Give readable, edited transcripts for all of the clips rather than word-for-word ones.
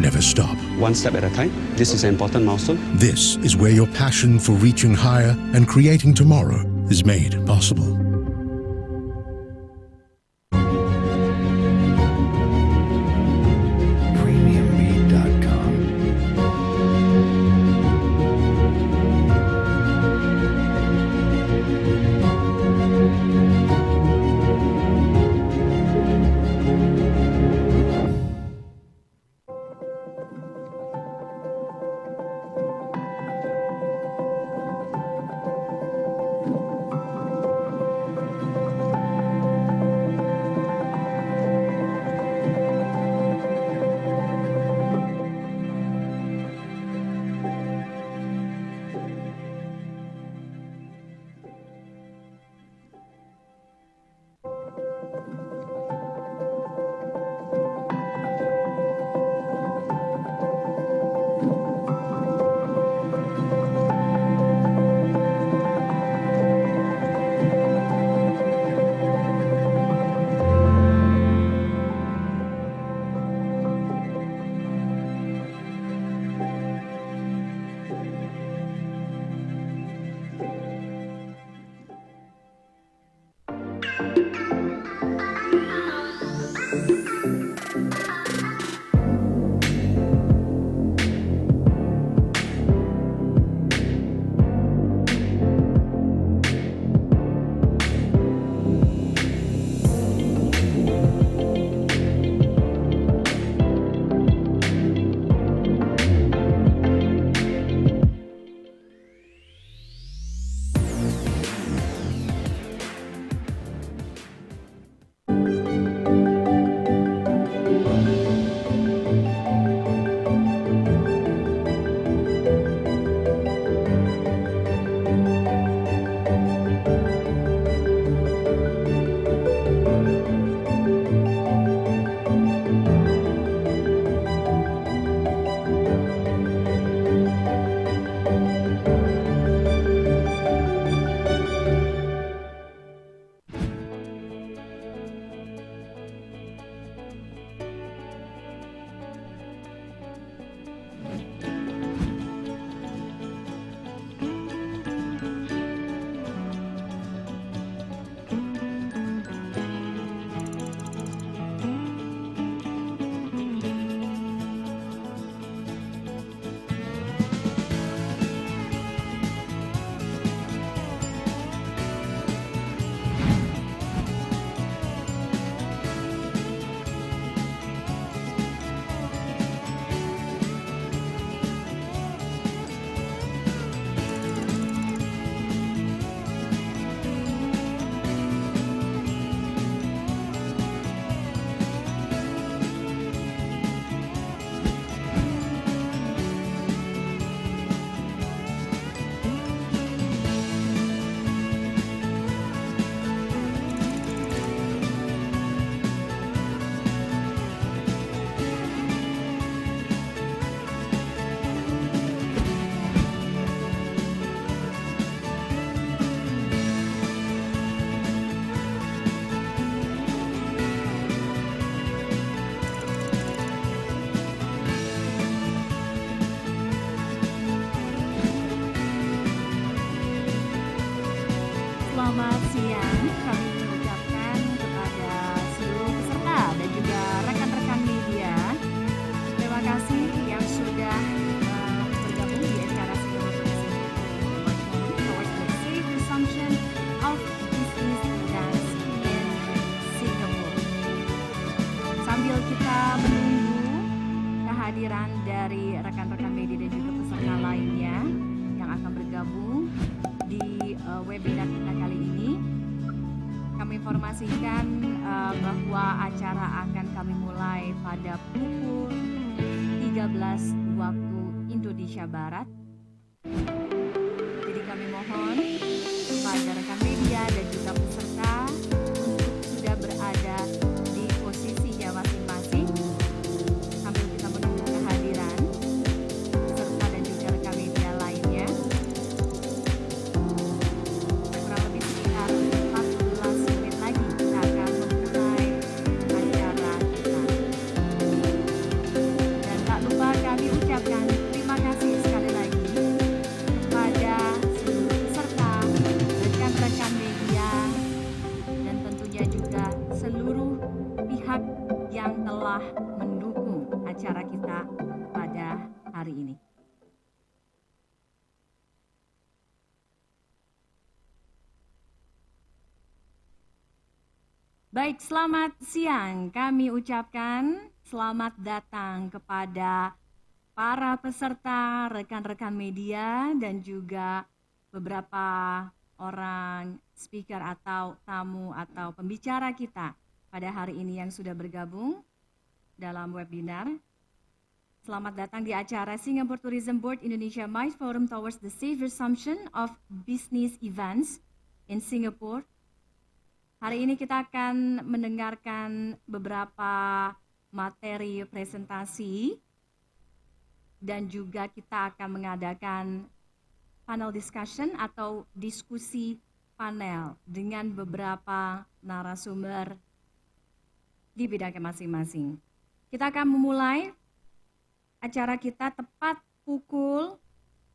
never stop. One step at a time. This is an important milestone. This is where your passion for reaching higher and creating tomorrow is made possible. Selamat siang, kami mengucapkan kepada seluruh peserta dan juga rekan-rekan media. Terima kasih yang sudah bergabung di acara towards the safe resumption of business dance in Singapore. Sambil kita menunggu kehadiran dari rekan-rekan media dan juga peserta lainnya yang akan bergabung di webinar kita kali ini, kami informasikan bahwa acara akan kami mulai pada pukul 13 waktu Indonesia Barat. Jadi kami mohon kepada rekan media dan juga peserta untuk sudah berada di posisinya masing-masing sambil kita menunggu kehadiran peserta dan juga rekan media lainnya. Kurang lebih sekitar 14 menit lagi kita akan memulai acara kita. Dan tak lupa Baik, selamat siang. Kami ucapkan selamat datang kepada para peserta, rekan-rekan media, dan juga beberapa orang speaker atau tamu atau pembicara kita pada hari ini yang sudah bergabung dalam webinar. Selamat datang di acara Singapore Tourism Board Indonesia Mind Forum Towards the Safe Resumption of Business Events in Singapore. Hari ini kita akan mendengarkan beberapa materi presentasi dan juga kita akan mengadakan panel discussion atau diskusi panel dengan beberapa narasumber di bidangnya masing-masing. Kita akan memulai acara kita tepat pukul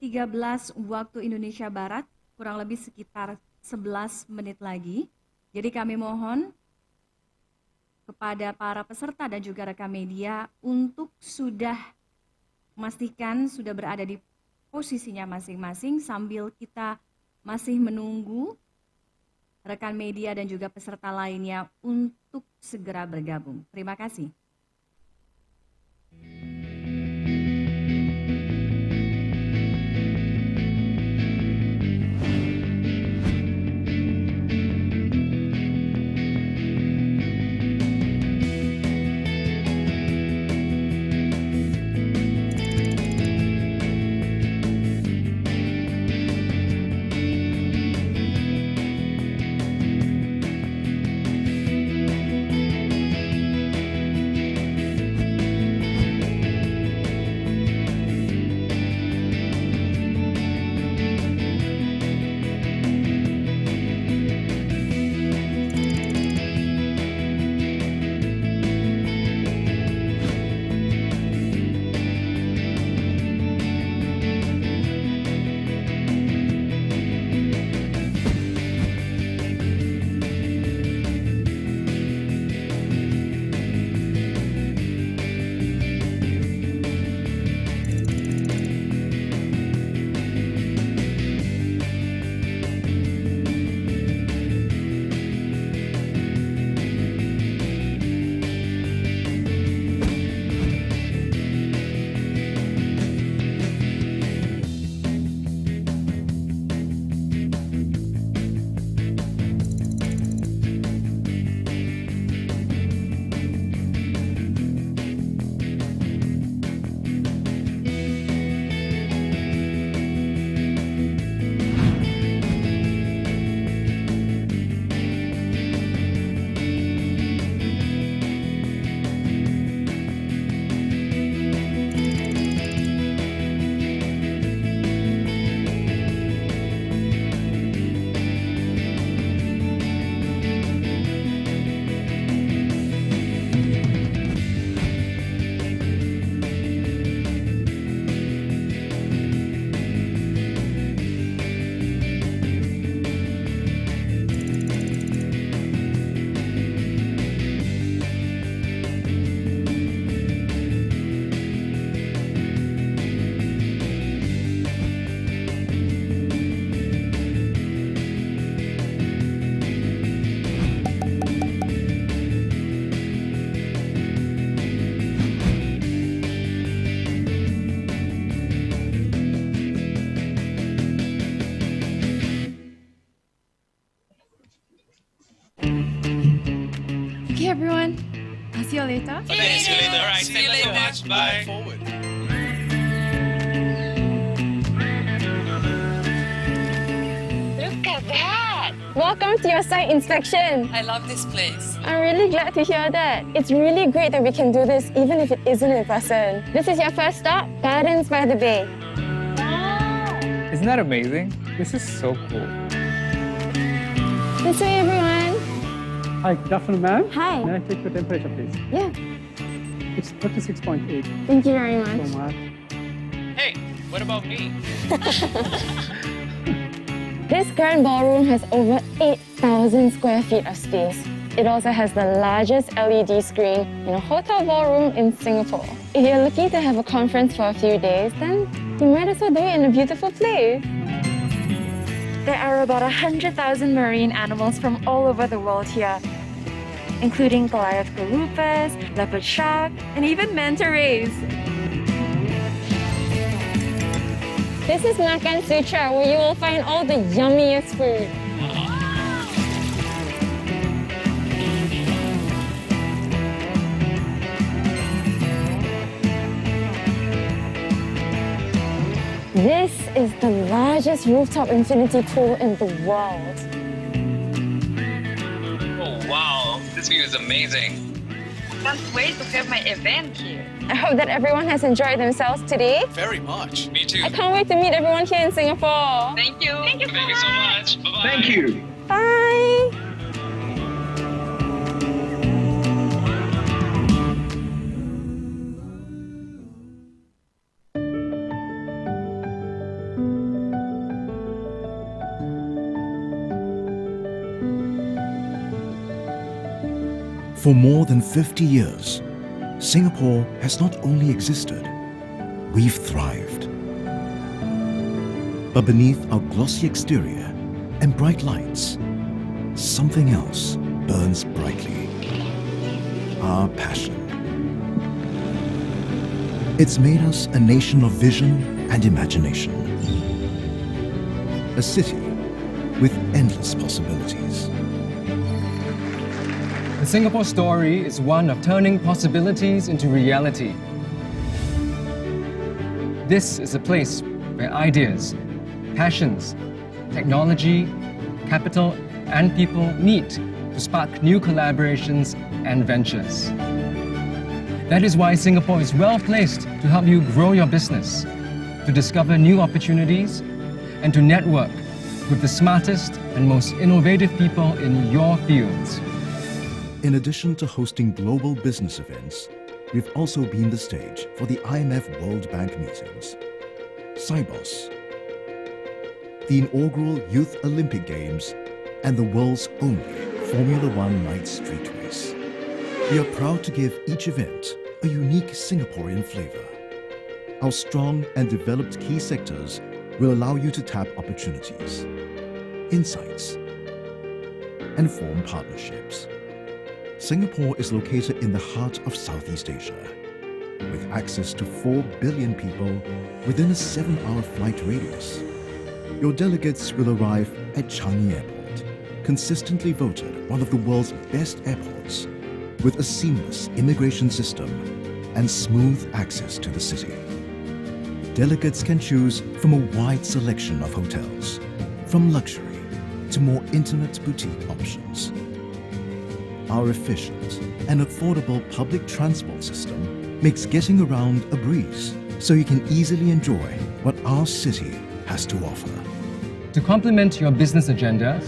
13 waktu Indonesia Barat, kurang lebih sekitar 11 menit lagi. Jadi kami mohon kepada para peserta dan juga rekan media untuk sudah memastikan sudah berada di posisinya masing-masing sambil kita masih menunggu rekan media dan juga peserta lainnya untuk segera bergabung. Terima kasih. Okay, everyone. I'll see you later. Okay, see you later. All right, See thank you you so later. much. Bye. Forward. Look at that! Welcome to your site inspection. I love this place. I'm really glad to hear that. It's really great that we can do this even if it isn't in person. This is your first stop, Gardens by the Bay. Isn't that amazing? This is so cool. This way, everyone. Hi, good afternoon, ma'am. Hi. May I take your temperature, please? Yeah, It's 36.8. thank you very So much. much. Hey, what about me? This grand ballroom has over 8,000 square feet of space. It also has the largest LED screen in a hotel ballroom in Singapore. If you're looking to have a conference for a few days, then you might as well do it in a beautiful place. There are about 100,000 marine animals from all over the world here. including Goliath grouper, leopard shark, and even manta rays. This is Makan Sutra, where you will find all the yummiest food. This is the largest rooftop infinity pool in the world. Oh, wow. This view is amazing. Can't wait to have my event here. I hope that everyone has enjoyed themselves today. Very much. Me too. I can't wait to meet everyone here in Singapore. Thank you. Thank you Thank you so much. Bye-bye. Thank you. Bye. For more than 50 years, Singapore has not only existed, we've thrived. But beneath our glossy exterior and bright lights, something else burns brightly. Our passion. It's made us a nation of vision and imagination. A city with endless possibilities. The Singapore story is one of turning possibilities into reality. This is a place where ideas, passions, technology, capital, and people meet to spark new collaborations and ventures. That is why Singapore is well placed to help you grow your business, to discover new opportunities, and to network with the smartest and most innovative people in your fields. In addition to hosting global business events, we've also been the stage for the IMF World Bank meetings, Cybos, the inaugural Youth Olympic Games, and the world's only Formula One night street race. We are proud to give each event a unique Singaporean flavor. Our strong and developed key sectors will allow you to tap opportunities, insights, and form partnerships. Singapore is located in the heart of Southeast Asia, with access to 4 billion people within a 7-hour flight radius. Your delegates will arrive at Changi Airport, consistently voted one of the world's best airports, with a seamless immigration system and smooth access to the city. Delegates can choose from a wide selection of hotels, from luxury to more intimate boutique options. Our efficient and affordable public transport system makes getting around a breeze, so you can easily enjoy what our city has to offer. To complement your business agenda,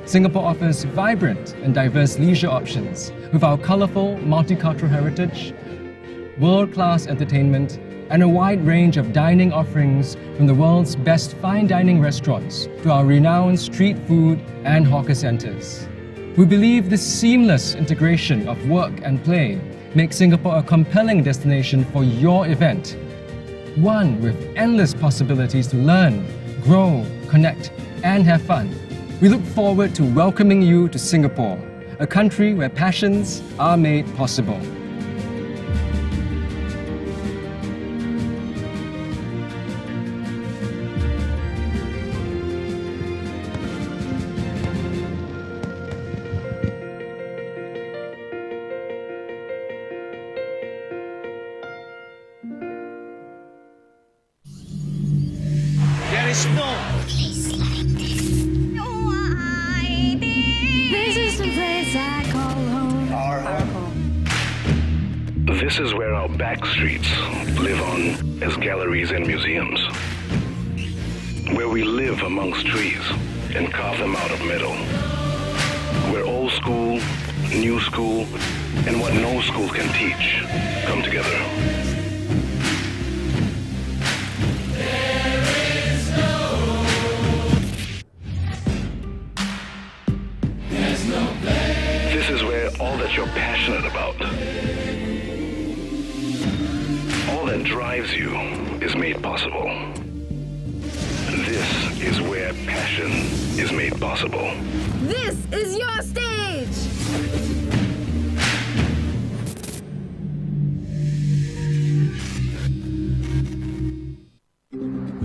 Singapore offers vibrant and diverse leisure options with our colorful multicultural heritage, world-class entertainment, and a wide range of dining offerings from the world's best fine dining restaurants to our renowned street food and hawker centers. We believe this seamless integration of work and play makes Singapore a compelling destination for your event. One with endless possibilities to learn, grow, connect, and have fun. We look forward to welcoming you to Singapore, a country where passions are made possible. There is no This is the place I call home. our home. This is where our back streets live on as galleries and museums. Where we live amongst trees and carve them out of metal. Where old school, new school, and what no school can teach come together. This is where all that you're passionate about, all that drives you, is made possible. This is where passion is made possible. This is your stage!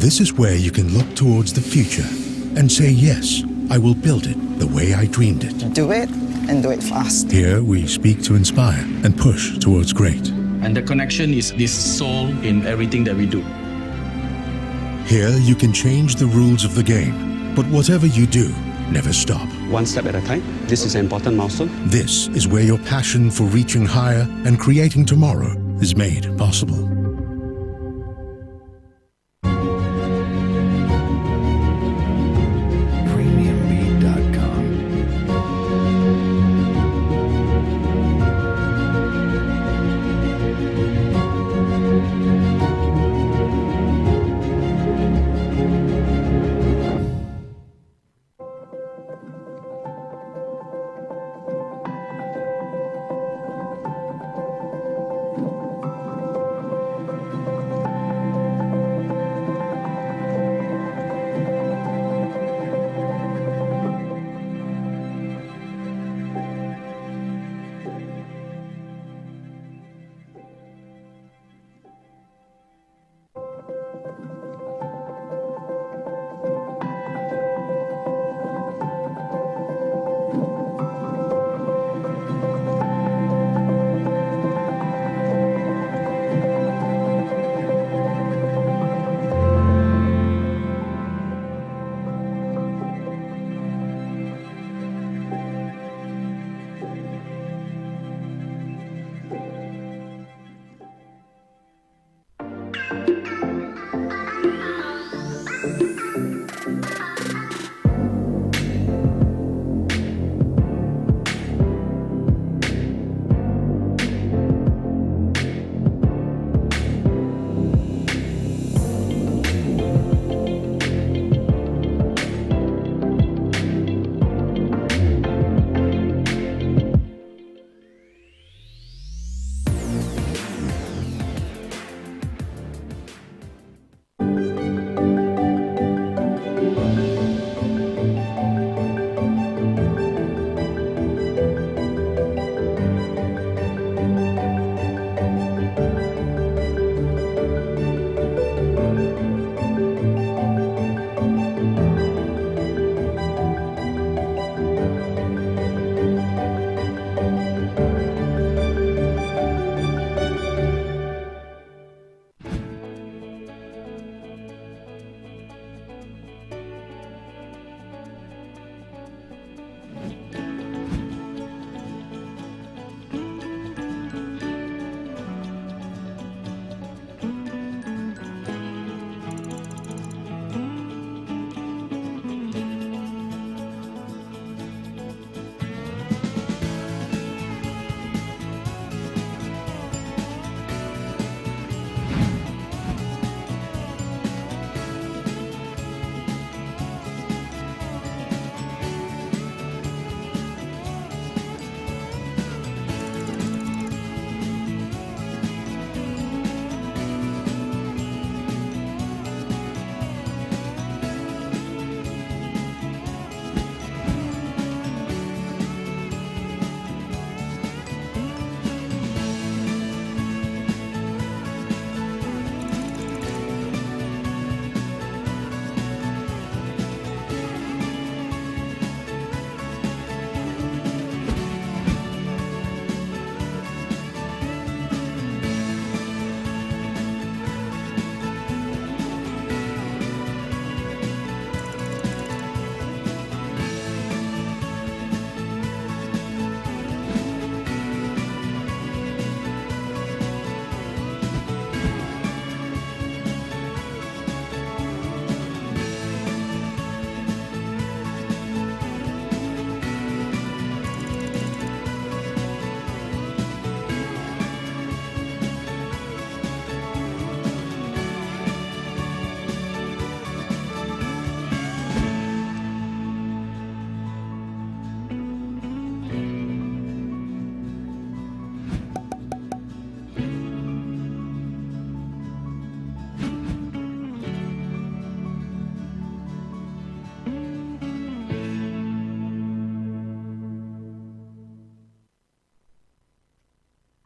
This is where you can look towards the future and say, yes, I will build it the way I dreamed it. Do it and do it fast. Here we speak to inspire and push towards great. And the connection is this soul in everything that we do. Here you can change the rules of the game, but whatever you do, never stop. One step at a time. This is an important milestone. This is where your passion for reaching higher and creating tomorrow is made possible.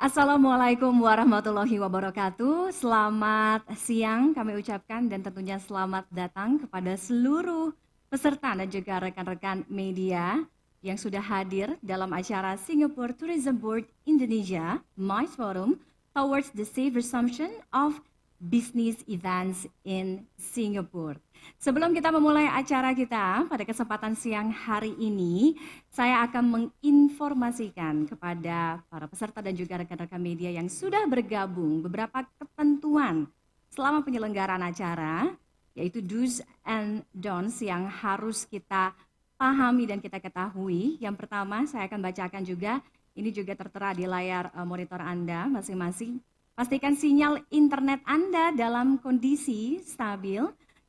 Assalamualaikum warahmatullahi wabarakatuh. Selamat siang kami ucapkan dan tentunya selamat datang kepada seluruh peserta dan juga rekan-rekan media yang sudah hadir dalam acara Singapore Tourism Board Indonesia MICE Forum towards the safe resumption of business events in Singapore. Sebelum kita memulai acara kita pada kesempatan siang hari ini, saya akan menginformasikan kepada para peserta dan juga rekan-rekan media yang sudah bergabung beberapa ketentuan selama penyelenggaraan acara, yaitu do's and don'ts yang harus kita pahami dan kita ketahui. Yang pertama, saya akan bacakan juga, ini juga tertera di layar monitor Anda masing-masing. Pastikan sinyal internet Anda dalam kondisi stabil,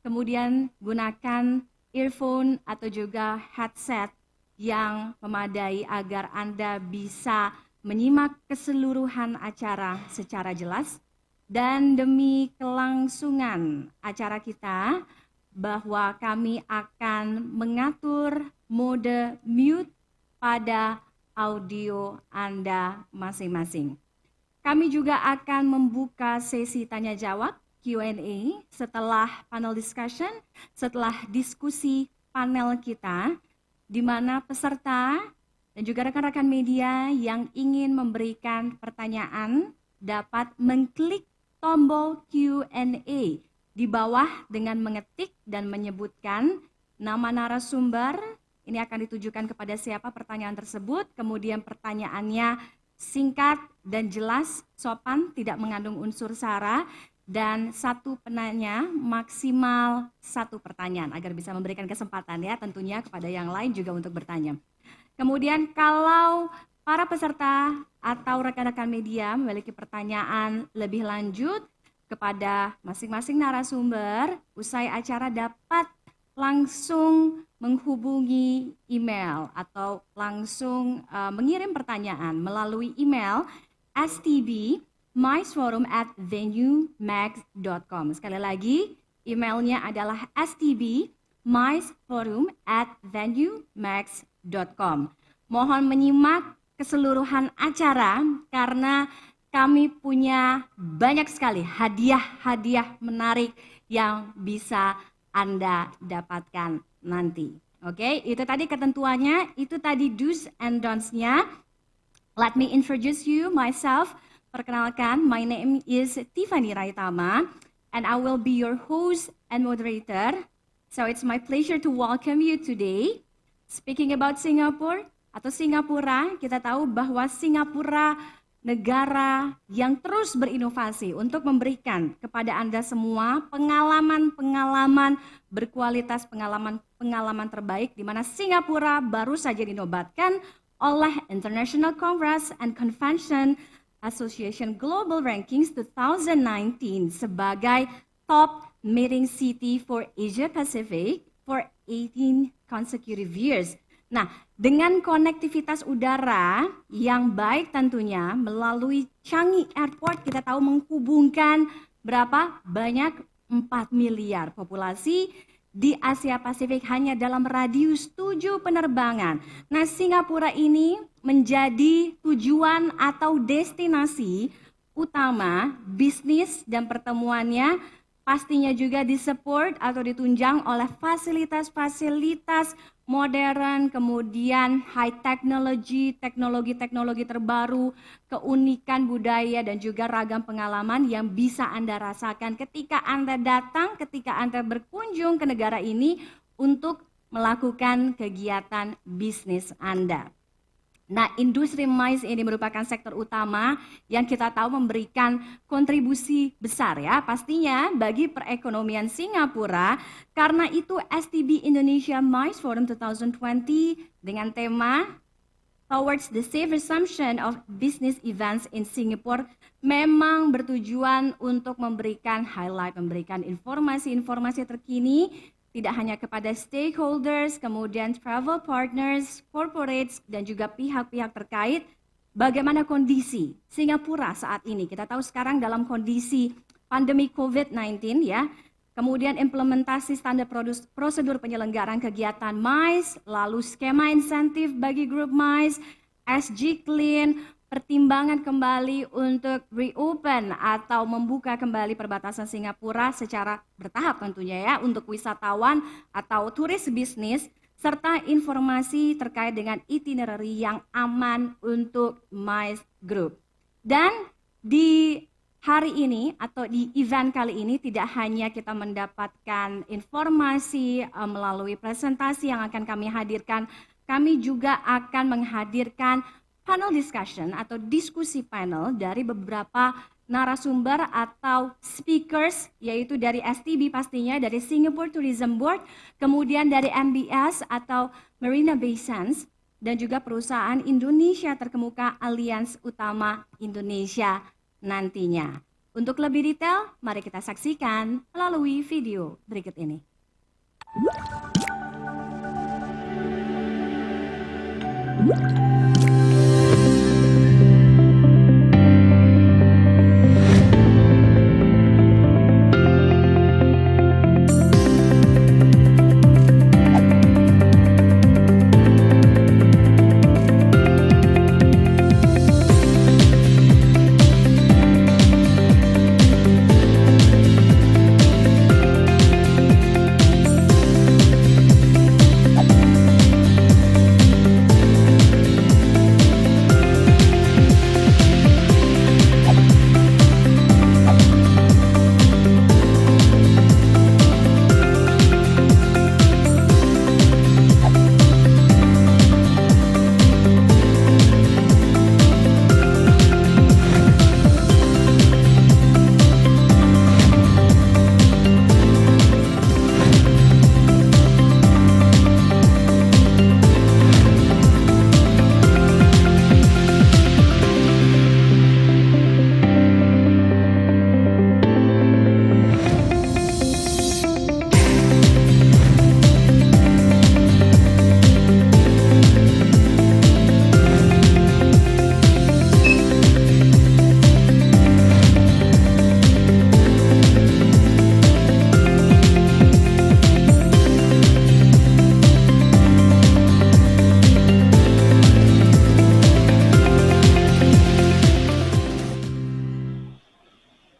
kemudian gunakan earphone atau juga headset yang memadai agar Anda bisa menyimak keseluruhan acara secara jelas. Dan demi kelangsungan acara kita, bahwa kami akan mengatur mode mute pada audio Anda masing-masing. Kami juga akan membuka sesi tanya jawab Q&A setelah panel discussion, setelah diskusi panel kita, di mana peserta dan juga rekan-rekan media yang ingin memberikan pertanyaan dapat mengklik tombol Q&A di bawah dengan mengetik dan menyebutkan nama narasumber. Ini akan ditujukan kepada siapa pertanyaan tersebut, kemudian pertanyaannya singkat dan jelas, sopan, tidak mengandung unsur sara, dan satu penanya maksimal satu pertanyaan agar bisa memberikan kesempatan ya tentunya kepada yang lain juga untuk bertanya. Kemudian kalau para peserta atau rekan-rekan media memiliki pertanyaan lebih lanjut kepada masing-masing narasumber, usai acara dapat langsung menghubungi email atau langsung mengirim pertanyaan melalui email STB miceforum@venuemax.com. Sekali lagi, emailnya adalah stbmiceforum@venuemax.com. Mohon menyimak keseluruhan acara karena kami punya banyak sekali hadiah-hadiah menarik yang bisa Anda dapatkan nanti. Oke, itu tadi ketentuannya, itu tadi do's and don'ts-nya. Let me introduce you myself. Perkenalkan, my name is Tiffany Raitama and I will be your host and moderator. So it's my pleasure to welcome you today. Speaking about Singapore atau Singapura, kita tahu bahwa Singapura negara yang terus berinovasi untuk memberikan kepada Anda semua pengalaman-pengalaman berkualitas, pengalaman terbaik, di mana Singapura baru saja dinobatkan oleh International Congress and Convention Association Global Rankings 2019 sebagai top meeting city for Asia Pacific for 18 consecutive years. Nah, dengan konektivitas udara yang baik tentunya melalui Changi Airport, kita tahu menghubungkan berapa? Banyak 4 miliar populasi di Asia Pasifik hanya dalam radius 7 penerbangan. Nah, Singapura ini menjadi tujuan atau destinasi utama bisnis dan pertemuannya pastinya juga disupport atau ditunjang oleh fasilitas-fasilitas modern, kemudian high technology, teknologi terbaru, keunikan budaya dan juga ragam pengalaman yang bisa Anda rasakan ketika Anda datang, ketika Anda berkunjung ke negara ini untuk melakukan kegiatan bisnis Anda. Nah, industri MICE ini merupakan sektor utama yang kita tahu memberikan kontribusi besar ya pastinya bagi perekonomian Singapura. Karena itu STB Indonesia MICE Forum 2020 dengan tema Towards the Safe Resumption of Business Events in Singapore memang bertujuan untuk memberikan highlight, memberikan informasi-informasi terkini tidak hanya kepada stakeholders, kemudian travel partners, corporates, dan juga pihak-pihak terkait, bagaimana kondisi Singapura saat ini. Kita tahu sekarang dalam kondisi pandemi COVID-19 ya, kemudian implementasi standar prosedur penyelenggaraan kegiatan MICE, lalu skema insentif bagi grup MICE, SG Clean, pertimbangan kembali untuk reopen atau membuka kembali perbatasan Singapura secara bertahap tentunya ya untuk wisatawan atau turis bisnis, serta informasi terkait dengan itinerary yang aman untuk MICE Group. Dan di hari ini atau di event kali ini tidak hanya kita mendapatkan informasi melalui presentasi yang akan kami hadirkan, kami juga akan menghadirkan panel discussion atau diskusi panel dari beberapa narasumber atau speakers, yaitu dari STB pastinya, dari Singapore Tourism Board, kemudian dari MBS atau Marina Bay Sands, dan juga perusahaan Indonesia terkemuka Alians Utama Indonesia nantinya. Untuk lebih detail, mari kita saksikan melalui video berikut ini.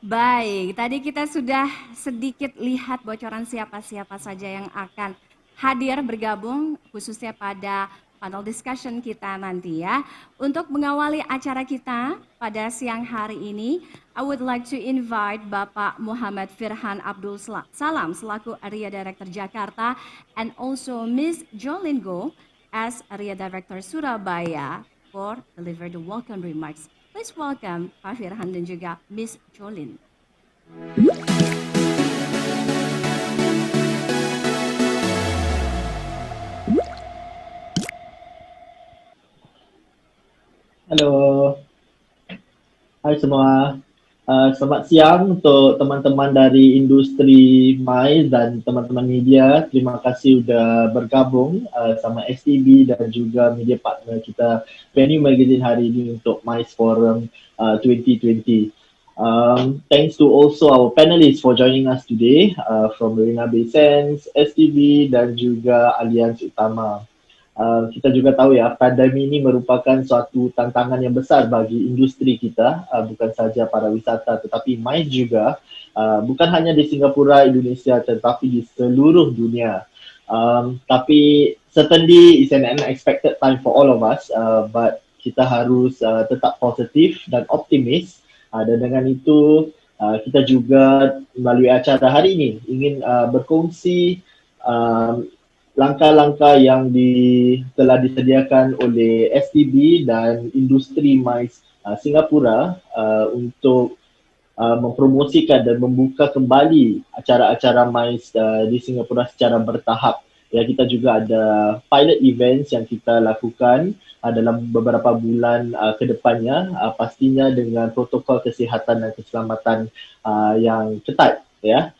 Baik, tadi kita sudah sedikit lihat bocoran siapa-siapa saja yang akan hadir bergabung khususnya pada panel discussion kita nanti ya. Untuk mengawali acara kita pada siang hari ini, I would like to invite Bapak Muhammad Firhan Abdul Salam selaku Area Director Jakarta and also Miss Jolin Go as Area Director Surabaya for deliver the welcome remarks. Please welcome Pak Firhan dan juga Miss Jolin. Halo, hai semua. Selamat siang untuk teman-teman dari industri MICE dan teman-teman media. Terima kasih sudah bergabung sama STB dan juga media partner kita Venue Magazine hari ini untuk MICE Forum 2020. Thanks to also our panelists for joining us today from Marina Bay Sands, STB dan juga Alians Utama. Kita juga tahu ya, pandemi ini merupakan suatu tantangan yang besar bagi industri kita, bukan saja para wisata tetapi MICE juga, bukan hanya di Singapura, Indonesia tetapi di seluruh dunia. Tapi certainly it's an unexpected time for all of us, but kita harus tetap positif dan optimis. Dan dengan itu kita juga melalui acara hari ini ingin berkongsi langkah-langkah yang telah disediakan oleh STB dan industri MICE Singapura untuk mempromosikan dan membuka kembali acara-acara MICE di Singapura secara bertahap. Ya, kita juga ada pilot events yang kita lakukan dalam beberapa bulan ke depannya, pastinya dengan protokol kesihatan dan keselamatan yang ketat. Ya.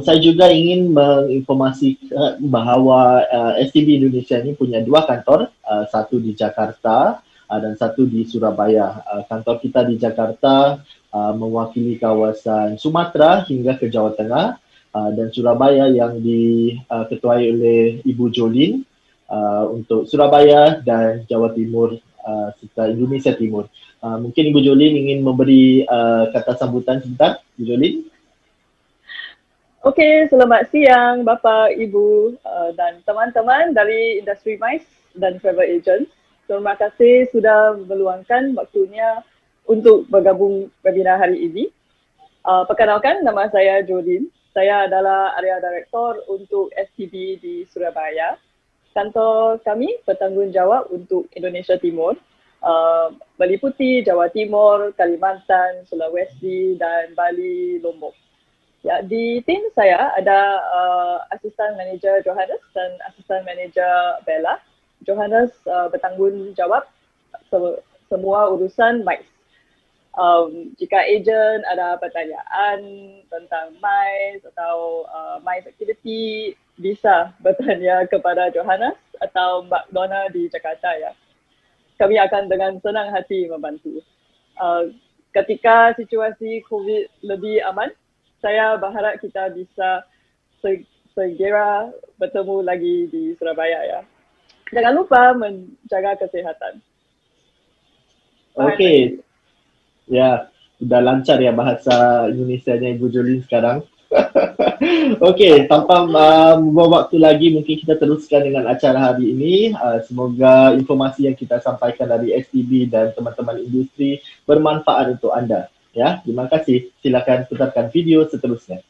Saya juga ingin menginformasikan bahawa STB Indonesia ini punya dua kantor, satu di Jakarta dan satu di Surabaya. Kantor kita di Jakarta mewakili kawasan Sumatera hingga ke Jawa Tengah, dan Surabaya yang diketuai oleh Ibu Jolin untuk Surabaya dan Jawa Timur serta Indonesia Timur. Mungkin Ibu Jolin ingin memberi kata sambutan sebentar, Ibu Jolin. Okey, selamat siang Bapa, Ibu dan teman-teman dari industri MICE dan travel agent. Terima kasih sudah meluangkan waktunya untuk bergabung webinar hari ini. Perkenalkan, nama saya Jolin. Saya adalah Area Director untuk STB di Surabaya. Kantor kami bertanggungjawab untuk Indonesia Timur, meliputi Jawa Timur, Kalimantan, Sulawesi dan Bali, Lombok. Ya, di tim saya ada Asisten Manager Johannes dan Asisten Manager Bella. Johannes bertanggungjawab semua urusan MICE. Jika ejen ada pertanyaan tentang MICE atau MICE activity, bisa bertanya kepada Johannes atau Mbak Donna di Jakarta ya. Kami akan dengan senang hati membantu. Ketika situasi COVID lebih aman, saya berharap kita bisa segera bertemu lagi di Surabaya ya. Jangan lupa menjaga kesihatan. Okey. Ya, sudah lancar ya bahasa Indonesianya Ibu Jolin sekarang. Okey, tanpa membuang waktu lagi, mungkin kita teruskan dengan acara hari ini. Semoga informasi yang kita sampaikan dari STB dan teman-teman industri bermanfaat untuk anda. Ya, terima kasih. Silakan putarkan video seterusnya.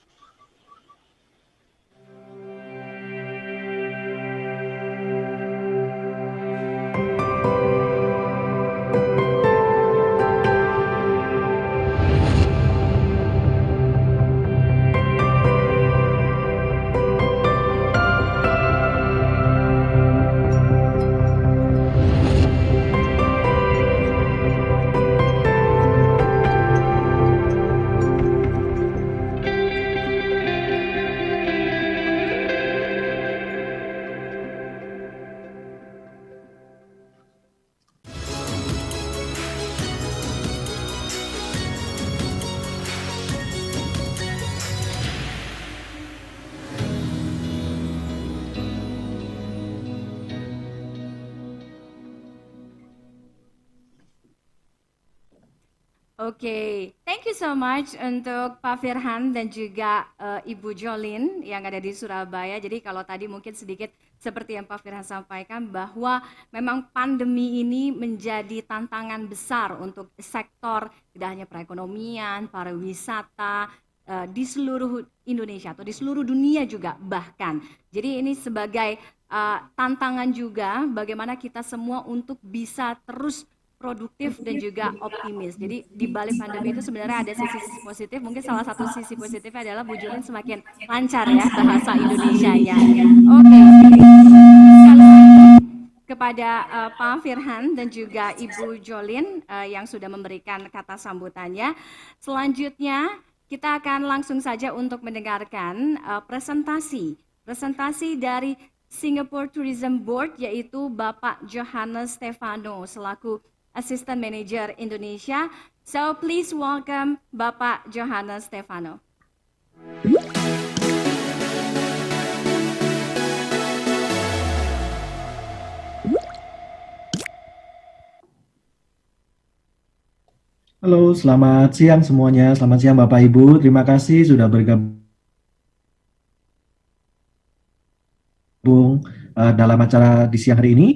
Oke, thank you so much untuk Pak Firhan dan juga Ibu Jolin yang ada di Surabaya. Jadi kalau tadi mungkin sedikit seperti yang Pak Firhan sampaikan bahwa memang pandemi ini menjadi tantangan besar untuk sektor tidak hanya perekonomian, pariwisata, di seluruh Indonesia atau di seluruh dunia juga bahkan. Jadi ini sebagai tantangan juga bagaimana kita semua untuk bisa terus produktif dan juga optimis. Jadi di balik pandemi itu sebenarnya ada sisi positif. Mungkin salah satu sisi positifnya adalah Bu Jolin semakin lancar ya bahasa Indonesianya. Oke. Sekali lagi kepada Pak Firhan dan juga Ibu Jolin yang sudah memberikan kata sambutannya. Selanjutnya kita akan langsung saja untuk mendengarkan presentasi dari Singapore Tourism Board yaitu Bapak Johannes Stefano selaku Assistant Manager Indonesia. So please welcome Bapak Johannes Stefano. Halo, selamat siang semuanya. Selamat siang Bapak Ibu. Terima kasih sudah bergabung dalam acara di siang hari ini.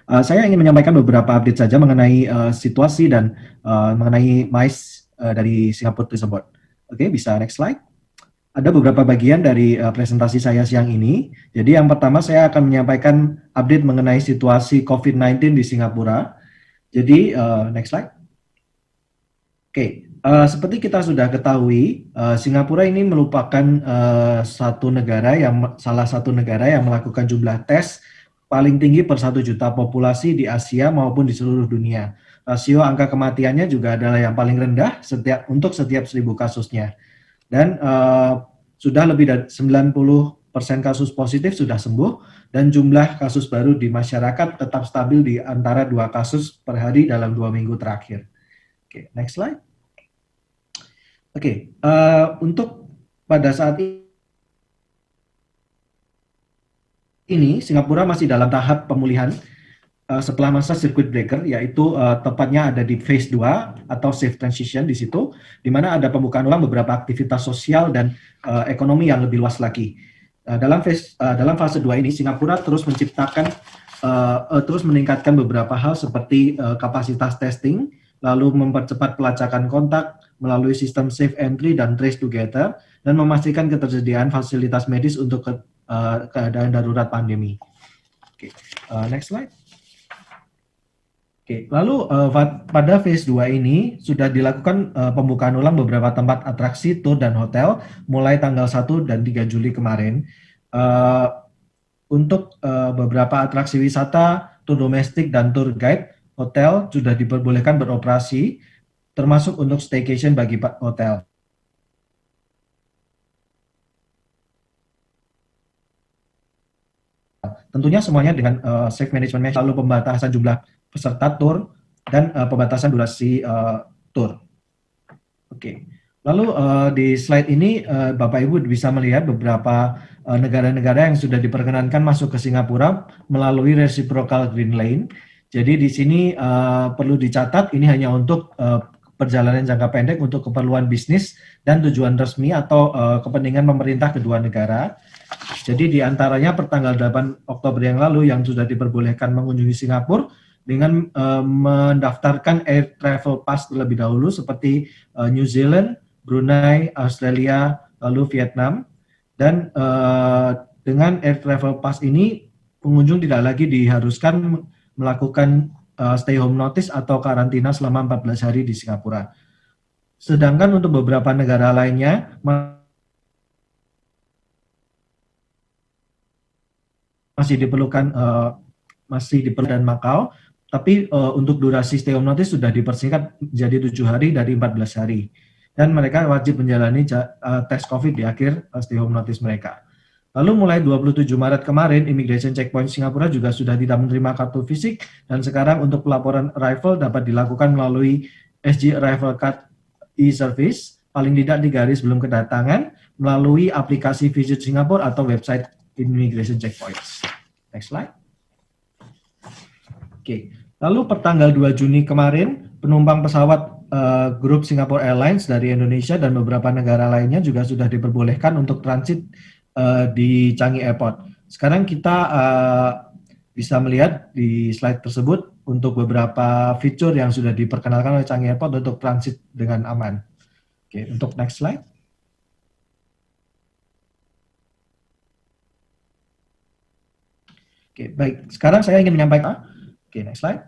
Saya ingin menyampaikan beberapa update saja mengenai situasi dan mengenai MICE dari Singapore Tourism Board. Oke, bisa next slide. Ada beberapa bagian dari presentasi saya siang ini. Jadi yang pertama saya akan menyampaikan update mengenai situasi COVID-19 di Singapura. Jadi next slide. Oke, seperti kita sudah ketahui, Singapura ini merupakan salah satu negara yang melakukan jumlah tes paling tinggi per 1 juta populasi di Asia maupun di seluruh dunia. Rasio angka kematiannya juga adalah yang paling rendah untuk setiap 1.000 kasusnya. Dan sudah lebih dari 90% kasus positif sudah sembuh dan jumlah kasus baru di masyarakat tetap stabil di antara 2 kasus per hari dalam 2 minggu terakhir. Oke, next slide. Oke, untuk pada saat ini Singapura masih dalam tahap pemulihan setelah masa circuit breaker, yaitu tepatnya ada di phase 2 atau safe transition di situ, di mana ada pembukaan ulang beberapa aktivitas sosial dan ekonomi yang lebih luas lagi. Dalam fase 2 ini, Singapura terus meningkatkan beberapa hal seperti kapasitas testing, lalu mempercepat pelacakan kontak melalui sistem safe entry dan trace together, dan memastikan ketersediaan fasilitas medis untuk keadaan darurat pandemi. Next slide. Lalu pada phase 2 ini sudah dilakukan pembukaan ulang beberapa tempat atraksi, tour, dan hotel mulai tanggal 1 dan 3 Juli kemarin. Untuk beberapa atraksi wisata, tour domestik, dan tour guide, hotel sudah diperbolehkan beroperasi, termasuk untuk staycation bagi hotel. Tentunya semuanya dengan safe management measure, lalu pembatasan jumlah peserta tour dan pembatasan durasi tour. Lalu di slide ini Bapak Ibu bisa melihat beberapa negara-negara yang sudah diperkenankan masuk ke Singapura melalui reciprocal green lane. Jadi di sini perlu dicatat ini hanya untuk perjalanan jangka pendek untuk keperluan bisnis dan tujuan resmi atau kepentingan pemerintah kedua negara. Jadi di antaranya pertanggal 8 Oktober yang lalu yang sudah diperbolehkan mengunjungi Singapura dengan mendaftarkan air travel pass terlebih dahulu seperti New Zealand, Brunei, Australia, lalu Vietnam. Dan dengan air travel pass ini pengunjung tidak lagi diharuskan melakukan stay home notice atau karantina selama 14 hari di Singapura. Sedangkan untuk beberapa negara lainnya masih diperlukan dan Macau, tapi untuk durasi stay home notice sudah dipersingkat menjadi 7 hari dari 14 hari. Dan mereka wajib menjalani tes COVID di akhir stay home notice mereka. Lalu mulai 27 Maret kemarin, Immigration Checkpoint Singapura juga sudah tidak menerima kartu fisik, dan sekarang untuk pelaporan arrival dapat dilakukan melalui SG Arrival Card e-Service, paling tidak 3 hari sebelum kedatangan, melalui aplikasi Visit Singapura atau website Immigration Checkpoints. Next slide. Lalu pertanggal 2 Juni kemarin, penumpang pesawat grup Singapore Airlines dari Indonesia dan beberapa negara lainnya juga sudah diperbolehkan untuk transit di Changi Airport. Sekarang kita bisa melihat di slide tersebut untuk beberapa fitur yang sudah diperkenalkan oleh Changi Airport untuk transit dengan aman. Untuk next slide. Baik. Sekarang saya ingin menyampaikan. Next slide.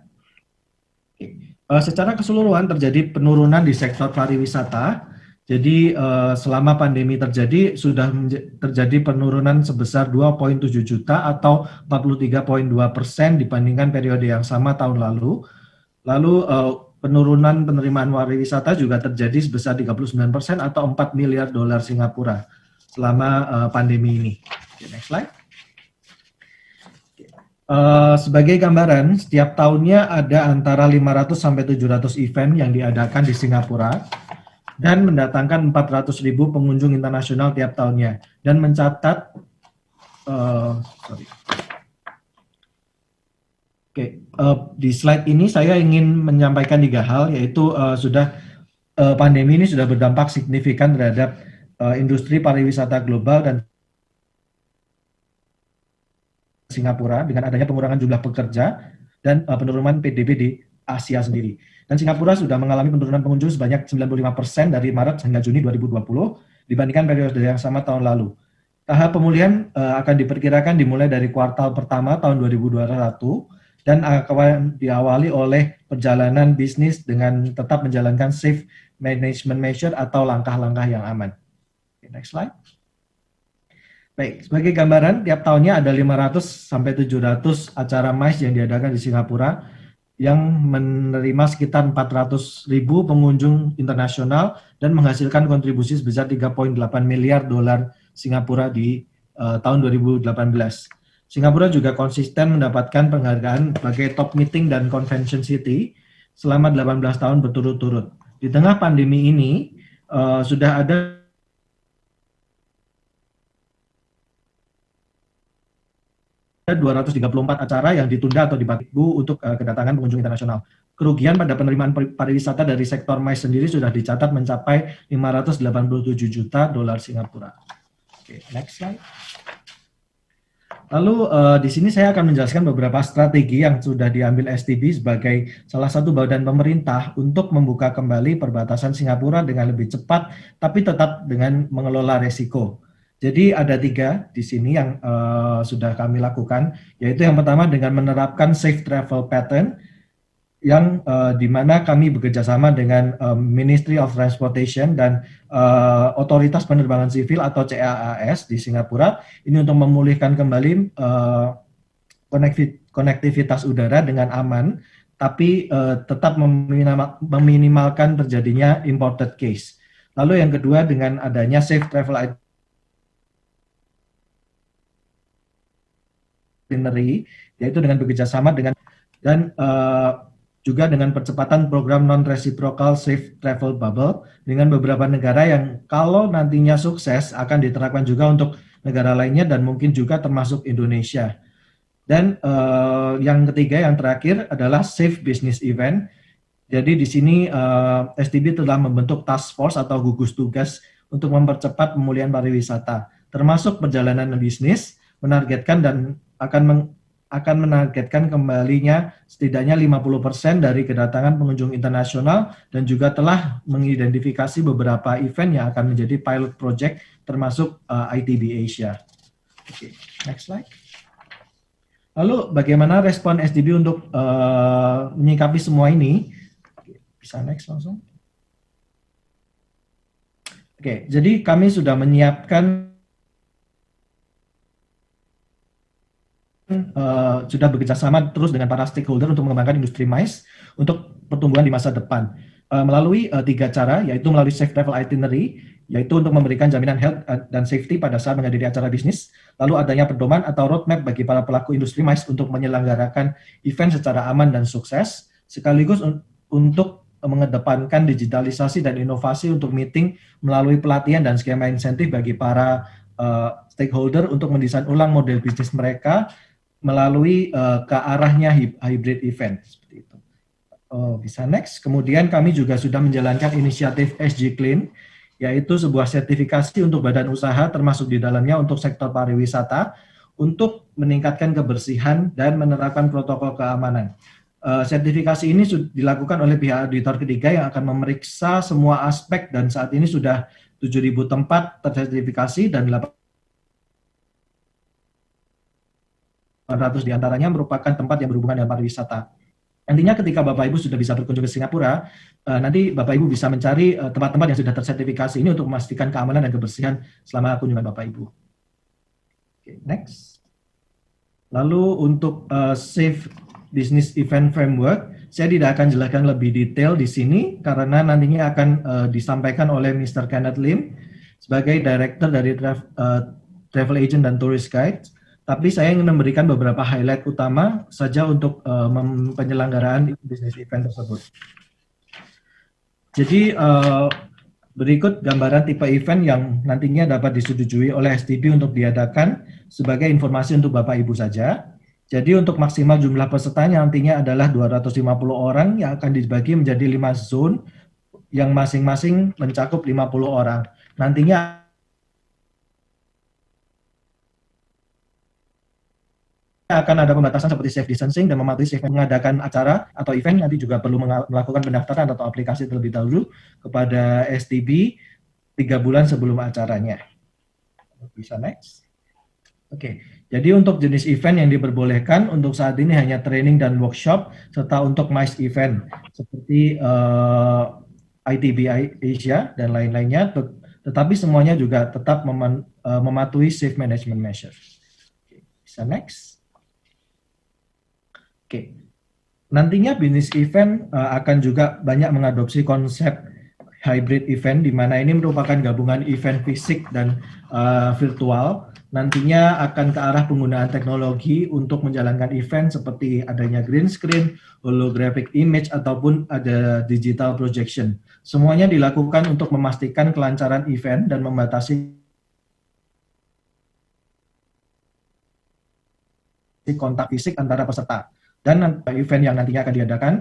Secara keseluruhan terjadi penurunan di sektor pariwisata. Jadi selama pandemi terjadi sudah terjadi penurunan sebesar 2,7 juta atau 43,2% dibandingkan periode yang sama tahun lalu. Lalu penurunan penerimaan pariwisata juga terjadi sebesar 39% atau 4 miliar dolar Singapura selama pandemi ini. Next slide. Sebagai gambaran, setiap tahunnya ada antara 500 sampai 700 event yang diadakan di Singapura dan mendatangkan 400.000 pengunjung internasional tiap tahunnya, dan mencatat di slide ini saya ingin menyampaikan 3 hal, yaitu pandemi ini sudah berdampak signifikan terhadap industri pariwisata global dan Singapura dengan adanya pengurangan jumlah pekerja dan penurunan PDB di Asia sendiri. Dan Singapura sudah mengalami penurunan pengunjung sebanyak 95% dari Maret hingga Juni 2020 dibandingkan periode yang sama tahun lalu. Tahap pemulihan akan diperkirakan dimulai dari kuartal pertama tahun 2021 dan akan diawali oleh perjalanan bisnis dengan tetap menjalankan safe management measure atau langkah-langkah yang aman. Next slide. Baik, sebagai gambaran, tiap tahunnya ada 500 sampai 700 acara MICE yang diadakan di Singapura yang menerima sekitar 400.000 pengunjung internasional dan menghasilkan kontribusi sebesar 3,8 miliar dolar Singapura di tahun 2018. Singapura juga konsisten mendapatkan penghargaan sebagai top meeting dan convention city selama 18 tahun berturut-turut. Di tengah pandemi ini, sudah ada 234 acara yang ditunda atau dibatalkan untuk kedatangan pengunjung internasional. Kerugian pada penerimaan pariwisata dari sektor MICE sendiri sudah dicatat mencapai 587 juta dolar Singapura. Oke, next slide. Lalu di sini saya akan menjelaskan beberapa strategi yang sudah diambil STB sebagai salah satu badan pemerintah untuk membuka kembali perbatasan Singapura dengan lebih cepat, tapi tetap dengan mengelola resiko. Jadi ada 3 di sini yang sudah kami lakukan, yaitu yang pertama dengan menerapkan safe travel pattern, yang di mana kami bekerjasama dengan Ministry of Transportation dan Otoritas Penerbangan Sivil atau CAAS di Singapura, ini untuk memulihkan kembali konektivitas udara dengan aman, tapi tetap meminimalkan terjadinya imported case. Lalu yang kedua dengan adanya safe travel itinerary, yaitu dengan bekerjasama dengan dan juga dengan percepatan program non-reciprocal safe travel bubble dengan beberapa negara yang kalau nantinya sukses akan diterapkan juga untuk negara lainnya dan mungkin juga termasuk Indonesia. Dan yang ketiga, yang terakhir adalah safe business event. Jadi di sini STB telah membentuk task force atau gugus tugas untuk mempercepat pemulihan pariwisata, termasuk perjalanan bisnis, menargetkan dan akan menargetkan kembalinya setidaknya 50% dari kedatangan pengunjung internasional dan juga telah mengidentifikasi beberapa event yang akan menjadi pilot project termasuk ITB Asia. Oke, next slide. Lalu bagaimana respon STB untuk menyikapi semua ini? Bisa next langsung. Oke, jadi kami sudah menyiapkan sudah bekerjasama terus dengan para stakeholder untuk mengembangkan industri MICE untuk pertumbuhan di masa depan melalui 3 cara, yaitu melalui safe travel itinerary, yaitu untuk memberikan jaminan health dan safety pada saat menghadiri acara bisnis, lalu adanya pedoman atau roadmap bagi para pelaku industri MICE untuk menyelenggarakan event secara aman dan sukses, sekaligus untuk mengedepankan digitalisasi dan inovasi untuk meeting melalui pelatihan dan skema insentif bagi para stakeholder untuk mendesain ulang model bisnis mereka melalui ke arahnya hybrid event seperti itu. Bisa next. Kemudian kami juga sudah menjalankan inisiatif SG Clean, yaitu sebuah sertifikasi untuk badan usaha termasuk di dalamnya untuk sektor pariwisata untuk meningkatkan kebersihan dan menerapkan protokol keamanan. Sertifikasi ini dilakukan oleh pihak auditor ketiga yang akan memeriksa semua aspek dan saat ini sudah 7.000 tempat tersertifikasi dan 800 diantaranya merupakan tempat yang berhubungan dengan pariwisata. Nantinya ketika Bapak Ibu sudah bisa berkunjung ke Singapura, nanti Bapak Ibu bisa mencari tempat-tempat yang sudah tersertifikasi ini untuk memastikan keamanan dan kebersihan selama kunjungan Bapak Ibu. Oke, next. Lalu untuk Safe Business Event Framework, saya tidak akan jelaskan lebih detail di sini karena nantinya akan disampaikan oleh Mr. Kenneth Lim sebagai Director dari Travel Agent dan Tourist Guide. Tapi saya ingin memberikan beberapa highlight utama saja untuk penyelenggaraan bisnis event tersebut. Jadi berikut gambaran tipe event yang nantinya dapat disetujui oleh STB untuk diadakan sebagai informasi untuk Bapak Ibu saja. Jadi untuk maksimal jumlah pesertanya nantinya adalah 250 orang yang akan dibagi menjadi 5 zone yang masing-masing mencakup 50 orang. Nantinya akan ada pembatasan seperti safe distancing dan mematuhi safe mengadakan acara atau event nanti juga perlu melakukan pendaftaran atau aplikasi terlebih dahulu kepada STB 3 bulan sebelum acaranya. Bisa next. Oke, jadi untuk jenis event yang diperbolehkan untuk saat ini hanya training dan workshop serta untuk MICE event seperti ITB Asia dan lain-lainnya, tetapi semuanya juga tetap mematuhi safe management measures. Oke, bisa next. Oke, nantinya bisnis event akan juga banyak mengadopsi konsep hybrid event, di mana ini merupakan gabungan event fisik dan virtual. Nantinya akan ke arah penggunaan teknologi untuk menjalankan event seperti adanya green screen, holographic image, ataupun ada digital projection. Semuanya dilakukan untuk memastikan kelancaran event dan membatasi kontak fisik antara peserta. Dan event yang nantinya akan diadakan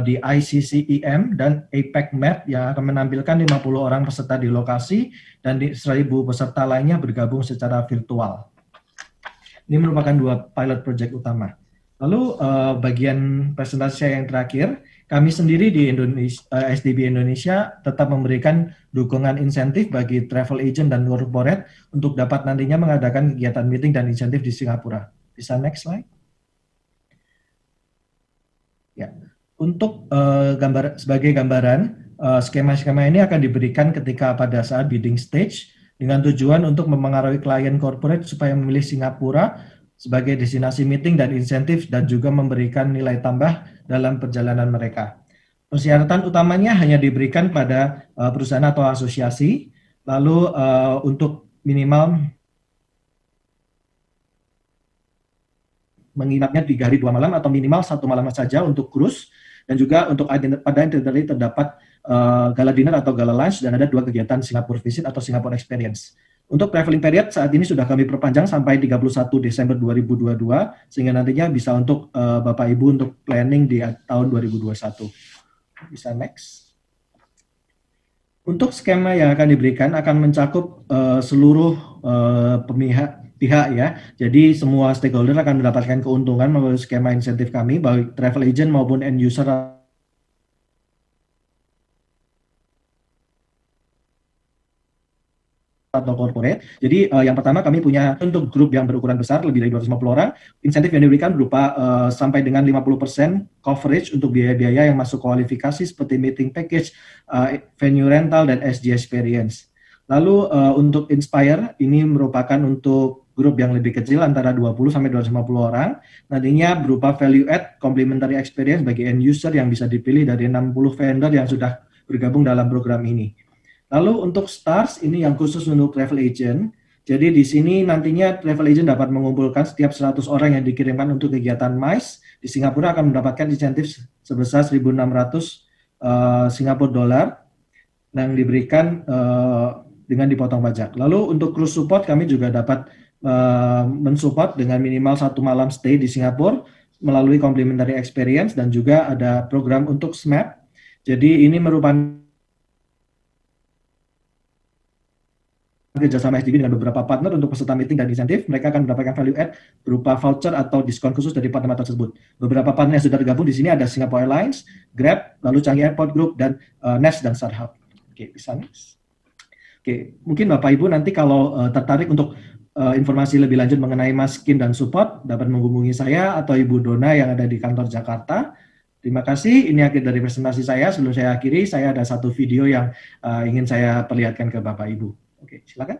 di ICCEM dan APEC Map yang akan menampilkan 50 orang peserta di lokasi dan 1.000 peserta lainnya bergabung secara virtual. Ini merupakan 2 pilot project utama. Lalu bagian presentasi saya yang terakhir, kami sendiri di STB Indonesia tetap memberikan dukungan insentif bagi travel agent dan corporate untuk dapat nantinya mengadakan kegiatan meeting dan insentif di Singapura. Bisa next slide? Ya, untuk sebagai gambaran, skema-skema ini akan diberikan ketika pada saat bidding stage dengan tujuan untuk mempengaruhi klien corporate supaya memilih Singapura sebagai destinasi meeting dan insentif dan juga memberikan nilai tambah dalam perjalanan mereka. Persyaratan utamanya hanya diberikan pada perusahaan atau asosiasi, lalu untuk minimal menginapnya 3 hari 2 malam atau minimal 1 malam saja untuk cruise, dan juga untuk pada itinerary terdapat gala dinner atau gala lunch, dan ada 2 kegiatan Singapore Visit atau Singapore Experience. Untuk traveling period saat ini sudah kami perpanjang sampai 31 Desember 2022 sehingga nantinya bisa untuk Bapak Ibu untuk planning di tahun 2021. Bisa next. Untuk skema yang akan diberikan akan mencakup seluruh pihak ya. Jadi semua stakeholder akan mendapatkan keuntungan melalui skema insentif kami, baik travel agent maupun end user atau corporate. Jadi yang pertama kami punya untuk grup yang berukuran besar lebih dari 250 orang, insentif yang diberikan berupa sampai dengan 50% coverage untuk biaya-biaya yang masuk kualifikasi seperti meeting package, venue rental, dan SG experience. Lalu untuk Inspire ini merupakan untuk grup yang lebih kecil antara 20 sampai 250 orang, nantinya berupa value add complementary experience bagi end user yang bisa dipilih dari 60 vendor yang sudah bergabung dalam program ini. Lalu untuk Stars ini yang khusus untuk travel agent. Jadi di sini nantinya travel agent dapat mengumpulkan setiap 100 orang yang dikirimkan untuk kegiatan MICE di Singapura akan mendapatkan insentif sebesar 1.600 Singapura dolar yang diberikan dengan dipotong pajak. Lalu untuk cruise support kami juga dapat mensupport dengan minimal 1 malam stay di Singapura melalui complimentary experience, dan juga ada program untuk SMAP. Jadi ini merupakan kerjasama STB dengan beberapa partner untuk peserta meeting dan insentif. Mereka akan mendapatkan value add berupa voucher atau diskon khusus dari partner tersebut. Beberapa partner yang sudah tergabung di sini ada Singapore Airlines, Grab, lalu Changi Airport Group, dan Nest dan Starhub. Oke, bisa next. Oke, mungkin Bapak Ibu nanti kalau tertarik untuk informasi lebih lanjut mengenai Maskin dan support dapat menghubungi saya atau Ibu Dona yang ada di kantor Jakarta. Terima kasih, ini akhir dari presentasi saya. Sebelum saya akhiri, saya ada satu video yang ingin saya perlihatkan ke Bapak Ibu. Oke, silakan.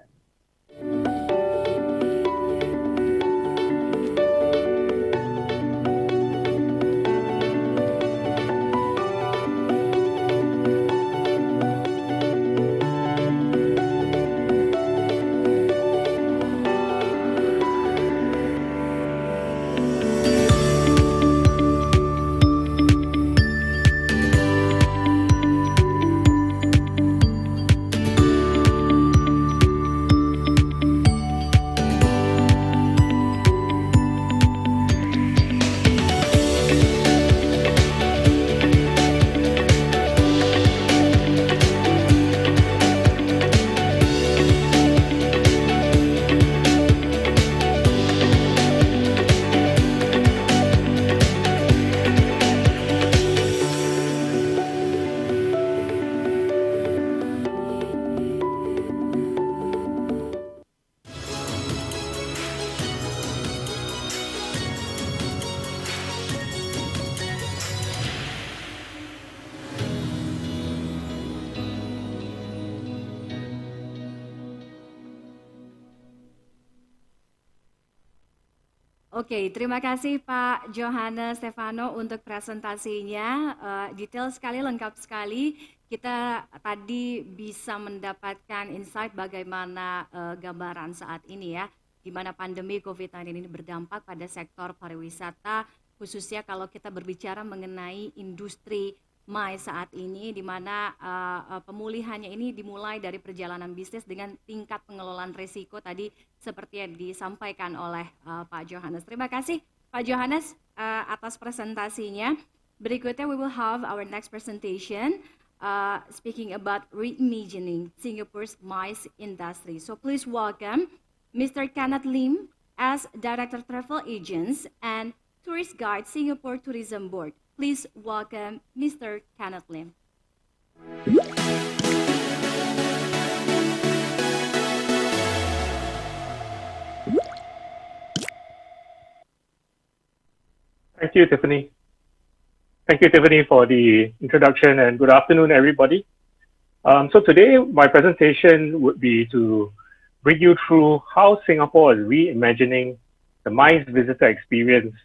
Oke, terima kasih Pak Johannes Stefano untuk presentasinya. Detail sekali, lengkap sekali. Kita tadi bisa mendapatkan insight bagaimana gambaran saat ini ya, di mana pandemi COVID-19 ini berdampak pada sektor pariwisata, khususnya kalau kita berbicara mengenai industri MICE saat ini, di mana pemulihannya ini dimulai dari perjalanan bisnis dengan tingkat pengelolaan risiko tadi seperti yang disampaikan oleh Pak Johannes. Terima kasih Pak Johannes atas presentasinya. Berikutnya we will have our next presentation speaking about reimagining Singapore's MICE industry. So please welcome Mr. Kenneth Lim as Director Travel Agents and Tourist Guide Singapore Tourism Board. Please welcome Mr. Kenneth Lim. Thank you, Tiffany. Thank you, Tiffany, for the introduction, and good afternoon, everybody. So today, my presentation would be to bring you through how Singapore is reimagining the MICE visitor experience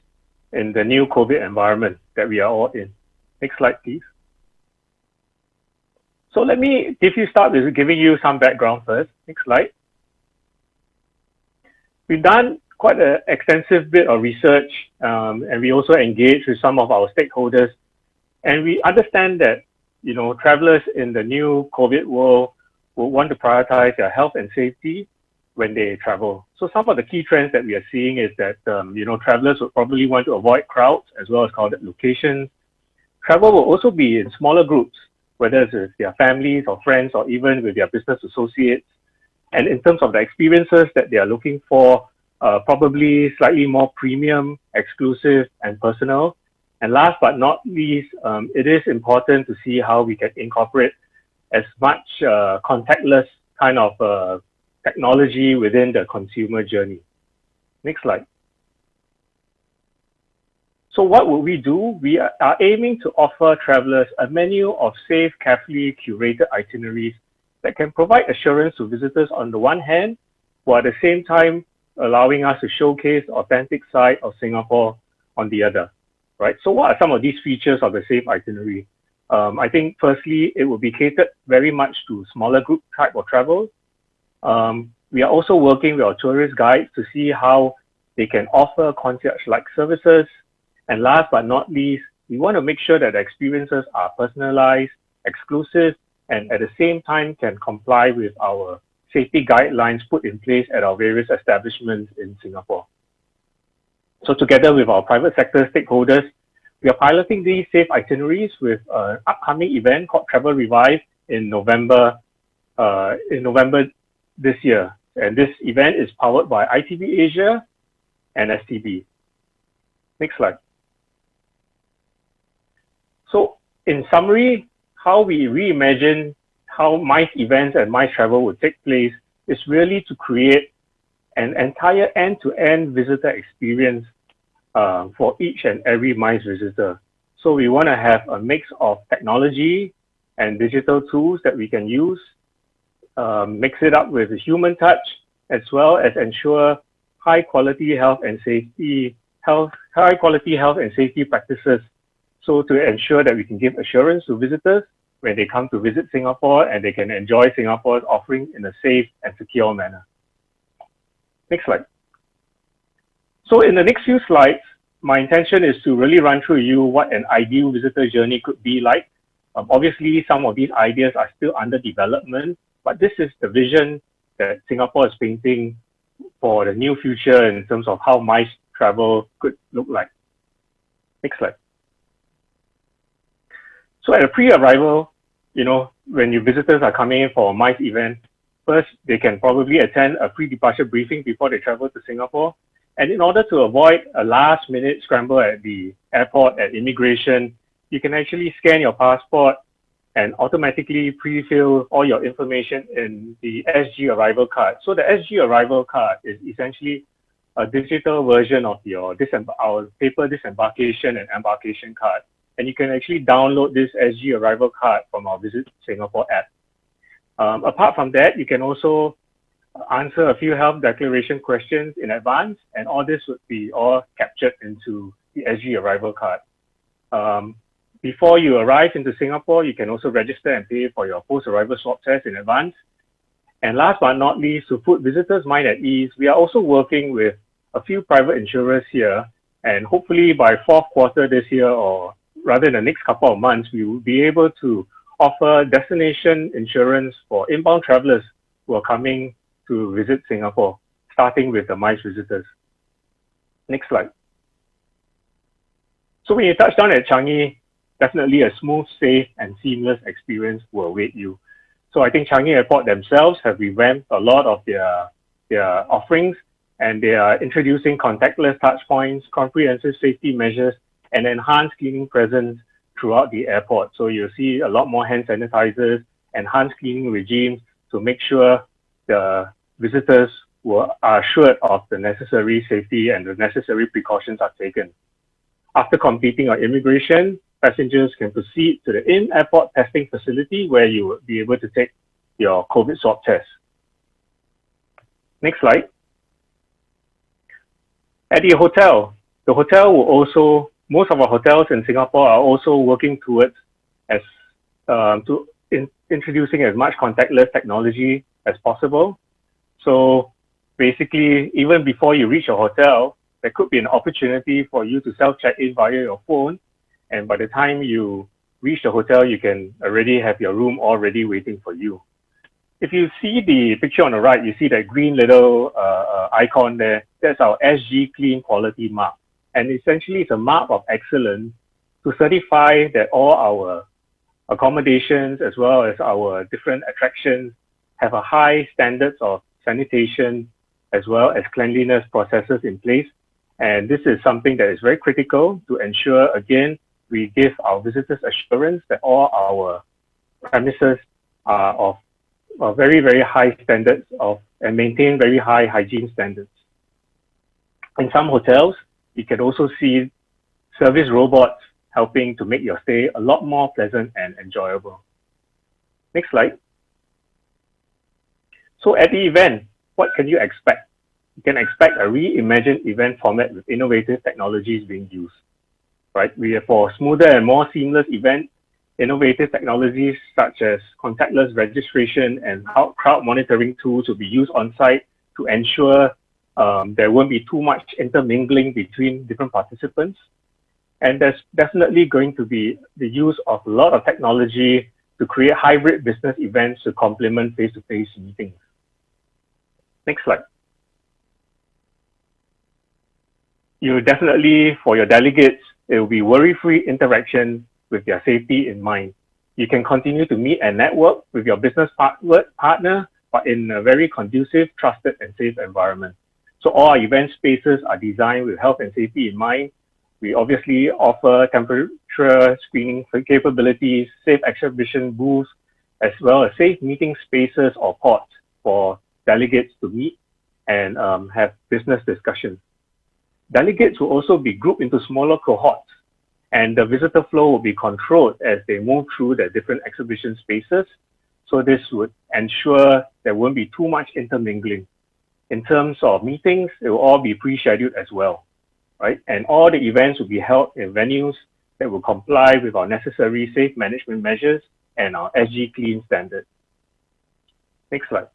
in the new COVID environment that we are all in. Next slide, please. So let me start with giving you some background first. Next slide. We've done quite an extensive bit of research, and we also engage with some of our stakeholders. And we understand that, travelers in the new COVID world will want to prioritize their health and safety when they travel. So some of the key trends that we are seeing is that, travelers will probably want to avoid crowds as well as crowded locations. Travel will also be in smaller groups, whether it's with their families or friends or even with their business associates. And in terms of the experiences that they are looking for, probably slightly more premium, exclusive, and personal. And last but not least, it is important to see how we can incorporate as much contactless kind of technology within the consumer journey. Next slide. So what will we do? We are aiming to offer travelers a menu of safe, carefully curated itineraries that can provide assurance to visitors on the one hand, while at the same time allowing us to showcase the authentic side of Singapore on the other, right? So what are some of these features of the safe itinerary? I think firstly, it will be catered very much to smaller group type of travel. We are also working with our tourist guides to see how they can offer concierge-like services. And last but not least, we want to make sure that the experiences are personalized, exclusive, and at the same time can comply with our safety guidelines put in place at our various establishments in Singapore. So together with our private sector stakeholders, we are piloting these safe itineraries with an upcoming event called Travel Revive in November this year. And this event is powered by ITB Asia and STB. Next slide. So in summary, how we reimagine how MICE events and MICE travel would take place is really to create an entire end-to-end visitor experience for each and every MICE visitor. So we want to have a mix of technology and digital tools that we can use, mix it up with a human touch, as well as ensure high-quality health and safety practices. So to ensure that we can give assurance to visitors when they come to visit Singapore and they can enjoy Singapore's offering in a safe and secure manner. Next slide. So in the next few slides, my intention is to really run through you what an ideal visitor journey could be like. Obviously, some of these ideas are still under development, but this is the vision that Singapore is painting for the new future in terms of how MICE travel could look like. Next slide. So at a pre-arrival, when your visitors are coming in for a MICE event, first, they can probably attend a pre-departure briefing before they travel to Singapore. And in order to avoid a last-minute scramble at the airport, at immigration, you can actually scan your passport and automatically pre-fill all your information in the SG Arrival card. So the SG Arrival card is essentially a digital version of our paper disembarkation and embarkation card. And you can actually download this SG Arrival card from our Visit Singapore app. Apart from that, you can also answer a few health declaration questions in advance, and all this would be all captured into the SG Arrival card. Before you arrive into Singapore, you can also register and pay for your post-arrival swab test in advance. And last but not least, to put visitors' mind at ease, we are also working with a few private insurers here, and hopefully by fourth quarter this year, or rather in the next couple of months, we will be able to offer destination insurance for inbound travelers who are coming to visit Singapore, starting with the MICE visitors. Next slide. So when you touch down at Changi, definitely a smooth, safe, and seamless experience will await you. So I think Changi Airport themselves have revamped a lot of their offerings, and they are introducing contactless touchpoints, comprehensive safety measures, and enhanced cleaning presence throughout the airport. So you'll see a lot more hand sanitizers, enhanced cleaning regimes to make sure the visitors are assured of the necessary safety and the necessary precautions are taken. After completing our immigration, passengers can proceed to the in-airport testing facility where you will be able to take your COVID swab test. Next slide. At the hotel will also, most of our hotels in Singapore are also working towards introducing as much contactless technology as possible. So basically, even before you reach your hotel, there could be an opportunity for you to self-check in via your phone. And by the time you reach the hotel, you can already have your room already waiting for you. If you see the picture on the right, you see that green little icon there. That's our SG Clean Quality Mark. And essentially, it's a mark of excellence to certify that all our accommodations as well as our different attractions have a high standards of sanitation as well as cleanliness processes in place. And this is something that is very critical to ensure, again, we give our visitors assurance that all our premises are of very, very high standards and maintain very high hygiene standards. In some hotels, you can also see service robots helping to make your stay a lot more pleasant and enjoyable. Next slide. So at the event, what can you expect? You can expect a reimagined event format with innovative technologies being used. Right? We are for smoother and more seamless event, innovative technologies such as contactless registration and crowd monitoring tools will be used on site to ensure there won't be too much intermingling between different participants. And there's definitely going to be the use of a lot of technology to create hybrid business events to complement face-to-face meetings. Next slide. You definitely, for your delegates, it will be worry-free interaction with their safety in mind. You can continue to meet and network with your business partner, but in a very conducive, trusted, and safe environment. So all our event spaces are designed with health and safety in mind. We obviously offer temperature screening capabilities, safe exhibition booths, as well as safe meeting spaces or pods for delegates to meet and have business discussions. Delegates will also be grouped into smaller cohorts, and the visitor flow will be controlled as they move through the different exhibition spaces. So this would ensure there won't be too much intermingling. In terms of meetings, it will all be pre-scheduled as well, right? And all the events will be held in venues that will comply with our necessary safe management measures and our SG Clean standards. Next slide.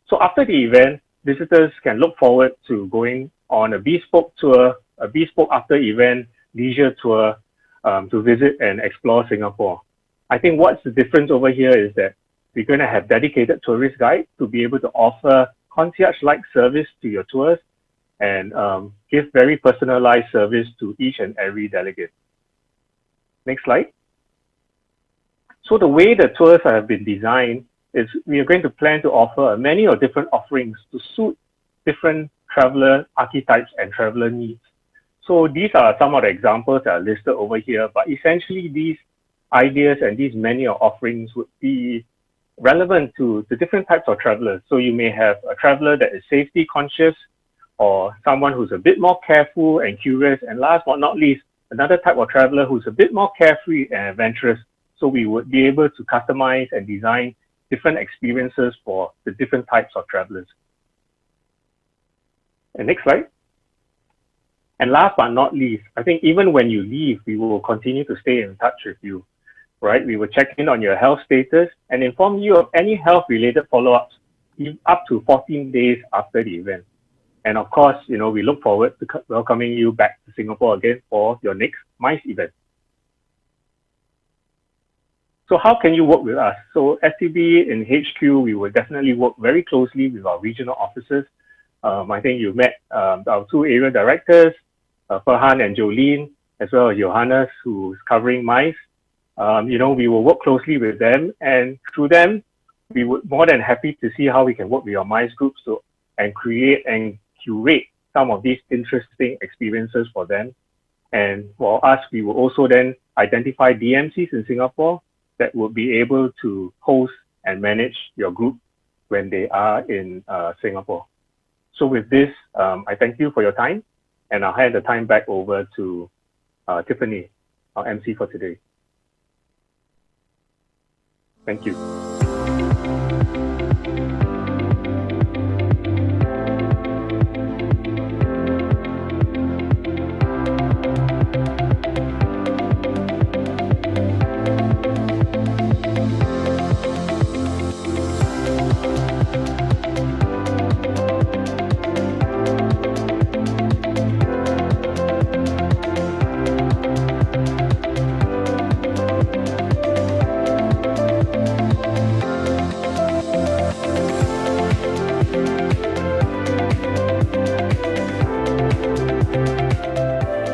So after the event, visitors can look forward to going on a bespoke tour, a bespoke after event leisure tour to visit and explore Singapore. I think what's the difference over here is that we're going to have dedicated tourist guides to be able to offer concierge-like service to your tours and give very personalized service to each and every delegate. Next slide. So the way the tours have been designed is we are going to plan to offer many of different offerings to suit different traveler archetypes and traveler needs. So these are some of the examples that are listed over here, but essentially these ideas and these many offerings would be relevant to the different types of travelers. So you may have a traveler that is safety conscious, or someone who's a bit more careful and curious, and last but not least, another type of traveler who's a bit more carefree and adventurous. So we would be able to customize and design different experiences for the different types of travelers. And next slide. And last but not least, I think even when you leave, we will continue to stay in touch with you, right? We will check in on your health status and inform you of any health-related follow-ups up to 14 days after the event. And of course, you know, we look forward to welcoming you back to Singapore again for your next MICE event. So how can you work with us? So STB in HQ, we will definitely work very closely with our regional offices. I think you've met our two area directors, Farhan and Jolene, as well as Johannes, who's covering MICE. We will work closely with them, and through them, we would more than happy to see how we can work with our MICE groups and create and curate some of these interesting experiences for them. And for us, we will also then identify DMCs in Singapore that will be able to host and manage your group when they are in Singapore. So with this, I thank you for your time, and I'll hand the time back over to Tiffany, our MC for today. Thank you.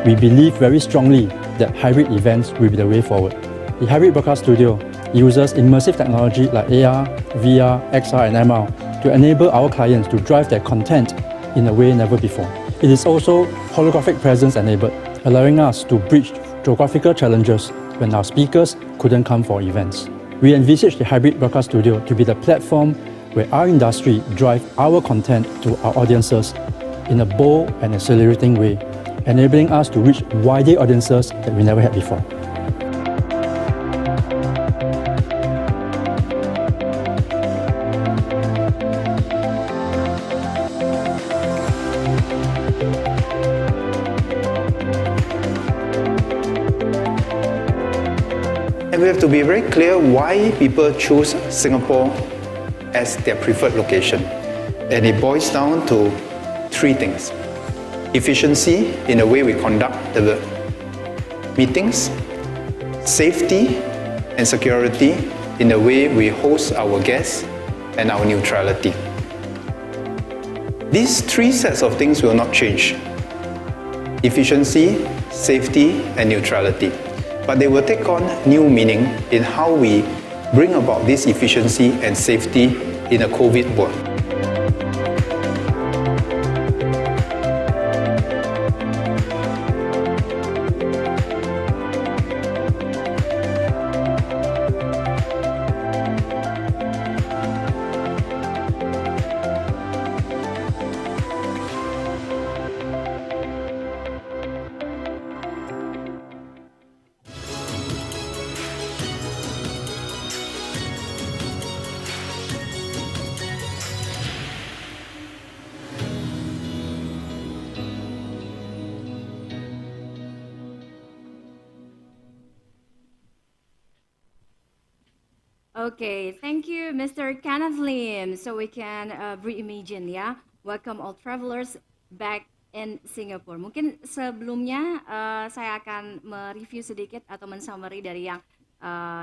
We believe very strongly that hybrid events will be the way forward. The Hybrid Broadcast Studio uses immersive technology like AR, VR, XR and MR to enable our clients to drive their content in a way never before. It is also holographic presence enabled, allowing us to bridge geographical challenges when our speakers couldn't come for events. We envisage the Hybrid Broadcast Studio to be the platform where our industry drives our content to our audiences in a bold and accelerating way, enabling us to reach wider audiences that we never had before. And we have to be very clear why people choose Singapore as their preferred location. And it boils down to three things. Efficiency in the way we conduct the meetings, safety and security in the way we host our guests, and our neutrality. These three sets of things will not change. Efficiency, safety, and neutrality. But they will take on new meaning in how we bring about this efficiency and safety in a COVID world. Okay, thank you, Mr. Kenneth Lim. So we can reimagine ya. Welcome all travelers back in Singapore. Mungkin sebelumnya saya akan mereview sedikit atau mensummary dari yang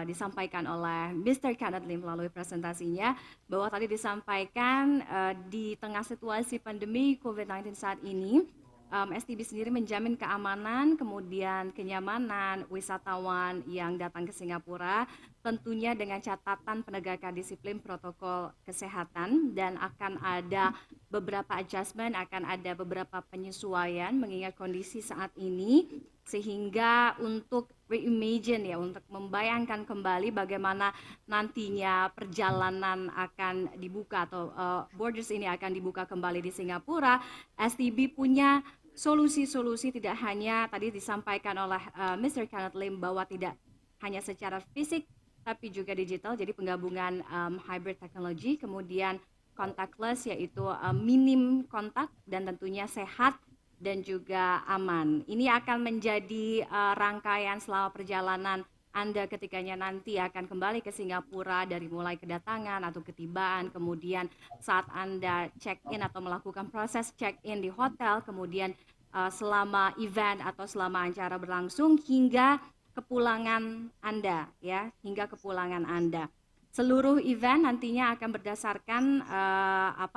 disampaikan oleh Mr. Kenneth Lim melalui presentasinya, bahwa tadi disampaikan di tengah situasi pandemi COVID-19 saat ini, STB sendiri menjamin keamanan, kemudian kenyamanan wisatawan yang datang ke Singapura, tentunya dengan catatan penegakan disiplin protokol kesehatan, dan akan ada beberapa adjustment, akan ada beberapa penyesuaian mengingat kondisi saat ini, sehingga untuk reimagine ya, untuk membayangkan kembali bagaimana nantinya perjalanan akan dibuka atau borders ini akan dibuka kembali di Singapura, STB punya solusi-solusi tidak hanya tadi disampaikan oleh Mr. Kenneth Lim bahwa tidak hanya secara fisik tapi juga digital, jadi penggabungan hybrid technology, kemudian contactless yaitu minim kontak dan tentunya sehat dan juga aman. Ini akan menjadi rangkaian selama perjalanan Anda ketikanya nanti akan kembali ke Singapura, dari mulai kedatangan atau ketibaan, kemudian saat Anda check-in atau melakukan proses check-in di hotel, kemudian selama event atau selama acara berlangsung hingga kepulangan Anda ya, hingga kepulangan Anda. Seluruh event nantinya akan berdasarkan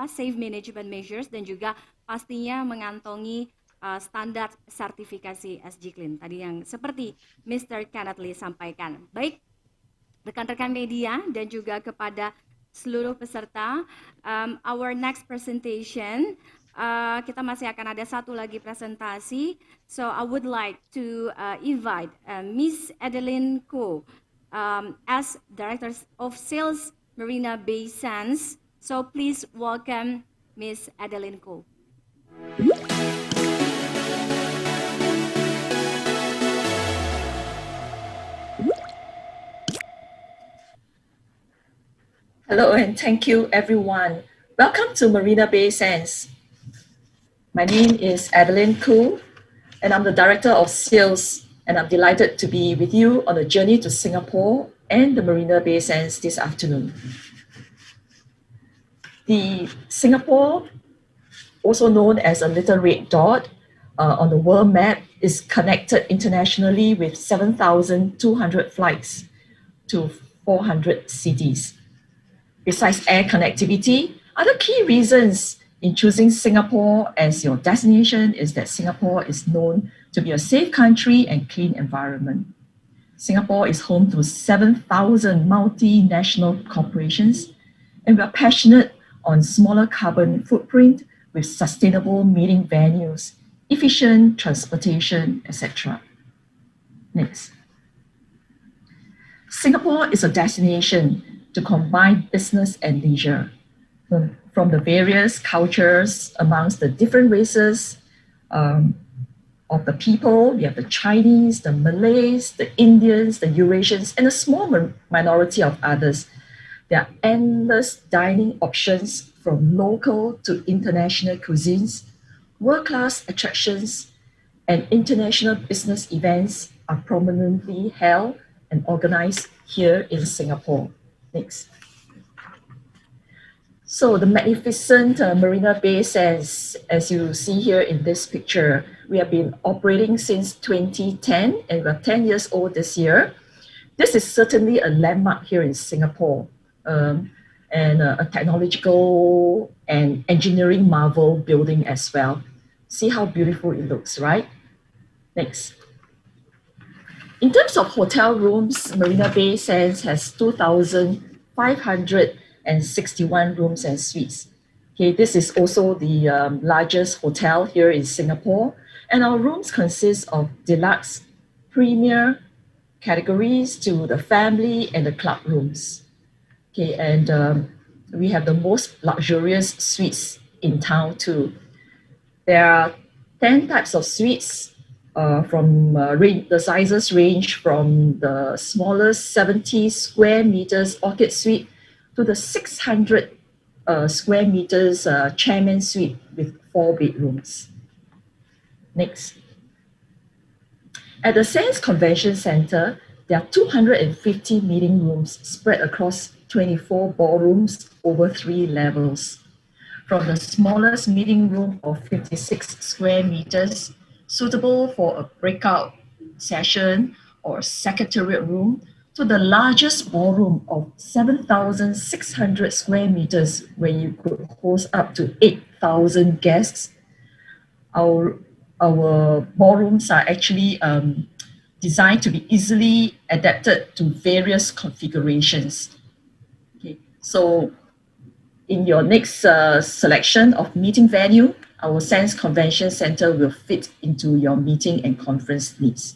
safe management measures dan juga pastinya mengantongi standar sertifikasi SG Clean tadi yang seperti Mr. Kenneth Lee sampaikan. Baik rekan-rekan media dan juga kepada seluruh peserta, our next presentation, kita masih akan ada satu lagi presentasi. So I would like to invite Miss Adeline Ko as Director of Sales Marina Bay Sands. So please welcome Miss Adeline Ko. Hello and thank you everyone. Welcome to Marina Bay Sands. My name is Adeline Koo and I'm the Director of Sales, and I'm delighted to be with you on a journey to Singapore and the Marina Bay Sands this afternoon. The Singapore, also known as a little red dot on the world map, is connected internationally with 7,200 flights to 400 cities. Besides air connectivity, other key reasons in choosing Singapore as your destination is that Singapore is known to be a safe country and clean environment. Singapore is home to 7,000 multinational corporations, and we are passionate on smaller carbon footprint with sustainable meeting venues, efficient transportation, etc. Next. Singapore is a destination to combine business and leisure from the various cultures amongst the different races of the people. We have the Chinese, the Malays, the Indians, the Eurasians, and a small minority of others. There are endless dining options from local to international cuisines, world-class attractions, and international business events are prominently held and organized here in Singapore. Next. So the magnificent Marina Bay Sands, as you see here in this picture, we have been operating since 2010 and we're 10 years old this year. This is certainly a landmark here in Singapore and a technological and engineering marvel building as well. See how beautiful it looks, right? Next. In terms of hotel rooms, Marina Bay Sands has 2,561 rooms and suites. Okay, this is also the largest hotel here in Singapore, and our rooms consist of deluxe, premier categories to the family and the club rooms. Okay, and we have the most luxurious suites in town too. There are 10 types of suites. The sizes range from the smallest 70 square meters orchid suite to the 600 square meters chairman suite with 4 bedrooms. Next. At the Sands Convention Center, there are 250 meeting rooms spread across 24 ballrooms over 3 levels. From the smallest meeting room of 56 square meters, suitable for a breakout session or secretariat room, to the largest ballroom of 7,600 square meters where you could host up to 8,000 guests. Our ballrooms are actually designed to be easily adapted to various configurations. Okay, so in your next selection of meeting venue, our Sands Convention Center will fit into your meeting and conference needs.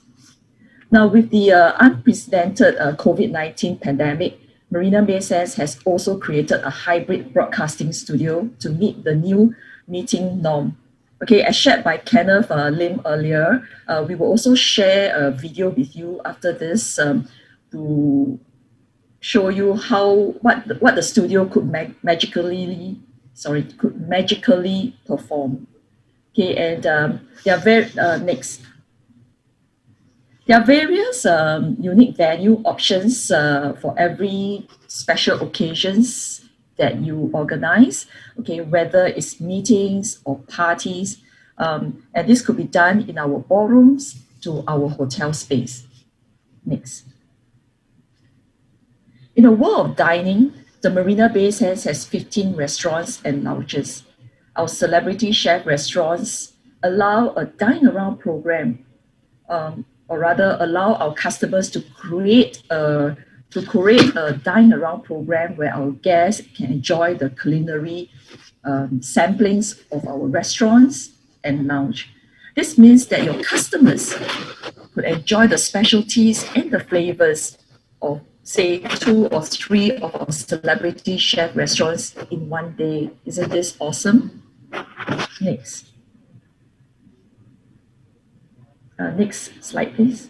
Now, with the unprecedented COVID-19 pandemic, Marina Bay Sands has also created a hybrid broadcasting studio to meet the new meeting norm. Okay, as shared by Kenneth Lim earlier, we will also share a video with you after this to show you what the studio could magically perform. Okay, and there are There are various unique venue options for every special occasions that you organize. Okay, whether it's meetings or parties, and this could be done in our ballrooms to our hotel space. Next. In a world of dining, the Marina Bay Sands has 15 restaurants and lounges. Our celebrity chef restaurants allow a dine-around program, or rather allow our customers to create a dine-around program where our guests can enjoy the culinary samplings of our restaurants and lounge. This means that your customers could enjoy the specialties and the flavors of, say, 2 or 3 of our celebrity chef restaurants in one day. Isn't this awesome? Next. Next slide, please.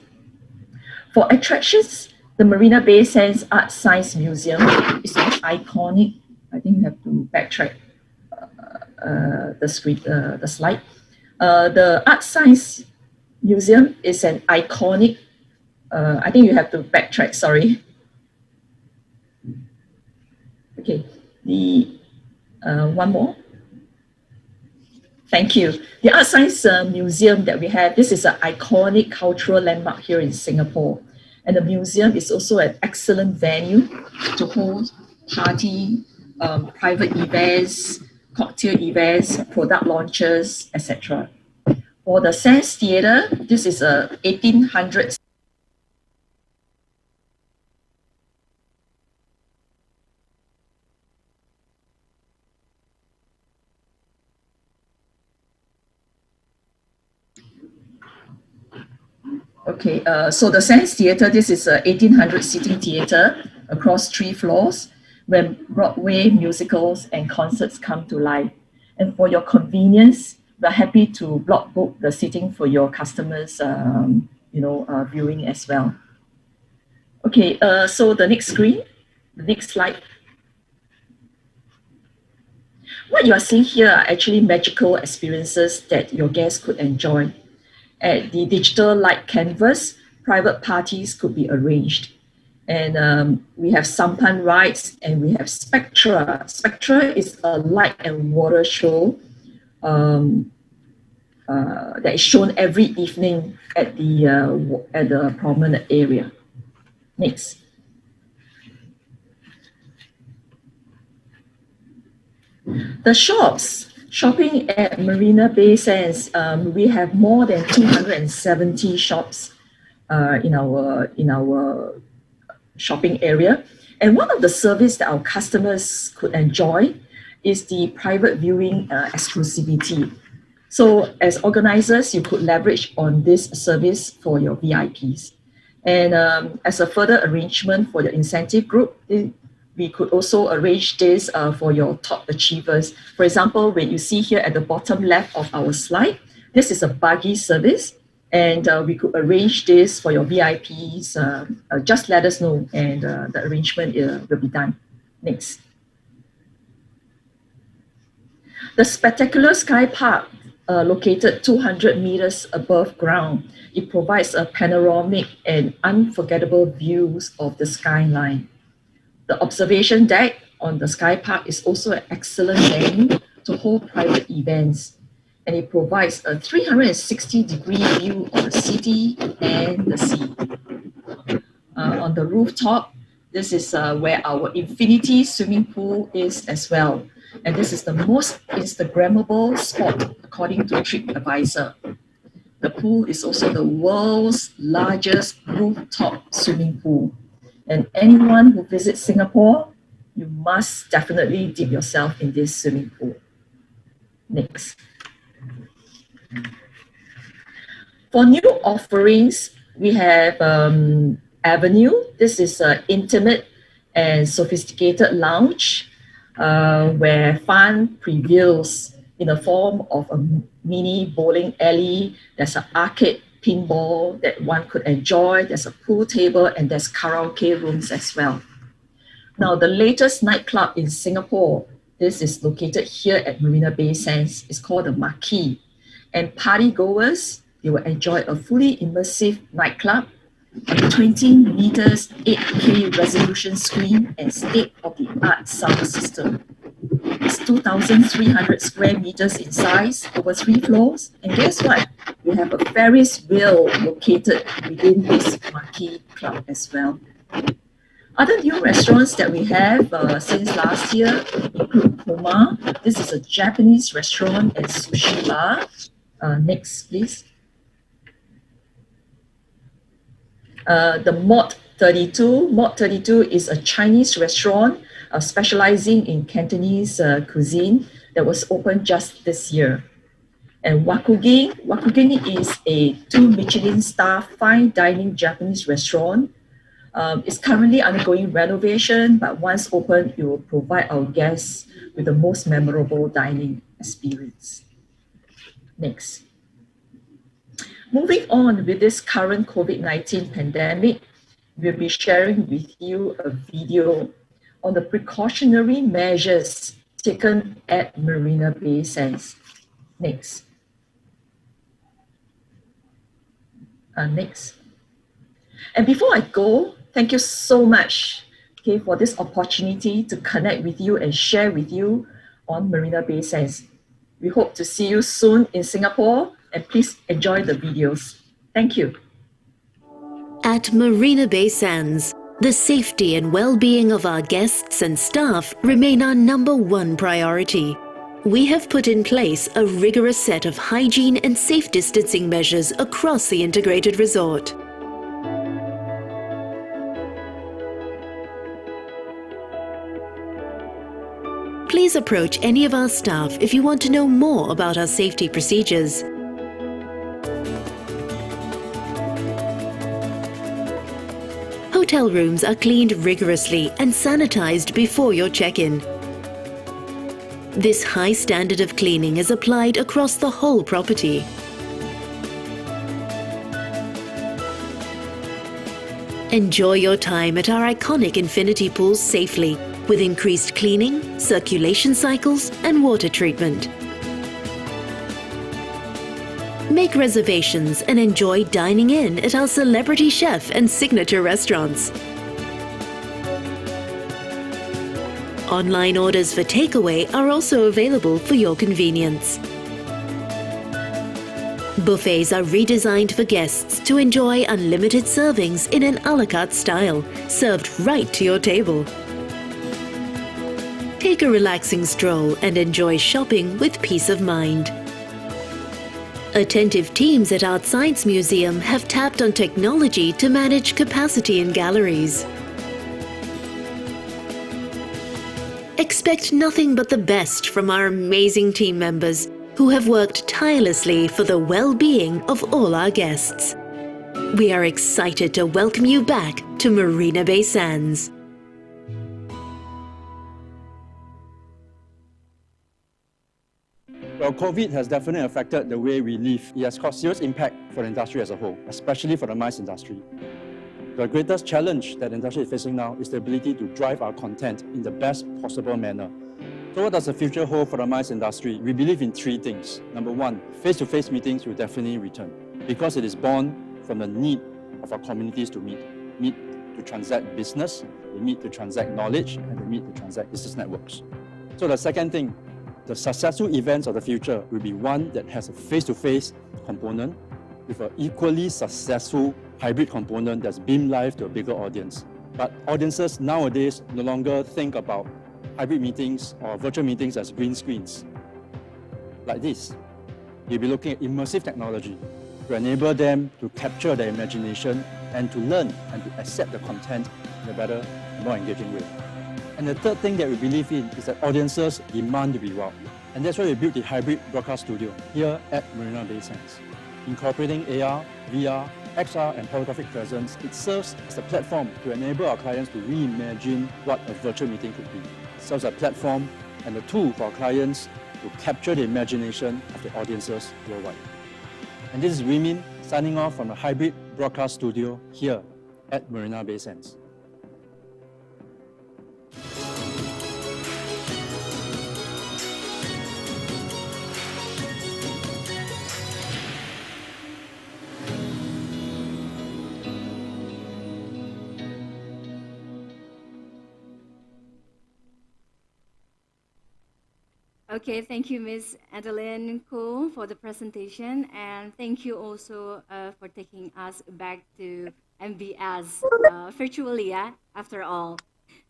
For attractions, the Marina Bay Sands Art Science Museum is an iconic. I think you have to backtrack the slide. The Art Science Museum is an iconic. I think you have to backtrack. Sorry. Okay. The one more. Thank you. The Art Science Museum that we have, this is an iconic cultural landmark here in Singapore. And the museum is also an excellent venue to hold party, private events, cocktail events, product launches, etc. For the Sands Theatre, this is a 1800s. Okay, so the Sands Theatre, this is a 1800 seating theatre across 3 floors where Broadway musicals and concerts come to life. And for your convenience, we're happy to block book the seating for your customers, viewing as well. Okay, so the next screen, the next slide. What you are seeing here are actually magical experiences that your guests could enjoy. At the digital light canvas, private parties could be arranged. And we have sampan rides and we have Spectra. Spectra is a light and water show that is shown every evening at the promenade area. Next. The shopping at Marina Bay Sands, we have more than 270 shops in our shopping area. And one of the services that our customers could enjoy is the private viewing exclusivity. So as organizers, you could leverage on this service for your VIPs. And as a further arrangement for your incentive group, we could also arrange this for your top achievers. For example, when you see here at the bottom left of our slide, this is a buggy service. And we could arrange this for your VIPs. Just let us know and the arrangement will be done. Next. The spectacular Sky Park, located 200 meters above ground, it provides a panoramic and unforgettable views of the skyline. The observation deck on the Sky Park is also an excellent venue to hold private events. And it provides a 360-degree view of the city and the sea. On the rooftop, this is where our infinity swimming pool is as well. And this is the most Instagrammable spot according to TripAdvisor. The pool is also the world's largest rooftop swimming pool. And anyone who visits Singapore, you must definitely dip yourself in this swimming pool. Next. For new offerings, we have Avenue. This is an intimate and sophisticated lounge where fun prevails in the form of a mini bowling alley. There's an arcade pinball that one could enjoy. There's a pool table and there's karaoke rooms as well. Now, the latest nightclub in Singapore, this is located here at Marina Bay Sands. It's called the Marquee. And party goers, they will enjoy a fully immersive nightclub, a 20 meters 8K resolution screen and state-of-the-art sound system. It's 2,300 square meters in size, over 3 floors. And guess what? We have a Ferris wheel located within this Marquee club as well. Other new restaurants that we have since last year include Poma. This is a Japanese restaurant and sushi bar. Next, please. The Mod 32. Mod 32 is a Chinese restaurant specializing in Cantonese cuisine that was opened just this year. And Wakugin is a 2 Michelin star fine dining Japanese restaurant. It's currently undergoing renovation, but once open, it will provide our guests with the most memorable dining experience. Next. Moving on with this current COVID-19 pandemic, we'll be sharing with you a video on the precautionary measures taken at Marina Bay Sands. Next. Next. And before I go, thank you so much for this opportunity to connect with you and share with you on Marina Bay Sands. We hope to see you soon in Singapore, and please enjoy the videos. Thank you. At Marina Bay Sands, the safety and well-being of our guests and staff remain our #1 priority. We have put in place a rigorous set of hygiene and safe distancing measures across the integrated resort. Please approach any of our staff if you want to know more about our safety procedures. Hotel rooms are cleaned rigorously and sanitized before your check-in. This high standard of cleaning is applied across the whole property. Enjoy your time at our iconic infinity pools safely, with increased cleaning, circulation cycles, and water treatment. Make reservations and enjoy dining in at our celebrity chef and signature restaurants. Online orders for takeaway are also available for your convenience. Buffets are redesigned for guests to enjoy unlimited servings in an a la carte style, served right to your table. Take a relaxing stroll and enjoy shopping with peace of mind. Attentive teams at Art Science Museum have tapped on technology to manage capacity in galleries. Expect nothing but the best from our amazing team members who have worked tirelessly for the well-being of all our guests. We are excited to welcome you back to Marina Bay Sands. Well, COVID has definitely affected the way we live. It has caused serious impact for the industry as a whole, especially for the MICE industry. The greatest challenge that the industry is facing now is the ability to drive our content in the best possible manner. So what does the future hold for the MICE industry? We believe in 3 things. Number 1, face-to-face meetings will definitely return because it is born from the need of our communities to meet to transact business, they meet to transact knowledge, and they meet to transact business networks. So the second thing, the successful events of the future will be one that has a face-to-face component with an equally successful hybrid component that's beamed live to a bigger audience. But audiences nowadays no longer think about hybrid meetings or virtual meetings as green screens. Like this, you'll be looking at immersive technology to enable them to capture their imagination and to learn and to accept the content in a better, more engaging way. And the third thing that we believe in is that audiences demand to be wowed. And that's why we built the hybrid broadcast studio here at Marina Bay Sands. Incorporating AR, VR, XR and holographic presence, it serves as a platform to enable our clients to reimagine what a virtual meeting could be. It serves as a platform and a tool for our clients to capture the imagination of the audiences worldwide. And this is Wimin signing off from a hybrid broadcast studio here at Marina Bay Sands. Okay, thank you, Ms. Adeline Koh, for the presentation, and thank you also for taking us back to MBS virtually, after all.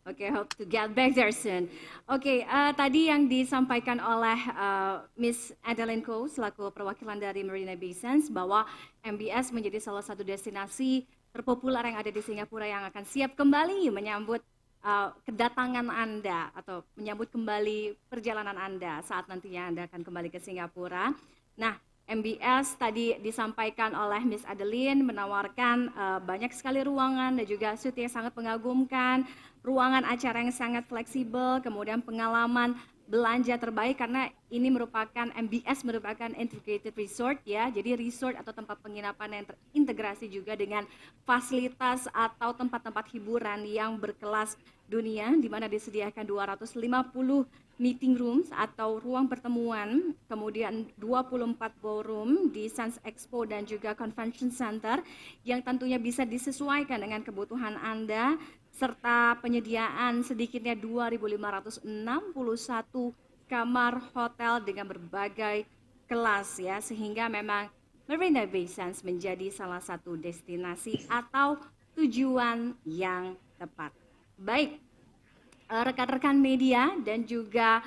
Oke, hope to get back there soon. Oke, tadi yang disampaikan oleh Miss Adeline Ko selaku perwakilan dari Marina Bay Sands bahwa MBS menjadi salah satu destinasi terpopuler yang ada di Singapura yang akan siap kembali menyambut kedatangan Anda atau menyambut kembali perjalanan Anda saat nantinya Anda akan kembali ke Singapura. Nah, MBS tadi disampaikan oleh Miss Adeline menawarkan banyak sekali ruangan dan juga suite yang sangat mengagumkan, ruangan acara yang sangat fleksibel, kemudian pengalaman belanja terbaik karena ini merupakan MBS merupakan integrated resort ya, jadi resort atau tempat penginapan yang terintegrasi juga dengan fasilitas atau tempat-tempat hiburan yang berkelas dunia di mana disediakan 250 meeting rooms atau ruang pertemuan, kemudian 24 ballroom di Sands Expo dan juga Convention Center yang tentunya bisa disesuaikan dengan kebutuhan Anda serta penyediaan sedikitnya 2.561 kamar hotel dengan berbagai kelas ya, sehingga memang Marina Bay Sands menjadi salah satu destinasi atau tujuan yang tepat. Baik, rekan-rekan media dan juga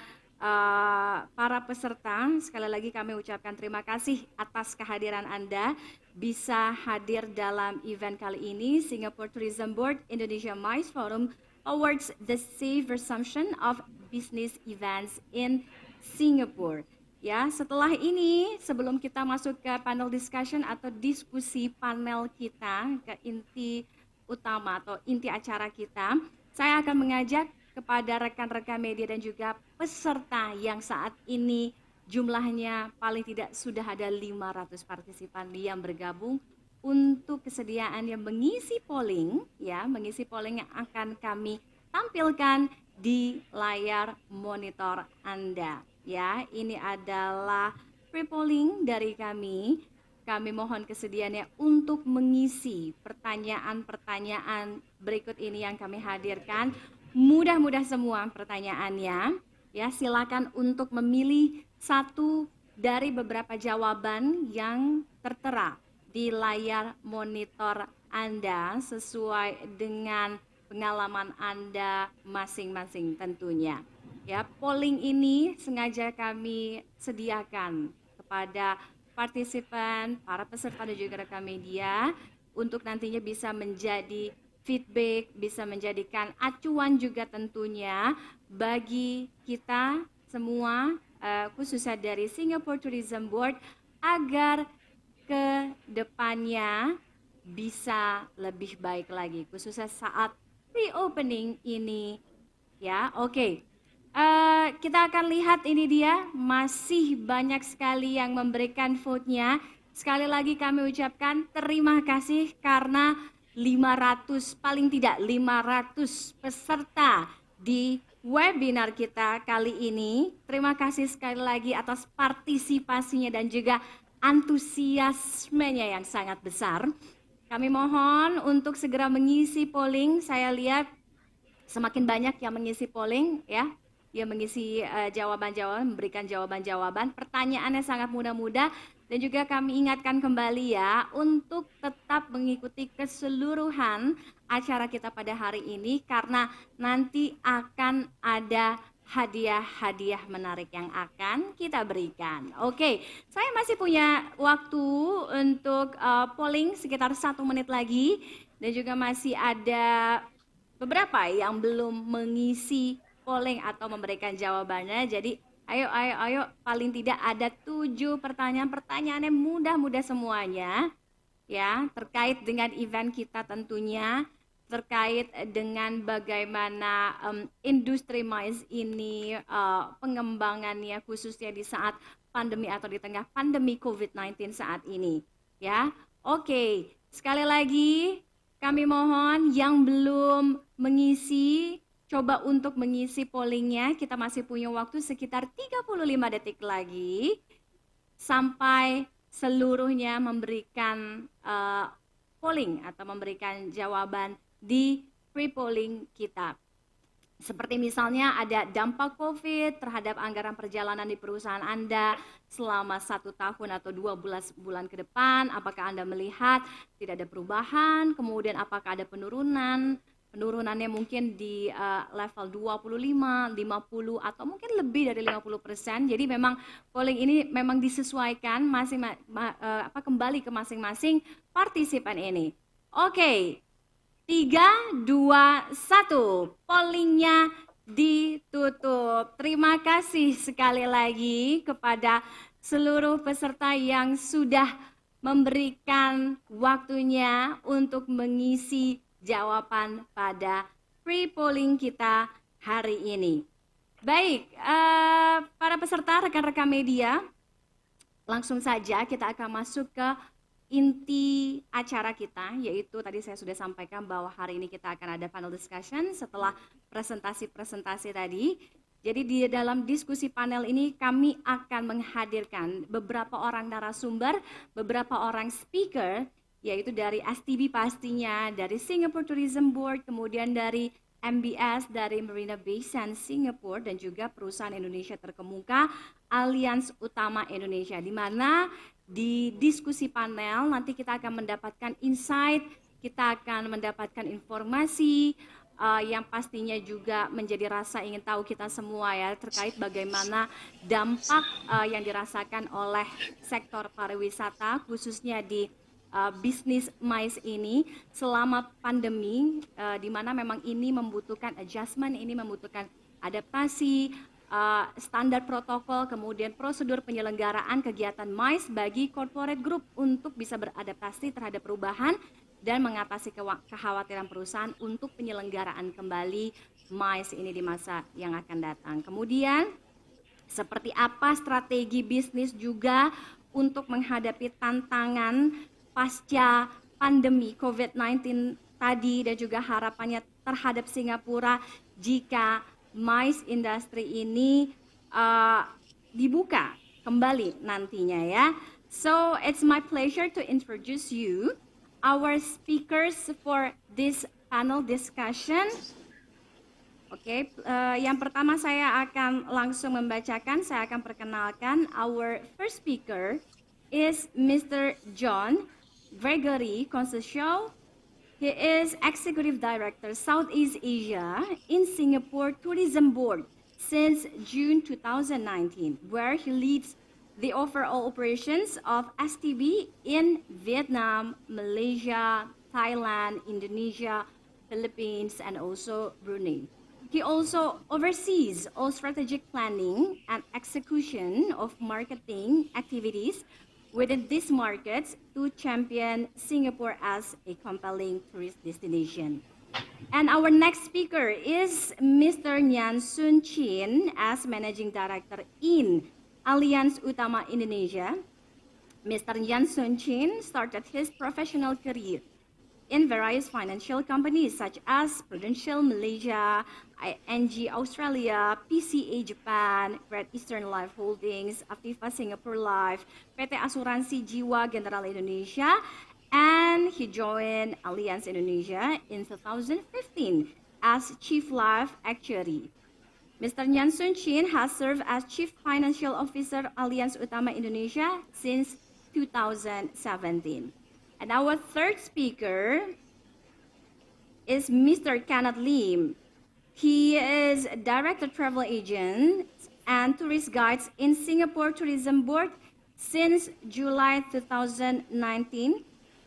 para peserta, sekali lagi kami ucapkan terima kasih atas kehadiran Anda bisa hadir dalam event kali ini. Singapore Tourism Board Indonesia MICE Forum awards the safe resumption of business events in Singapore. Ya, setelah ini sebelum kita masuk ke panel discussion atau diskusi panel kita ke inti utama atau inti acara kita, saya akan mengajak kepada rekan-rekan media dan juga peserta yang saat ini jumlahnya paling tidak sudah ada 500 partisipan yang bergabung untuk kesediaan yang mengisi polling ya, mengisi polling yang akan kami tampilkan di layar monitor Anda ya. Ini adalah pre-polling dari kami. Kami mohon kesediaannya untuk mengisi pertanyaan-pertanyaan berikut ini yang kami hadirkan. Mudah-mudah semua pertanyaannya. Ya, silakan untuk memilih satu dari beberapa jawaban yang tertera di layar monitor Anda sesuai dengan pengalaman Anda masing-masing tentunya. Ya, polling ini sengaja kami sediakan kepada partisipan, para peserta dan juga rekan media untuk nantinya bisa menjadi feedback, bisa menjadikan acuan juga tentunya bagi kita semua, khususnya dari Singapore Tourism Board agar ke depannya bisa lebih baik lagi, khususnya saat reopening ini ya. Oke. Kita akan lihat ini dia, masih banyak sekali yang memberikan vote-nya. Sekali lagi kami ucapkan terima kasih karena 500, paling tidak 500 peserta di webinar kita kali ini. Terima kasih sekali lagi atas partisipasinya dan juga antusiasmenya yang sangat besar. Kami mohon untuk segera mengisi polling. Saya lihat semakin banyak yang mengisi polling ya. Dia mengisi jawaban-jawaban, memberikan jawaban-jawaban. Pertanyaannya sangat mudah-mudah dan juga kami ingatkan kembali ya untuk tetap mengikuti keseluruhan acara kita pada hari ini karena nanti akan ada hadiah-hadiah menarik yang akan kita berikan. Oke, saya masih punya waktu untuk polling sekitar 1 menit lagi dan juga masih ada beberapa yang belum mengisi polling atau memberikan jawabannya. Jadi ayo paling tidak ada 7 pertanyaan yang mudah-mudah semuanya ya, terkait dengan event kita tentunya, terkait dengan bagaimana industri MICE ini pengembangannya khususnya di saat pandemi atau di tengah pandemi COVID-19 saat ini ya. Oke, sekali lagi kami mohon yang belum mengisi coba untuk mengisi pollingnya. Kita masih punya waktu sekitar 35 detik lagi sampai seluruhnya memberikan polling atau memberikan jawaban di pre-polling kita. Seperti misalnya ada dampak COVID terhadap anggaran perjalanan di perusahaan Anda selama 1 tahun atau 12 bulan ke depan. Apakah Anda melihat tidak ada perubahan? Kemudian apakah ada penurunan? penurunannya mungkin di level 25, 50 atau mungkin lebih dari 50%. Jadi memang polling ini memang disesuaikan kembali ke masing-masing partisipan ini. Oke. 3, 2, 1. Pollingnya ditutup. Terima kasih sekali lagi kepada seluruh peserta yang sudah memberikan waktunya untuk mengisi jawaban pada pre-polling kita hari ini. Baik, para peserta, rekan-rekan media, langsung saja kita akan masuk ke inti acara kita, yaitu tadi saya sudah sampaikan bahwa hari ini kita akan ada panel discussion setelah presentasi-presentasi tadi. Jadi di dalam diskusi panel ini kami akan menghadirkan beberapa orang narasumber, beberapa orang speaker, yaitu dari STB pastinya, dari Singapore Tourism Board, kemudian dari MBS, dari Marina Bay Sands Singapore, dan juga perusahaan Indonesia terkemuka, Allianz Utama Indonesia, di mana di diskusi panel nanti kita akan mendapatkan insight, kita akan mendapatkan informasi yang pastinya juga menjadi rasa ingin tahu kita semua ya, terkait bagaimana dampak yang dirasakan oleh sektor pariwisata khususnya di bisnis MICE ini selama pandemi, di mana memang ini membutuhkan adjustment, ini membutuhkan adaptasi, standar protokol, kemudian prosedur penyelenggaraan kegiatan MICE bagi corporate group untuk bisa beradaptasi terhadap perubahan dan mengatasi kekhawatiran perusahaan untuk penyelenggaraan kembali MICE ini di masa yang akan datang. Kemudian, seperti apa strategi bisnis juga untuk menghadapi tantangan pasca pandemi COVID-19 tadi, dan juga harapannya terhadap Singapura jika MICE industri ini dibuka kembali nantinya ya. So it's my pleasure to introduce you our speakers for this panel discussion. Oke, yang pertama saya akan langsung membacakan, saya akan perkenalkan our first speaker is Mr. John Gregory Conceição. He is Executive Director, Southeast Asia in Singapore Tourism Board since June 2019, where he leads the overall operations of STB in Vietnam, Malaysia, Thailand, Indonesia, Philippines, and also Brunei. He also oversees all strategic planning and execution of marketing activities within these markets to champion Singapore as a compelling tourist destination. And our next speaker is Mr. Nyan Sun Chin as Managing Director in Allianz Utama Indonesia. Mr. Nyan Sun Chin started his professional career in various financial companies such as Prudential Malaysia, ING Australia, PCA Japan, Great Eastern Life Holdings, Aviva Singapore Life, PT Asuransi Jiwa General Indonesia, and he joined Allianz Indonesia in 2015 as Chief Life Actuary. Mr. Nyan Sun Chin has served as Chief Financial Officer Allianz Utama Indonesia since 2017. And our third speaker is Mr. Kenneth Lim. He is Director Travel Agents and Tourist Guides in Singapore Tourism Board since July 2019.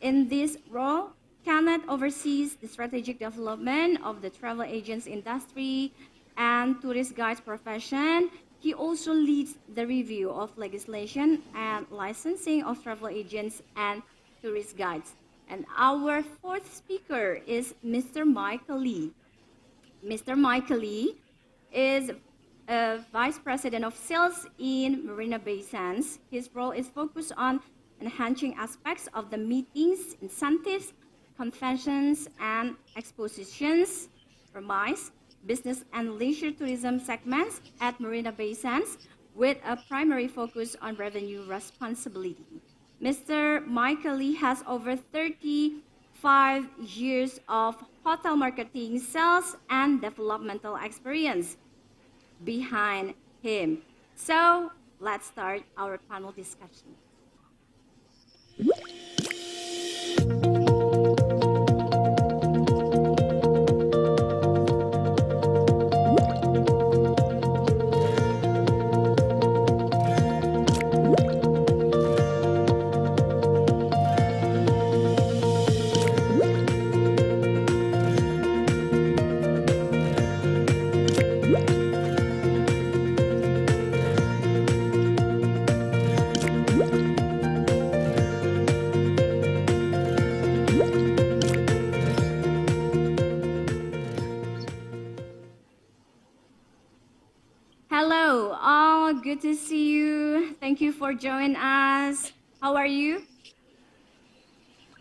In this role, Kenneth oversees the strategic development of the travel agents industry and tourist guides profession. He also leads the review of legislation and licensing of travel agents and tourist guides. And our fourth speaker is Mr. Michael Lee. Mr. Michael Lee is Vice President of Sales in Marina Bay Sands. His role is focused on enhancing aspects of the meetings, incentives, conventions, and expositions for MICE, business and leisure tourism segments at Marina Bay Sands, with a primary focus on revenue responsibility. Mr. Michael Lee has over 35 years of hotel marketing, sales, and developmental experience behind him. So let's start our panel discussion. to see you. Thank you for joining us. How are you?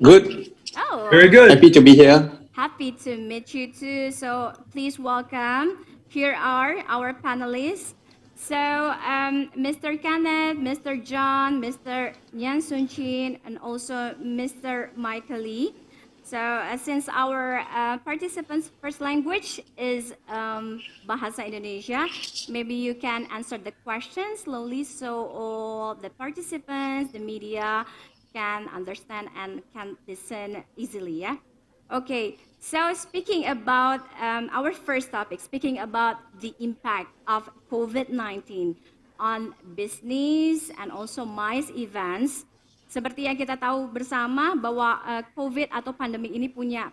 Good. Oh, Very good. Happy to be here. happy to meet you too. So please welcome. Here are our panelists. So Mr. Kenneth, Mr. John, Mr. Nyan Sun Chin, and also Mr. Michael Lee. So since our participants' first language is Bahasa Indonesia, maybe you can answer the question slowly so all the participants, the media can understand and can listen easily, yeah? Okay, so speaking about our first topic, speaking about the impact of COVID-19 on business and also MICE events, seperti yang kita tahu bersama bahwa COVID atau pandemi ini punya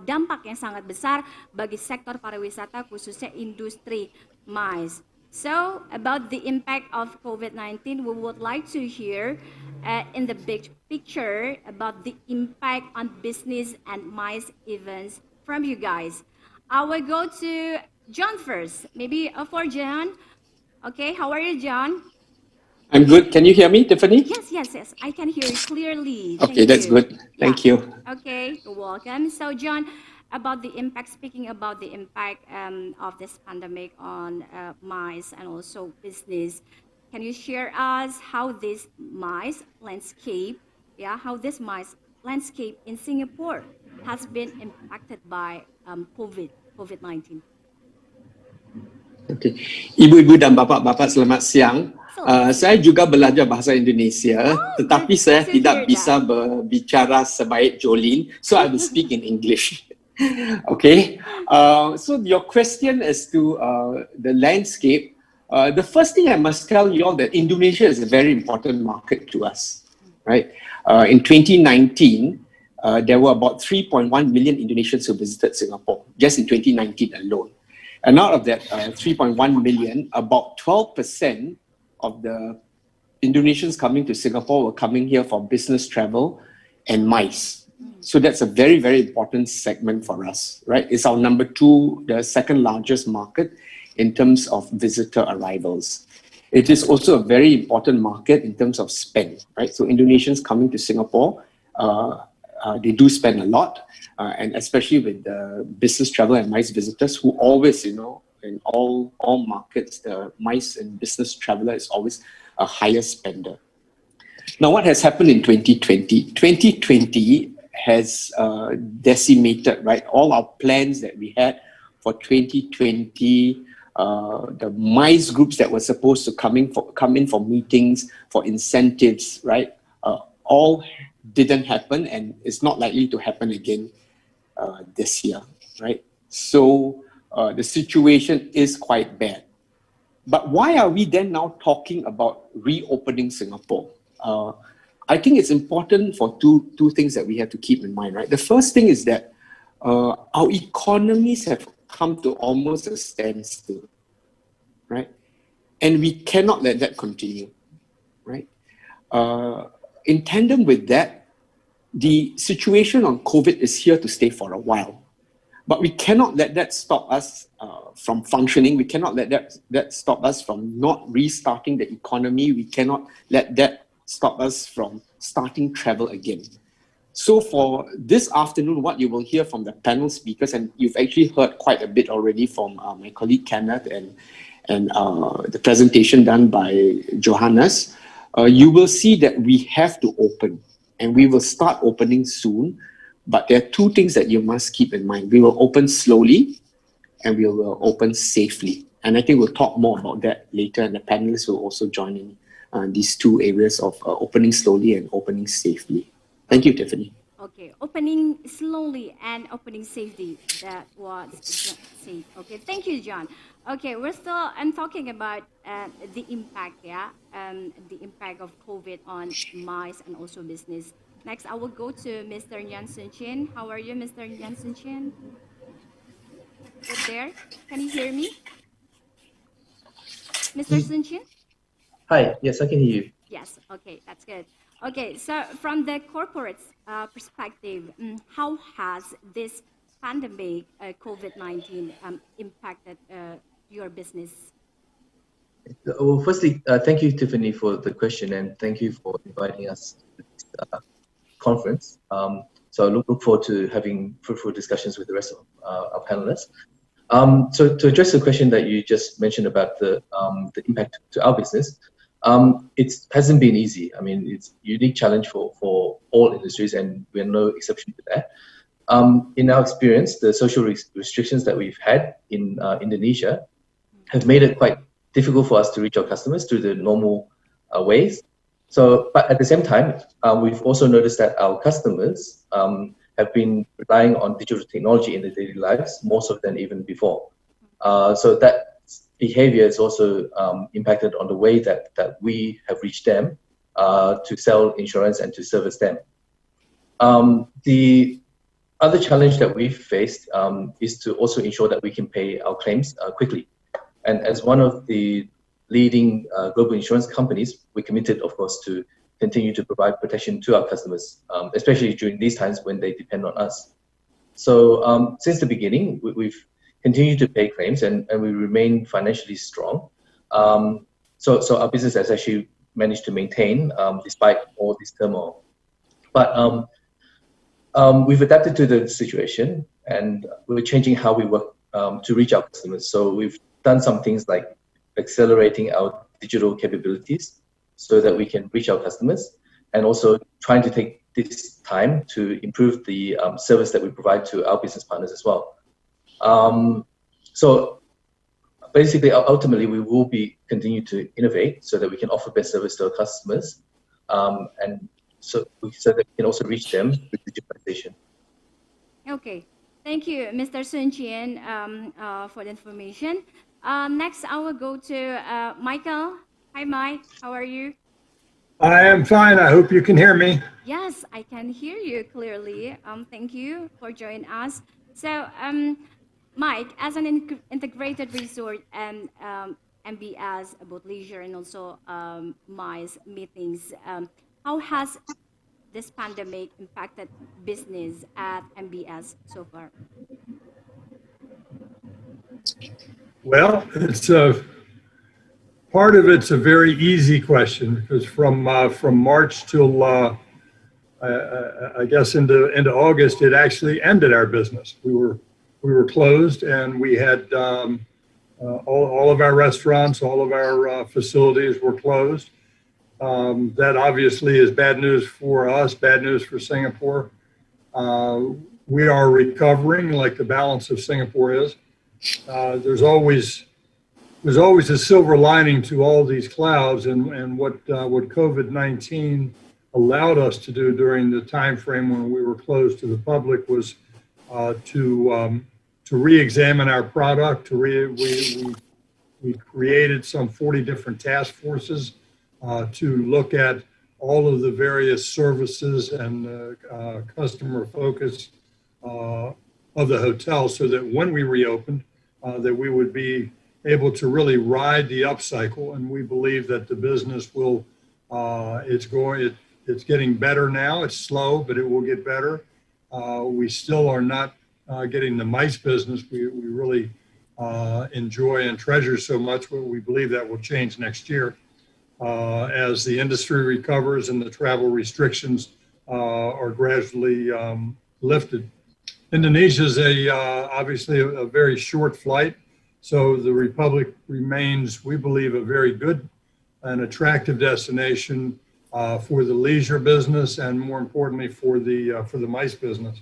dampak yang sangat besar bagi sektor pariwisata khususnya industri MICE. So about the impact of COVID-19, we would like to hear in the big picture about the impact on business and MICE events from you guys. I will go to John first. Maybe for John. Okay, how are you, John? I'm good. Can you hear me, Tiffany? Yes. I can hear you clearly. Okay, that's good. Thank you. Okay, you're welcome. So, John, about the impact, speaking about the impact of this pandemic on MICE and also business, can you share us how this MICE landscape, in Singapore has been impacted by COVID-19? Okay. Ibu-ibu dan bapa-bapa, selamat siang. Saya juga belajar bahasa Indonesia, tetapi saya tidak bisa berbicara sebaik Jolene, so I will speak in English. Okay. So your question as to the landscape, the first thing I must tell you all that Indonesia is a very important market to us, right? In 2019, there were about 3.1 million Indonesians who visited Singapore, just in 2019 alone. And out of that 3.1 million, about 12% of the Indonesians coming to Singapore were coming here for business travel and MICE. So that's a very, very important segment for us, right? It's our number 2, the second largest market in terms of visitor arrivals. It is also a very important market in terms of spend, right? So Indonesians coming to Singapore, they do spend a lot, and especially with the business travel and MICE visitors who always, in all markets, the MICE and business traveler is always a higher spender. Now, what has happened in 2020? 2020 has decimated, right? All our plans that we had for 2020, the MICE groups that were supposed to come in for meetings, for incentives, right? All didn't happen, and it's not likely to happen again this year, right? So the situation is quite bad. But why are we then now talking about reopening Singapore? I think it's important for two things that we have to keep in mind, right? The first thing is that our economies have come to almost a standstill, right? And we cannot let that continue, right? In tandem with that, the situation on COVID is here to stay for a while. But we cannot let that stop us from functioning. We cannot let that stop us from not restarting the economy. We cannot let that stop us from starting travel again. So for this afternoon, what you will hear from the panel speakers, and you've actually heard quite a bit already from my colleague Kenneth and the presentation done by Johannes, you will see that we have to open, and we will start opening soon. But there are two things that you must keep in mind. We will open slowly, and we will open safely. And I think we'll talk more about that later, and the panelists will also join in these two areas of opening slowly and opening safely. Thank you, Tiffany. Okay, opening slowly and opening safely. That was safe. Okay, thank you, John. Okay, I'm talking about the impact, the impact of COVID on MICE and also business. Next, I will go to Mr. Nyan Sun Chin. How are you, Mr. Nyan Sun Chin? Good there? Can you hear me? Mr. Sun Chin? Hi, yes, I can hear you. Yes, okay, that's good. Okay, so from the corporate perspective, how has this pandemic, COVID-19, impacted your business? Well, firstly, thank you, Tiffany, for the question, and thank you for inviting us to this conference. So I look forward to having fruitful discussions with the rest of our panelists. So to address the question that you just mentioned about the impact to our business, it hasn't been easy. I mean, it's a unique challenge for all industries, and we're no exception to that. In our experience, the social restrictions that we've had in Indonesia have made it quite difficult for us to reach our customers through the normal ways. So, but at the same time, we've also noticed that our customers have been relying on digital technology in their daily lives more so than even before. So that behavior is also impacted on the way that we have reached them to sell insurance and to service them. The other challenge that we've faced is to also ensure that we can pay our claims quickly. And as one of the leading global insurance companies, we committed, of course, to continue to provide protection to our customers, especially during these times when they depend on us. So since the beginning, we've continued to pay claims and we remain financially strong. So our business has actually managed to maintain despite all this turmoil. But we've adapted to the situation and we're changing how we work to reach our customers. So we've done some things like accelerating our digital capabilities so that we can reach our customers, and also trying to take this time to improve the service that we provide to our business partners as well. So basically, ultimately, we will be continue to innovate so that we can offer best service to our customers, and so that we can also reach them with digitalization. Okay, thank you, Mr. Sun Chien, for the information. Next, I will go to Michael. Hi, Mike. How are you? I am fine. I hope you can hear me. Yes, I can hear you clearly. Thank you for joining us. So, Mike, as an integrated resort and MBS, both leisure and also MICE meetings, how has this pandemic impacted business at MBS so far? Well, it's part of it's a very easy question because from March till I guess into August, it actually ended our business. We were closed, and we had all of our restaurants, all of our facilities were closed. That obviously is bad news for us, bad news for Singapore. We are recovering like the balance of Singapore is. There's always a silver lining to all these clouds, and what COVID-19 allowed us to do during the time frame when we were closed to the public was to re-examine our product. We created some 40 different task forces to look at all of the various services and customer focus of the hotel, so that when we reopened, that we would be able to really ride the upcycle. And we believe that the business will, it's getting better now. It's slow, but it will get better. We still are not getting the MICE business we really enjoy and treasure so much, but we believe that will change next year as the industry recovers and the travel restrictions are gradually lifted. Indonesia is obviously a very short flight, so the Republic remains, we believe, a very good and attractive destination for the leisure business, and more importantly for the MICE business.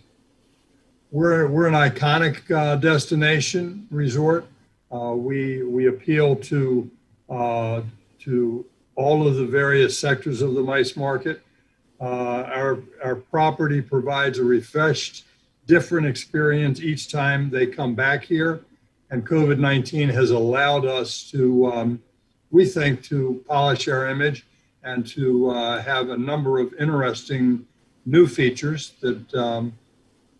We're an iconic destination resort. We appeal to all of the various sectors of the MICE market. Our property provides a refreshed, different experience each time they come back here, and COVID-19 has allowed us to, we think, to polish our image and to have a number of interesting new features that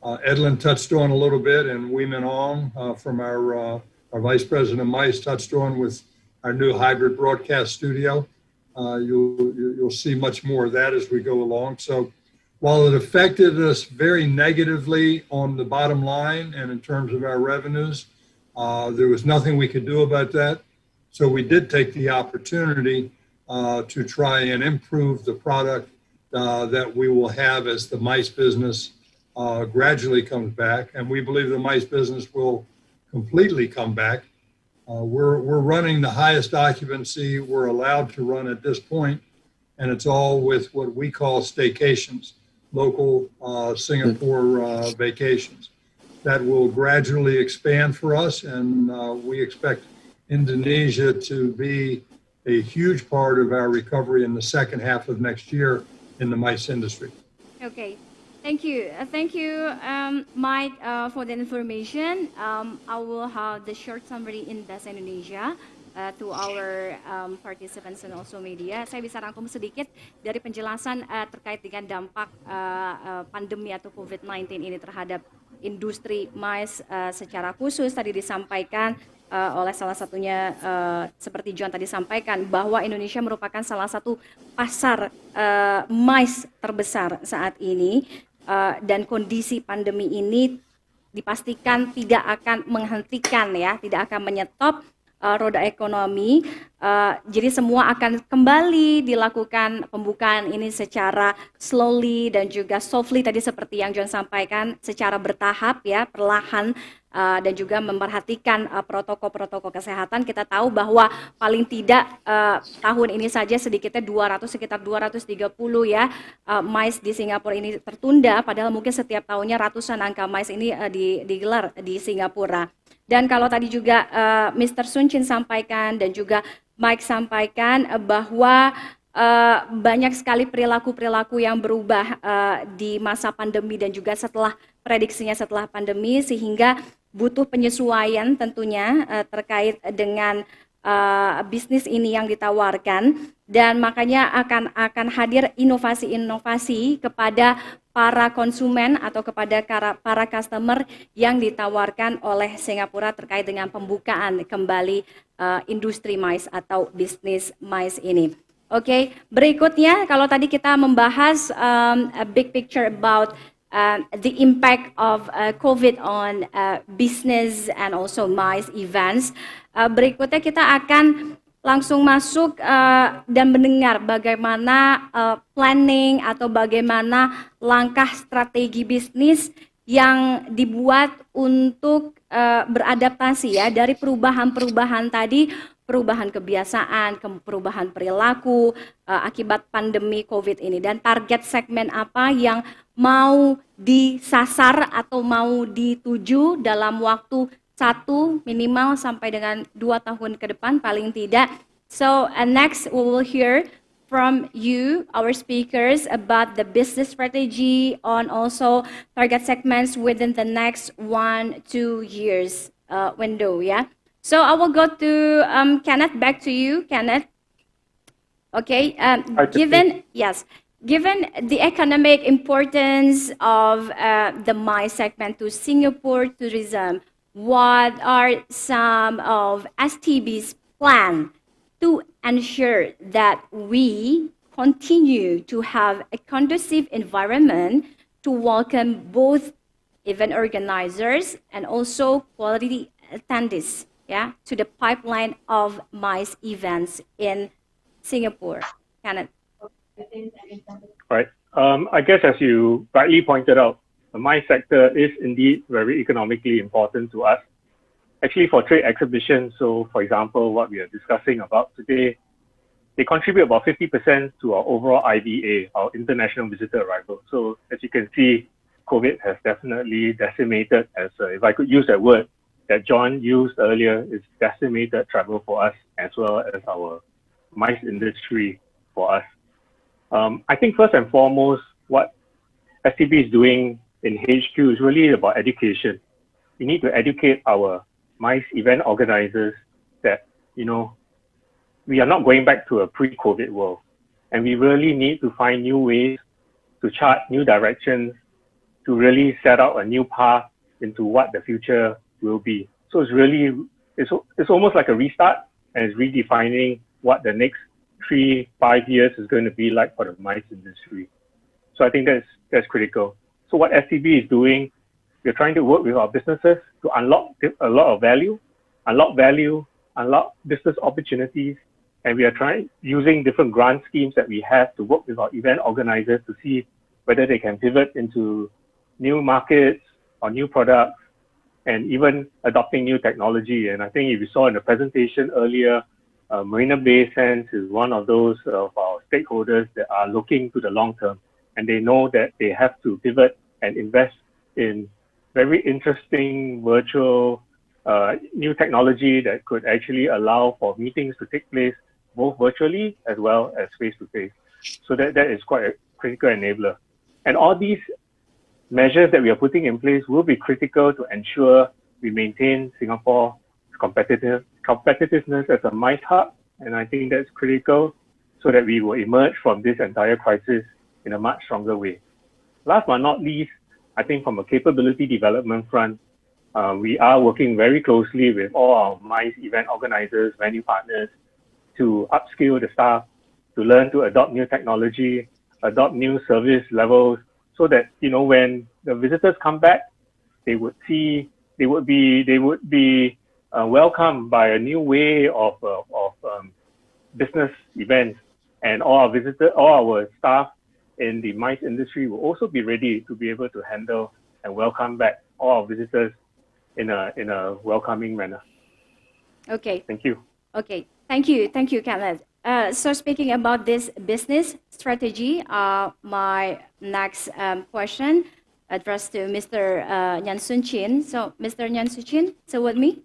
Edlin touched on a little bit, and Wee Min Ong from our Vice President of MICE touched on with our new hybrid broadcast studio. You'll see much more of that as we go along. So while it affected us very negatively on the bottom line and in terms of our revenues, there was nothing we could do about that. So we did take the opportunity to try and improve the product that we will have as the MICE business gradually comes back. And we believe the MICE business will completely come back. We're running the highest occupancy we're allowed to run at this point, and it's all with what we call staycations, local Singapore vacations. That will gradually expand for us, and we expect Indonesia to be a huge part of our recovery in the second half of next year in the MICE industry. Okay, thank you. Thank you, Mike, for the information. I will have the short summary in Bahasa Indonesia to our participants and also media. Saya bisa rangkum sedikit dari penjelasan terkait dengan dampak pandemi atau COVID-19 ini terhadap industri MICE secara khusus. Tadi disampaikan oleh salah satunya seperti John tadi sampaikan bahwa Indonesia merupakan salah satu pasar MICE terbesar saat ini dan kondisi pandemi ini dipastikan tidak akan menghentikan ya, tidak akan menyetop roda ekonomi. Jadi semua akan kembali dilakukan pembukaan ini secara slowly dan juga softly tadi seperti yang John sampaikan, secara bertahap ya, perlahan dan juga memperhatikan protokol-protokol kesehatan. Kita tahu bahwa paling tidak tahun ini saja sedikitnya sekitar 230 ya MICE di Singapura ini tertunda, padahal mungkin setiap tahunnya ratusan angka MICE ini digelar di Singapura. Dan kalau tadi juga Mr. Sun Chin sampaikan dan juga Mike sampaikan bahwa banyak sekali perilaku-perilaku yang berubah di masa pandemi dan juga setelah prediksinya setelah pandemi, sehingga butuh penyesuaian tentunya terkait dengan bisnis ini yang ditawarkan, dan makanya akan hadir inovasi-inovasi kepada para konsumen atau kepada para customer yang ditawarkan oleh Singapura terkait dengan pembukaan kembali industri MICE atau bisnis MICE ini. Oke, berikutnya kalau tadi kita membahas a big picture about the impact of COVID on business and also MICE events. Berikutnya kita akan langsung masuk dan mendengar bagaimana planning atau bagaimana langkah strategi bisnis yang dibuat untuk beradaptasi ya dari perubahan-perubahan tadi, perubahan kebiasaan, perubahan perilaku akibat pandemi COVID ini, dan target segmen apa yang mau disasar atau mau dituju dalam waktu 1 minimal sampai dengan 2 tahun ke depan paling tidak. So next we will hear from you, our speakers, about the business strategy on also target segments within the next 1-2 years window. Yeah. So I will go to Kenneth. Back to you, Kenneth. Okay. Given the economic importance of the MICE segment to Singapore tourism, what are some of STB's plan to ensure that we continue to have a conducive environment to welcome both event organizers and also quality attendees, yeah, to the pipeline of MICE events in Singapore? Kenneth. Right. I guess as you rightly pointed out, the MICE sector is indeed very economically important to us. Actually, for trade exhibitions, so for example, what we are discussing about today, they contribute about 50% to our overall IVA, our international visitor arrival. So as you can see, COVID has definitely decimated, as if I could use that word that John used earlier, it's decimated travel for us as well as our MICE industry for us. I think first and foremost, what STB is doing in HQ is really about education. We need to educate our MICE event organizers that, you know, we are not going back to a pre-COVID world. And we really need to find new ways to chart new directions, to really set out a new path into what the future will be. So it's really, it's almost like a restart, and it's redefining what the next 3-5 years is going to be like for the MICE industry. So I think that's critical. So what STB is doing, we're trying to work with our businesses to unlock a lot of value, unlock value unlock business opportunities, and we are using different grant schemes that we have to work with our event organizers to see whether they can pivot into new markets or new products, and even adopting new technology. And I think if you saw in the presentation earlier, Marina Bay Sands is one of those of our stakeholders that are looking to the long term, and they know that they have to pivot and invest in very interesting virtual new technology that could actually allow for meetings to take place both virtually as well as face-to-face. So that is quite a critical enabler. And all these measures that we are putting in place will be critical to ensure we maintain Singapore's competitiveness as a MICE hub. And I think that's critical so that we will emerge from this entire crisis in a much stronger way. Last but not least, I think from a capability development front, we are working very closely with all our MICE event organizers, venue partners, to upskill the staff, to learn to adopt new technology, adopt new service levels, so that, you know, when the visitors come back, they would be welcomed by a new way of business events, and all our staff in the MICE industry will also be ready to be able to handle and welcome back all our visitors in a welcoming manner. Okay. Thank you. Okay. Thank you, Kenneth. So speaking about this business strategy, my next question addressed to Mr. Nyan Sun Chin. So, Mr. Nyan Sun Chin, so with me?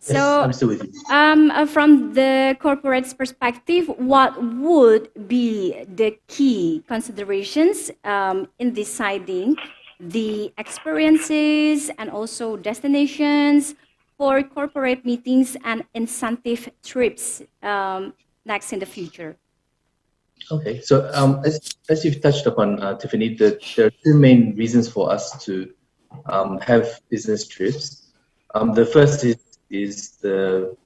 Yes, So, I'm still with you. From the corporate's perspective, what would be the key considerations in deciding the experiences and also destinations for corporate meetings and incentive trips next in the future? Okay, so as you've touched upon, Tiffany, there are two main reasons for us to have business trips. The first is the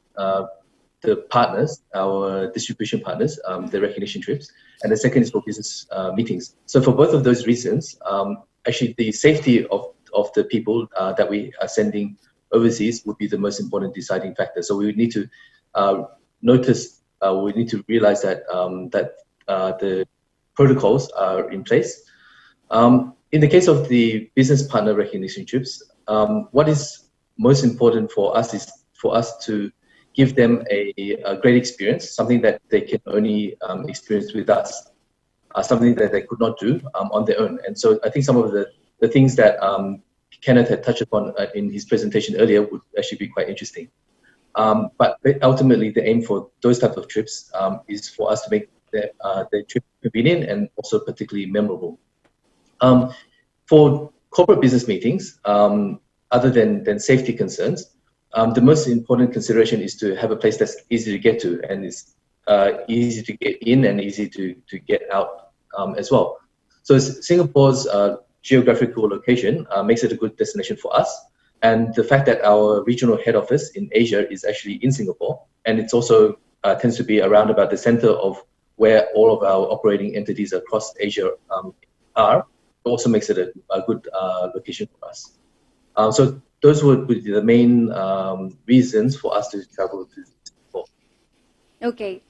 partners, our distribution partners, the recognition trips, and the second is for business meetings. So for both of those reasons, actually the safety of the people that we are sending overseas would be the most important deciding factor. So we would need to we need to realize that the protocols are in place. In the case of the business partner recognition trips, what is most important for us is for us to give them a great experience, something that they can only experience with us, something that they could not do on their own. And so I think some of the things that Kenneth had touched upon in his presentation earlier would actually be quite interesting. But ultimately, the aim for those types of trips is for us to make the trip convenient and also particularly memorable. For corporate business meetings, other than safety concerns, the most important consideration is to have a place that's easy to get to and is easy to get in and easy to get out as well. So Singapore's geographical location makes it a good destination for us. And the fact that our regional head office in Asia is actually in Singapore, and it's also tends to be around about the center of where all of our operating entities across Asia are, also makes it a good location for us. So those would be the main reasons for us to travel to Singapore. Okay.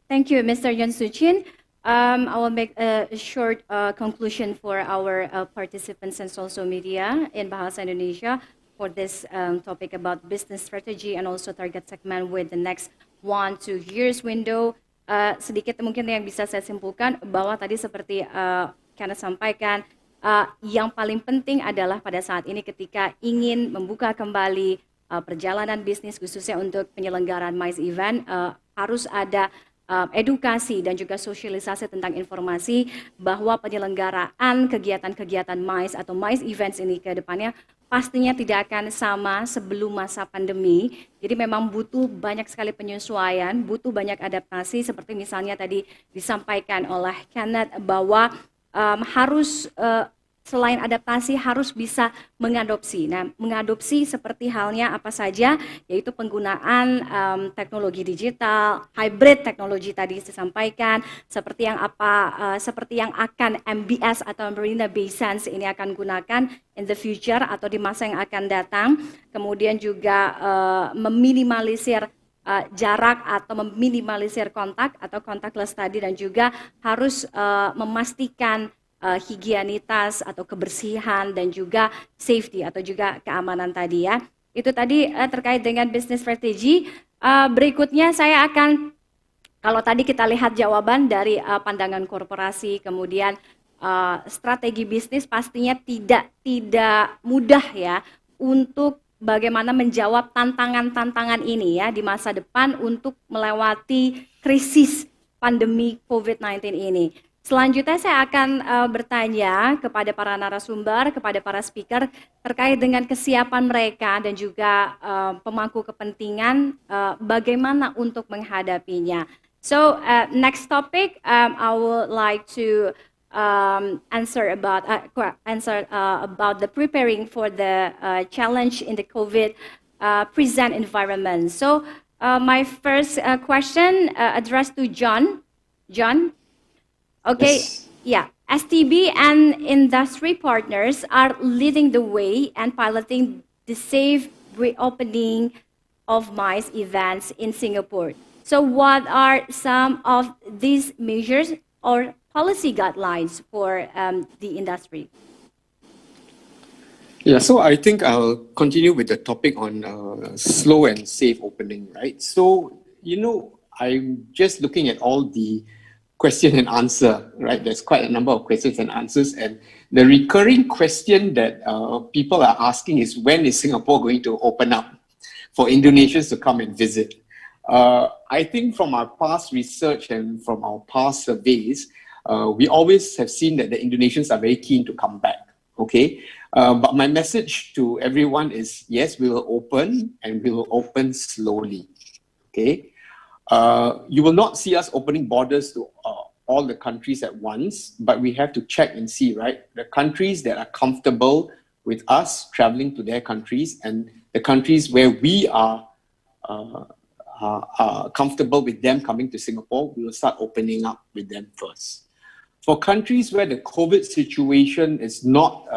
Thank you, Mr. Yan Suchin. I will make a short conclusion for our participants and also media in Bahasa Indonesia for this topic about business strategy and also target segment with the next 1-2 years window. Sedikit mungkin yang bisa saya simpulkan bahwa tadi seperti Kenneth sampaikan, yang paling penting adalah pada saat ini ketika ingin membuka kembali perjalanan bisnis khususnya untuk penyelenggaraan MICE event, harus ada edukasi dan juga sosialisasi tentang informasi bahwa penyelenggaraan kegiatan-kegiatan MICE atau MICE events ini ke depannya pastinya tidak akan sama sebelum masa pandemi. Jadi memang butuh banyak sekali penyesuaian, butuh banyak adaptasi seperti misalnya tadi disampaikan oleh Kenneth bahwa harus selain adaptasi harus bisa mengadopsi. Nah, mengadopsi seperti halnya apa saja, yaitu penggunaan teknologi digital, hybrid teknologi tadi disampaikan, seperti yang akan MBS atau Marina Bay Sands ini akan gunakan in the future atau di masa yang akan datang. Kemudian juga meminimalisir jarak atau meminimalisir kontak atau contactless tadi, dan juga harus memastikan higienitas atau kebersihan dan juga safety atau juga keamanan tadi ya. Itu tadi terkait dengan business strategy. Berikutnya saya akan, kalau tadi kita lihat jawaban dari pandangan korporasi, kemudian strategi bisnis pastinya tidak mudah ya untuk bagaimana menjawab tantangan-tantangan ini ya di masa depan untuk melewati krisis pandemi COVID-19 ini. Selanjutnya saya akan bertanya kepada para narasumber, kepada para speaker terkait dengan kesiapan mereka dan juga pemangku kepentingan bagaimana untuk menghadapinya. So next topic, I would like to answer about the preparing for the challenge in the COVID present environment. So my first question addressed to John. John. Okay, Yes. yeah. STB and industry partners are leading the way and piloting the safe reopening of MICE events in Singapore. So what are some of these measures or policy guidelines for the industry? Yeah, so I think I'll continue with the topic on slow and safe opening, right? So, I'm just looking at all the question and answer, right? There's quite a number of questions and answers, and the recurring question that people are asking is, when is Singapore going to open up for Indonesians to come and visit? I think from our past research and from our past surveys, we always have seen that the Indonesians are very keen to come back, okay? But my message to everyone is, yes, we will open, and we will open slowly, okay? You will not see us opening borders to all the countries at once, but we have to check and see, right? The countries that are comfortable with us traveling to their countries, and the countries where we are comfortable with them coming to Singapore, we will start opening up with them first. For countries where the COVID situation is not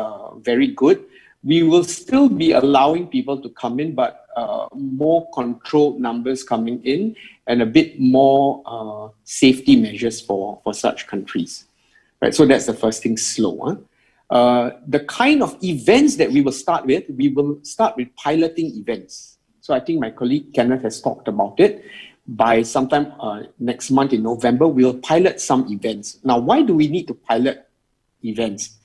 very good, we will still be allowing people to come in, but more controlled numbers coming in and a bit more safety measures for such countries. Right, so that's the first thing, slow. The kind of events that we will start with piloting events. So I think my colleague Kenneth has talked about it. By sometime next month in November, we'll pilot some events. Now, why do we need to pilot events?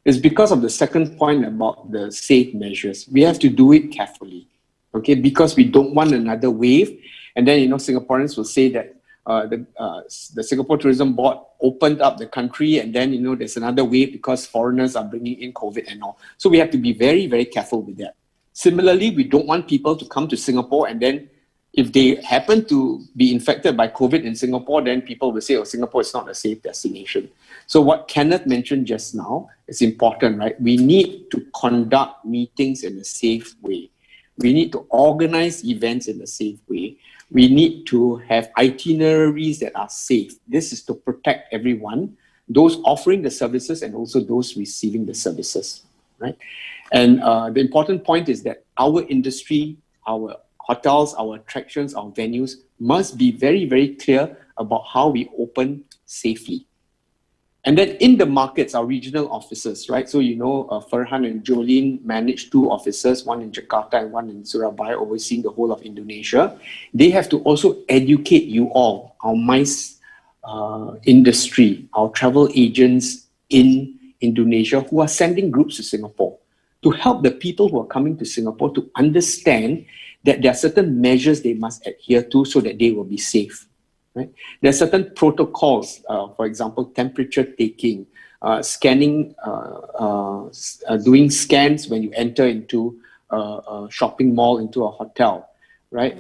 It's because of the second point about the safe measures. We have to do it carefully, okay? Because we don't want another wave. And then, Singaporeans will say that the Singapore Tourism Board opened up the country, and then, there's another wave because foreigners are bringing in COVID and all. So we have to be very, very careful with that. Similarly, we don't want people to come to Singapore, and then if they happen to be infected by COVID in Singapore, then people will say, oh, Singapore is not a safe destination. So what Kenneth mentioned just now is important, right? We need to conduct meetings in a safe way. We need to organize events in a safe way. We need to have itineraries that are safe. This is to protect everyone, those offering the services and also those receiving the services, right? And the important point is that our industry, our hotels, our attractions, our venues must be very, very clear about how we open safely. And then in the markets, our regional offices, right? So, Farhan and Jolene manage 2 offices, one in Jakarta and one in Surabaya, overseeing the whole of Indonesia. They have to also educate you all, our MICE industry, our travel agents in Indonesia who are sending groups to Singapore, to help the people who are coming to Singapore to understand that there are certain measures they must adhere to so that they will be safe. Right? There are certain protocols, for example, temperature taking, scanning, doing scans when you enter into a shopping mall, into a hotel, right?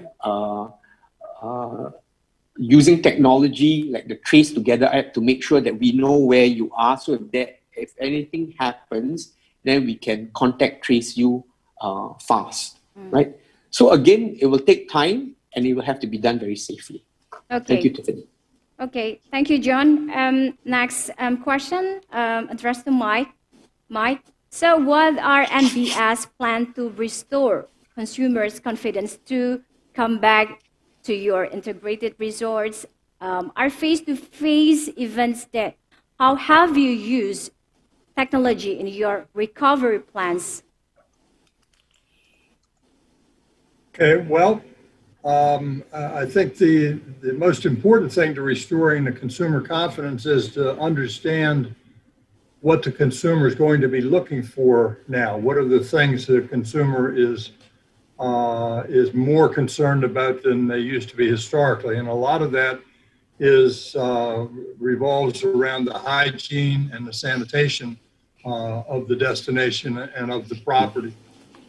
Using technology like the Trace Together app to make sure that we know where you are. So if there if anything happens, then we can contact trace you fast, right? So again, it will take time and it will have to be done very safely. Okay. Thank you, Tiffany. Okay, thank you, John. Next question addressed to Mike. Mike, so what are NBS plan to restore consumers' confidence to come back to your integrated resorts? Are face-to-face events dead? How have you used technology in your recovery plans? Okay, well, I think the most important thing to restoring the consumer confidence is to understand what the consumer is going to be looking for now. What are the things the consumer is more concerned about than they used to be historically? And a lot of that is revolves around the hygiene and the sanitation of the destination and of the property.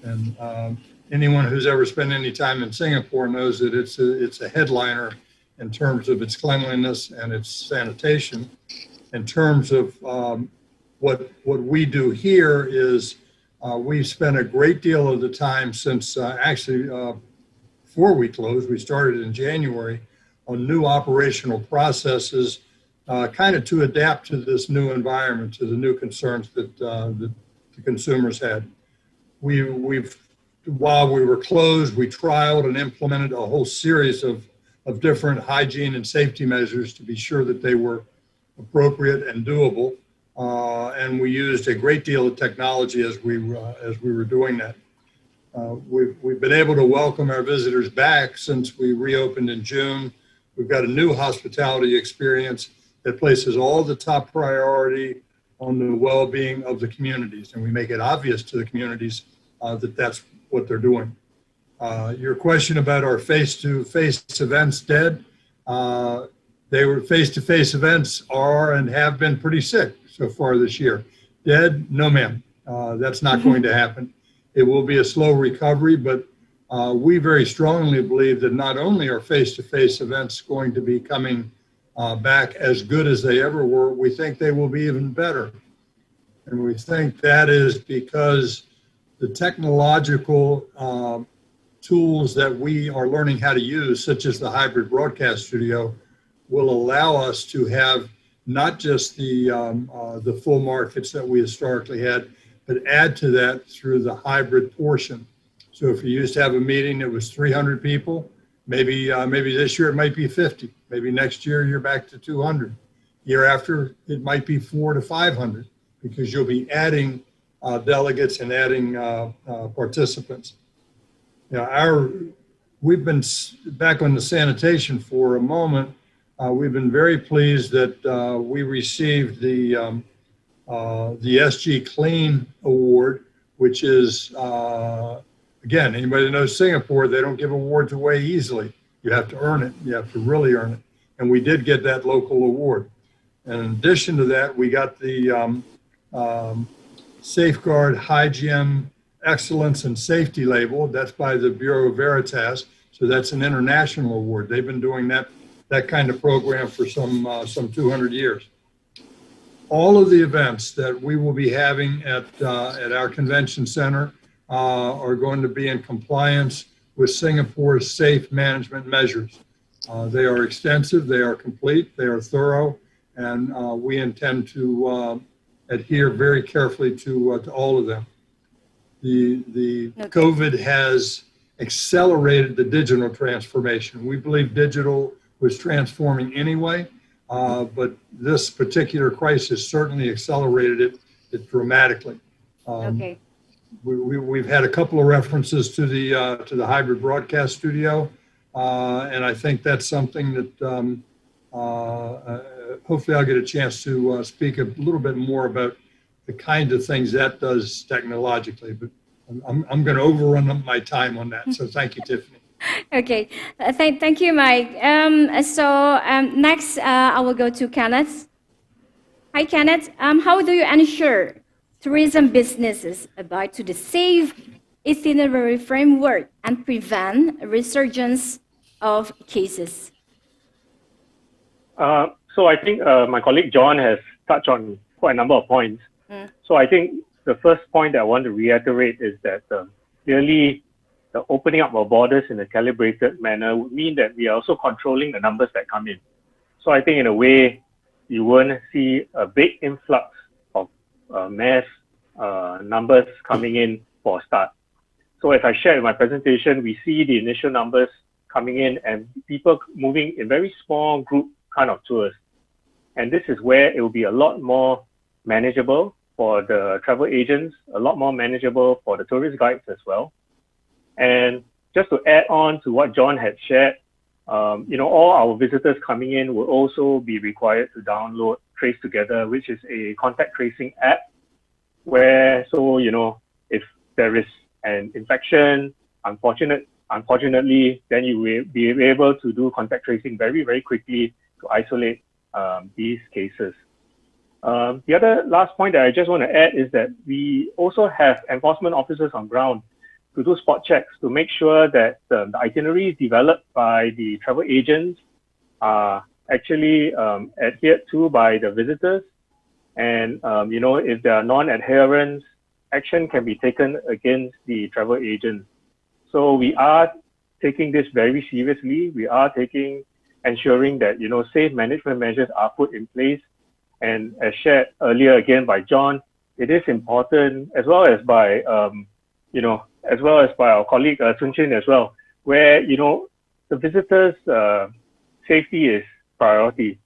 And anyone who's ever spent any time in Singapore knows that it's a headliner in terms of its cleanliness and its sanitation. In terms of what we do here is we've spent a great deal of the time since actually before we closed, we started in January, on new operational processes kind of to adapt to this new environment, to the new concerns that the consumers had. While we were closed, we trialed and implemented a whole series of different hygiene and safety measures to be sure that they were appropriate and doable. And we used a great deal of technology as we were doing that. We've been able to welcome our visitors back since we reopened in June. We've got a new hospitality experience that places all the top priority on the well-being of the communities, and we make it obvious to the communities that that's what they're doing. Your question about our face-to-face events dead, they were face-to-face events are and have been pretty sick so far this year. Dead? No, ma'am. That's not going to happen. It will be a slow recovery, but we very strongly believe that not only are face-to-face events going to be coming back as good as they ever were, we think they will be even better. And we think that is because the technological tools that we are learning how to use, such as the hybrid broadcast studio, will allow us to have not just the full markets that we historically had, but add to that through the hybrid portion. So if you used to have a meeting that was 300 people, maybe this year it might be 50. Maybe next year you're back to 200. Year after it might be 400 to 500 because you'll be adding delegates and adding participants. We've been back on the sanitation for a moment. We've been very pleased that we received the SG Clean Award, which is, again, anybody that knows Singapore, they don't give awards away easily. You have to earn it. You have to really earn it. And we did get that local award. And in addition to that, we got the Safeguard Hygiene Excellence and Safety label. That's by the Bureau Veritas. So that's an international award. They've been doing that kind of program for some 200 years. All of the events that we will be having at our convention center are going to be in compliance with Singapore's safe management measures. They are extensive, they are complete, they are thorough, and we intend to adhere very carefully to all of them. The COVID has accelerated the digital transformation. We believe digital was transforming anyway, but this particular crisis certainly accelerated it dramatically. Okay. We've had a couple of references to the hybrid broadcast studio, and I think that's something that hopefully I'll get a chance to speak a little bit more about the kind of things that does technologically. But I'm going to overrun my time on that. So thank you, Tiffany. Okay, thank you, Mike. Next, I will go to Kenneth. Hi, Kenneth. How do you ensure tourism businesses abide to the safe itinerary framework and prevent a resurgence of cases? So I think my colleague John has touched on quite a number of points. So I think the first point that I want to reiterate is that clearly the opening up of borders in a calibrated manner would mean that we are also controlling the numbers that come in. So I think in a way, you won't see a big influx of mass numbers coming in for a start. So as I shared in my presentation, we see the initial numbers coming in and people moving in very small group kind of tours. And this is where it will be a lot more manageable for the travel agents, a lot more manageable for the tourist guides as well. And just to add on to what John had shared, all our visitors coming in will also be required to download Trace Together, which is a contact tracing app where, if there is an infection, unfortunately, then you will be able to do contact tracing very, very quickly to isolate these cases. The other last point that I just want to add is that we also have enforcement officers on ground to do spot checks to make sure that the itineraries developed by the travel agents are actually adhered to by the visitors. And, if there are non-adherence, action can be taken against the travel agents. So we are taking this very seriously. We are ensuring that, safe management measures are put in place. And as shared earlier again by John, it is important, as well as by our colleague Sun Chin as well, where, the visitors' safety is priority.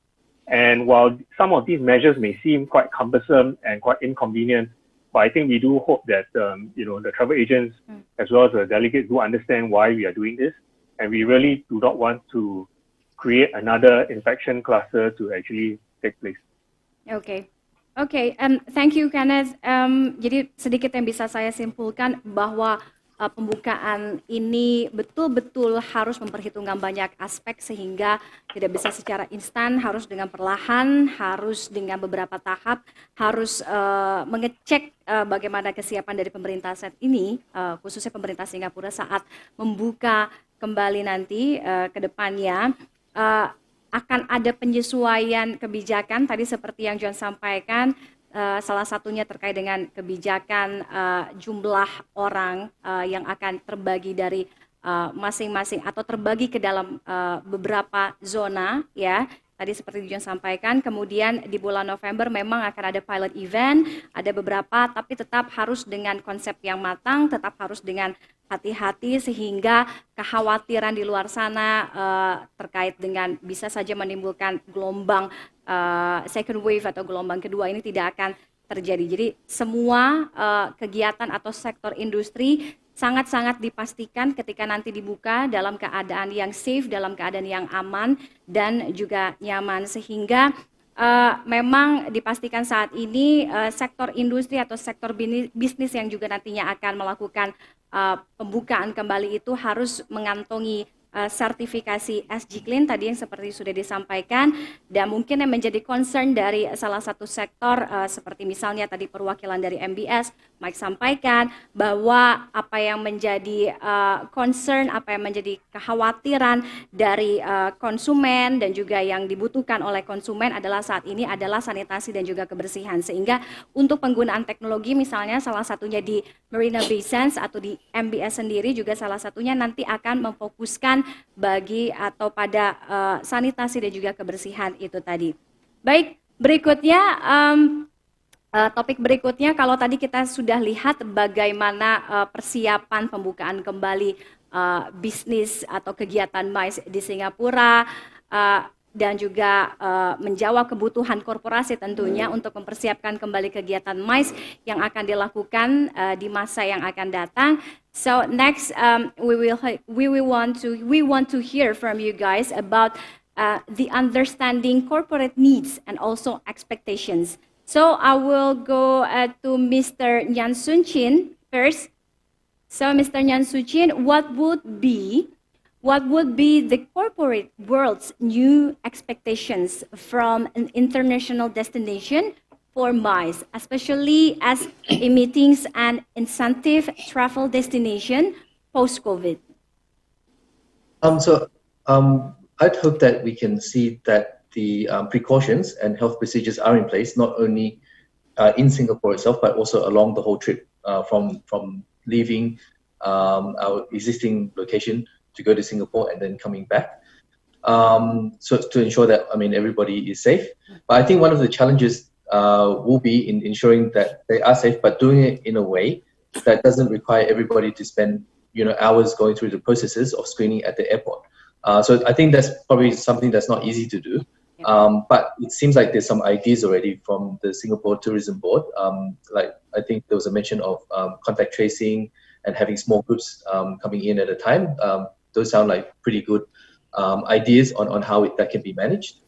And while some of these measures may seem quite cumbersome and quite inconvenient, but I think we do hope that, the travel agents, as well as the delegates, do understand why we are doing this. And we really do not want to create another infection cluster to actually take place. Oke, thank you Kenneth. Jadi sedikit yang bisa saya simpulkan bahwa pembukaan ini betul-betul harus memperhitungkan banyak aspek sehingga tidak bisa secara instan, harus dengan perlahan, harus dengan beberapa tahap, harus mengecek bagaimana kesiapan dari pemerintah saat ini, khususnya pemerintah Singapura saat membuka kembali nanti ke depannya. Akan ada penyesuaian kebijakan tadi seperti yang John sampaikan, salah satunya terkait dengan kebijakan jumlah orang yang akan terbagi dari masing-masing atau terbagi ke dalam beberapa zona, ya. Tadi seperti John sampaikan, kemudian di bulan November memang akan ada pilot event, ada beberapa, tapi tetap harus dengan konsep yang matang, tetap harus dengan hati-hati sehingga kekhawatiran di luar sana terkait dengan bisa saja menimbulkan gelombang second wave atau gelombang kedua ini tidak akan terjadi. Jadi semua kegiatan atau sektor industri sangat-sangat dipastikan ketika nanti dibuka dalam keadaan yang safe, dalam keadaan yang aman dan juga nyaman, sehingga memang dipastikan saat ini sektor industri atau sektor bisnis yang juga nantinya akan melakukan pembukaan kembali itu harus mengantongi sertifikasi SG Clean tadi yang seperti sudah disampaikan, dan mungkin yang menjadi concern dari salah satu sektor seperti misalnya tadi perwakilan dari MBS Mike sampaikan bahwa apa yang menjadi concern, apa yang menjadi kekhawatiran dari konsumen dan juga yang dibutuhkan oleh konsumen adalah saat ini adalah sanitasi dan juga kebersihan, sehingga untuk penggunaan teknologi misalnya salah satunya di Marina Bay Sands atau di MBS sendiri juga salah satunya nanti akan memfokuskan bagi atau pada sanitasi dan juga kebersihan itu tadi. Baik, berikutnya topik berikutnya, kalau tadi kita sudah lihat bagaimana persiapan pembukaan kembali bisnis atau kegiatan MICE di Singapura dan juga menjawab kebutuhan korporasi tentunya untuk mempersiapkan kembali kegiatan MICE yang akan dilakukan di masa yang akan datang. So next, we want to hear from you guys about the understanding corporate needs and also expectations. So I will go to Mr. Nyan Sun Chin first. So Mr. Nyan Sun Chin, what would be the corporate world's new expectations from an international destination for MICE, especially as a meetings and incentive travel destination post-COVID? I'd hope that we can see that the precautions and health procedures are in place, not only in Singapore itself, but also along the whole trip from leaving our existing location to go to Singapore and then coming back. So to ensure that, I mean, everybody is safe. But I think one of the challenges will be in ensuring that they are safe, but doing it in a way that doesn't require everybody to spend, hours going through the processes of screening at the airport. So I think that's probably something that's not easy to do. But it seems like there's some ideas already from the Singapore Tourism Board. Like I think there was a mention of contact tracing and having small groups coming in at a time. Those sound like pretty good ideas on how that can be managed.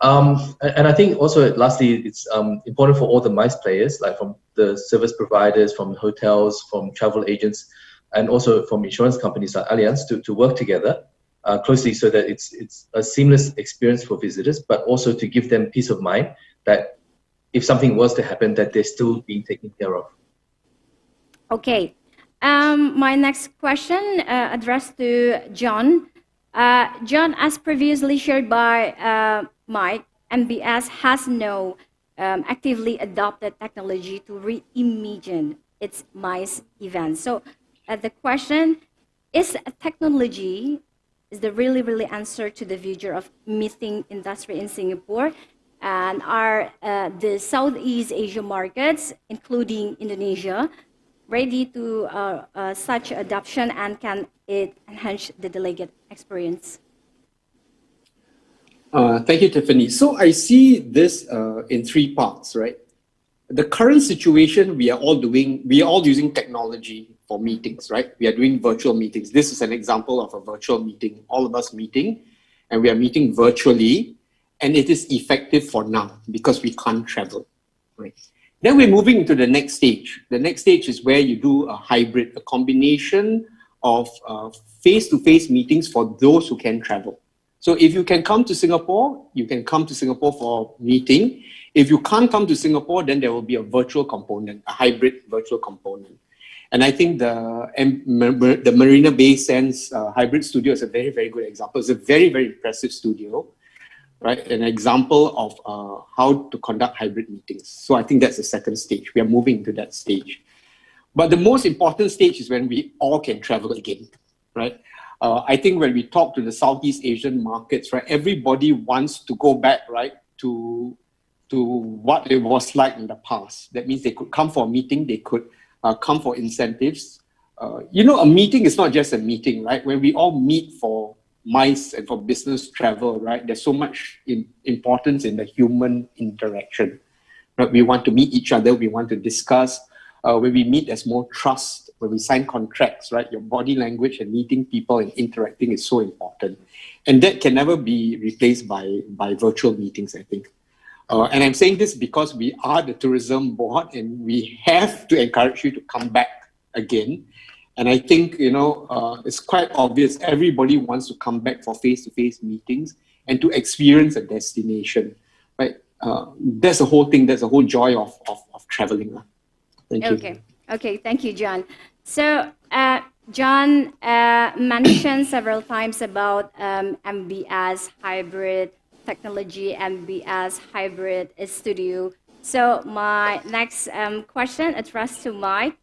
And I think also, lastly, it's important for all the MICE players, like from the service providers, from hotels, from travel agents, and also from insurance companies like Allianz to work together closely so that it's a seamless experience for visitors, but also to give them peace of mind that if something was to happen, that they're still being taken care of. Okay. My next question addressed to John. John, as previously shared by Mike, MBS has no actively adopted technology to reimagine its MICE events. So the question is, technology is the really answer to the future of meeting industry in Singapore? And are the Southeast Asia markets, including Indonesia, ready to such adoption, and can it enhance the delegate experience? Thank you, Tiffany. So I see this in three parts, right? The current situation, we are all using technology for meetings, right? We are doing virtual meetings. This is an example of a virtual meeting, all of us meeting, and we are meeting virtually, and it is effective for now because we can't travel, right? Then we're moving into the next stage. The next stage is where you do a hybrid, a combination of face-to-face meetings for those who can travel. So if you can come to Singapore, you can come to Singapore for a meeting. If you can't come to Singapore, then there will be a virtual component, a hybrid virtual component. And I think the Marina Bay Sands hybrid studio is a very good example. It's a very impressive studio, right? An example of how to conduct hybrid meetings. So I think that's the second stage. We are moving to that stage. But the most important stage is when we all can travel again, right? I think when we talk to the Southeast Asian markets, right, everybody wants to go back, right, to what it was like in the past. That means they could come for a meeting, they could come for incentives. A meeting is not just a meeting, right? When we all meet for MICE and for business travel, right, there's so much importance in the human interaction. Right? We want to meet each other, we want to discuss. When we meet, there's more trust. When we sign contracts, right, your body language and meeting people and interacting is so important. And that can never be replaced by virtual meetings, I think. And I'm saying this because we are the tourism board and we have to encourage you to come back again. And I think, it's quite obvious everybody wants to come back for face-to-face meetings and to experience a destination, right? That's the whole thing. That's the whole joy of traveling. Thank you. Okay. Thank you, John. So, John mentioned several times about MBS hybrid technology, MBS hybrid studio. So, my next question addressed to Mike.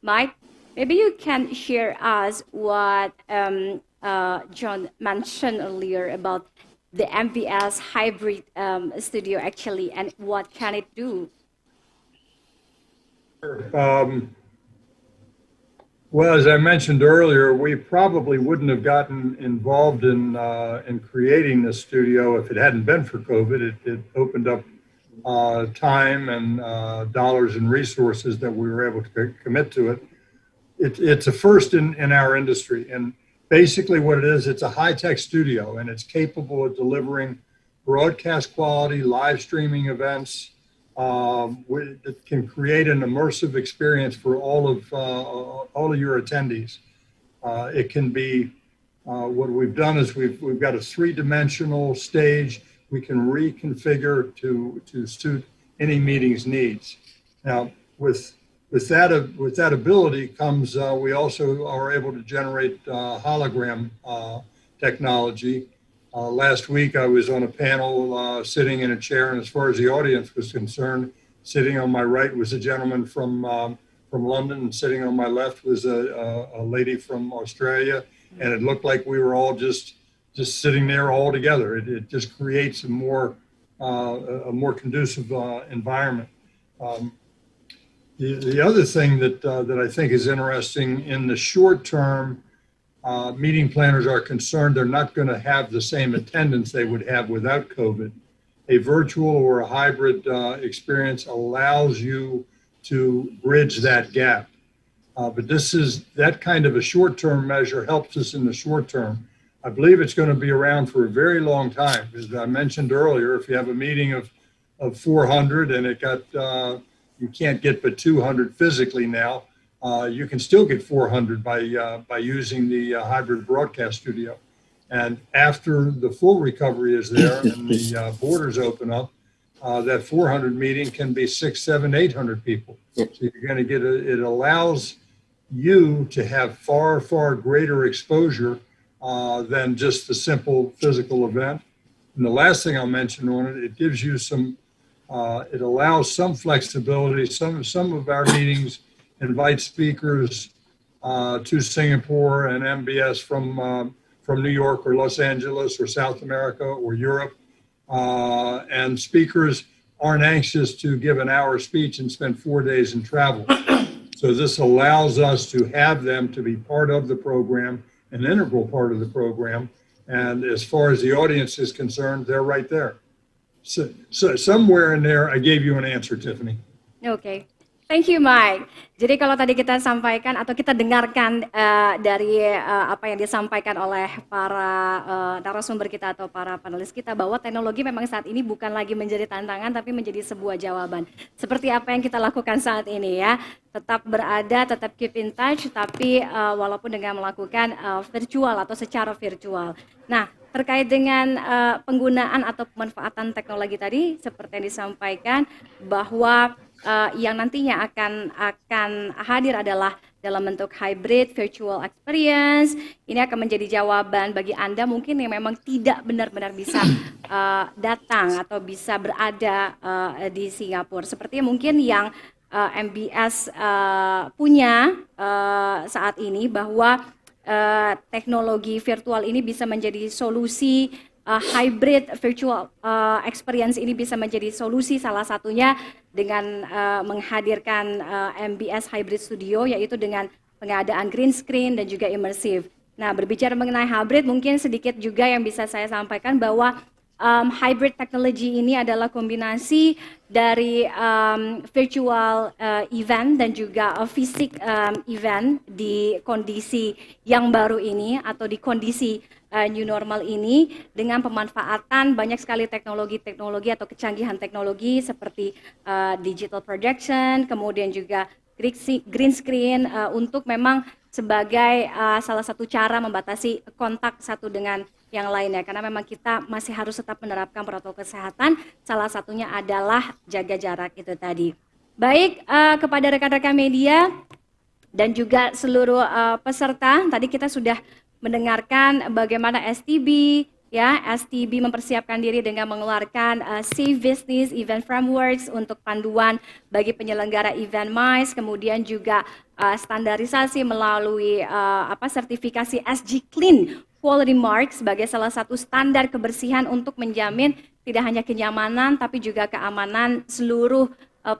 Mike, maybe you can share us what John mentioned earlier about the MBS hybrid studio actually, and what can it do? Well, as I mentioned earlier, we probably wouldn't have gotten involved in creating this studio if it hadn't been for COVID. It opened up time and dollars and resources that we were able to commit to it. It's a first in our industry. And basically what it is, it's a high-tech studio, and it's capable of delivering broadcast quality, live streaming events, that can create an immersive experience for all of your attendees. It can be, what we've done is we've got a three-dimensional stage we can reconfigure to suit any meeting's needs. Now, with that ability comes, we also are able to generate hologram technology. Last week, I was on a panel sitting in a chair, and as far as the audience was concerned, Sitting on my right was a gentleman from London, and sitting on my left was a lady from Australia, and it looked like we were all just sitting there all together. It just creates a more conducive environment. The other thing that I think is interesting, in the short term, meeting planners are concerned they're not going to have the same attendance they would have without COVID. A virtual or a hybrid experience allows you to bridge that gap. But that kind of a short-term measure helps us in the short term. I believe it's going to be around for a very long time. As I mentioned earlier, if you have a meeting of 400 and you can't get but 200 physically now, you can still get 400 by using the hybrid broadcast studio. And after the full recovery is there and the borders open up, that 400 meeting can be 600, 700, 800 people. So you're going to get it allows you to have far, far greater exposure than just the simple physical event. And the last thing I'll mention on it, it gives you it allows some flexibility. Some of our meetings invite speakers to Singapore and MBS from New York or Los Angeles or South America or Europe. And speakers aren't anxious to give an hour speech and spend 4 days in travel. So this allows us to have them to be part of the program, an integral part of the program. And as far as the audience is concerned, they're right there. So somewhere in there, I gave you an answer, Tiffany. Okay. Thank you, Mike. Jadi kalau tadi kita sampaikan atau kita dengarkan dari apa yang disampaikan oleh para narasumber kita atau para panelis kita, bahwa teknologi memang saat ini bukan lagi menjadi tantangan tapi menjadi sebuah jawaban. Seperti apa yang kita lakukan saat ini ya, tetap berada, tetap keep in touch, tapi walaupun dengan melakukan virtual atau secara virtual. Nah, terkait dengan penggunaan atau pemanfaatan teknologi tadi, seperti yang disampaikan bahwa yang nantinya akan hadir adalah dalam bentuk hybrid virtual experience. Ini akan menjadi jawaban bagi Anda mungkin yang memang tidak benar-benar bisa datang atau bisa berada di Singapura. Seperti mungkin yang MBS punya saat ini, bahwa teknologi virtual ini bisa menjadi solusi, hybrid virtual experience ini bisa menjadi solusi, salah satunya dengan menghadirkan MBS Hybrid Studio, yaitu dengan pengadaan green screen dan juga immersive. Nah, berbicara mengenai hybrid, mungkin sedikit juga yang bisa saya sampaikan bahwa hybrid technology ini adalah kombinasi dari virtual event dan juga fisik event di kondisi yang baru ini atau di kondisi new normal ini, dengan pemanfaatan banyak sekali teknologi atau kecanggihan teknologi seperti digital projection, kemudian juga green screen untuk memang sebagai salah satu cara membatasi kontak satu dengan yang lainnya, karena memang kita masih harus tetap menerapkan protokol kesehatan, salah satunya adalah jaga jarak itu tadi. Baik, kepada rekan-rekan media dan juga seluruh peserta, tadi kita sudah mendengarkan bagaimana STB mempersiapkan diri dengan mengeluarkan Safe Business Event Frameworks untuk panduan bagi penyelenggara event MICE, kemudian juga standarisasi melalui sertifikasi SG Clean Quality Mark sebagai salah satu standar kebersihan untuk menjamin tidak hanya kenyamanan tapi juga keamanan seluruh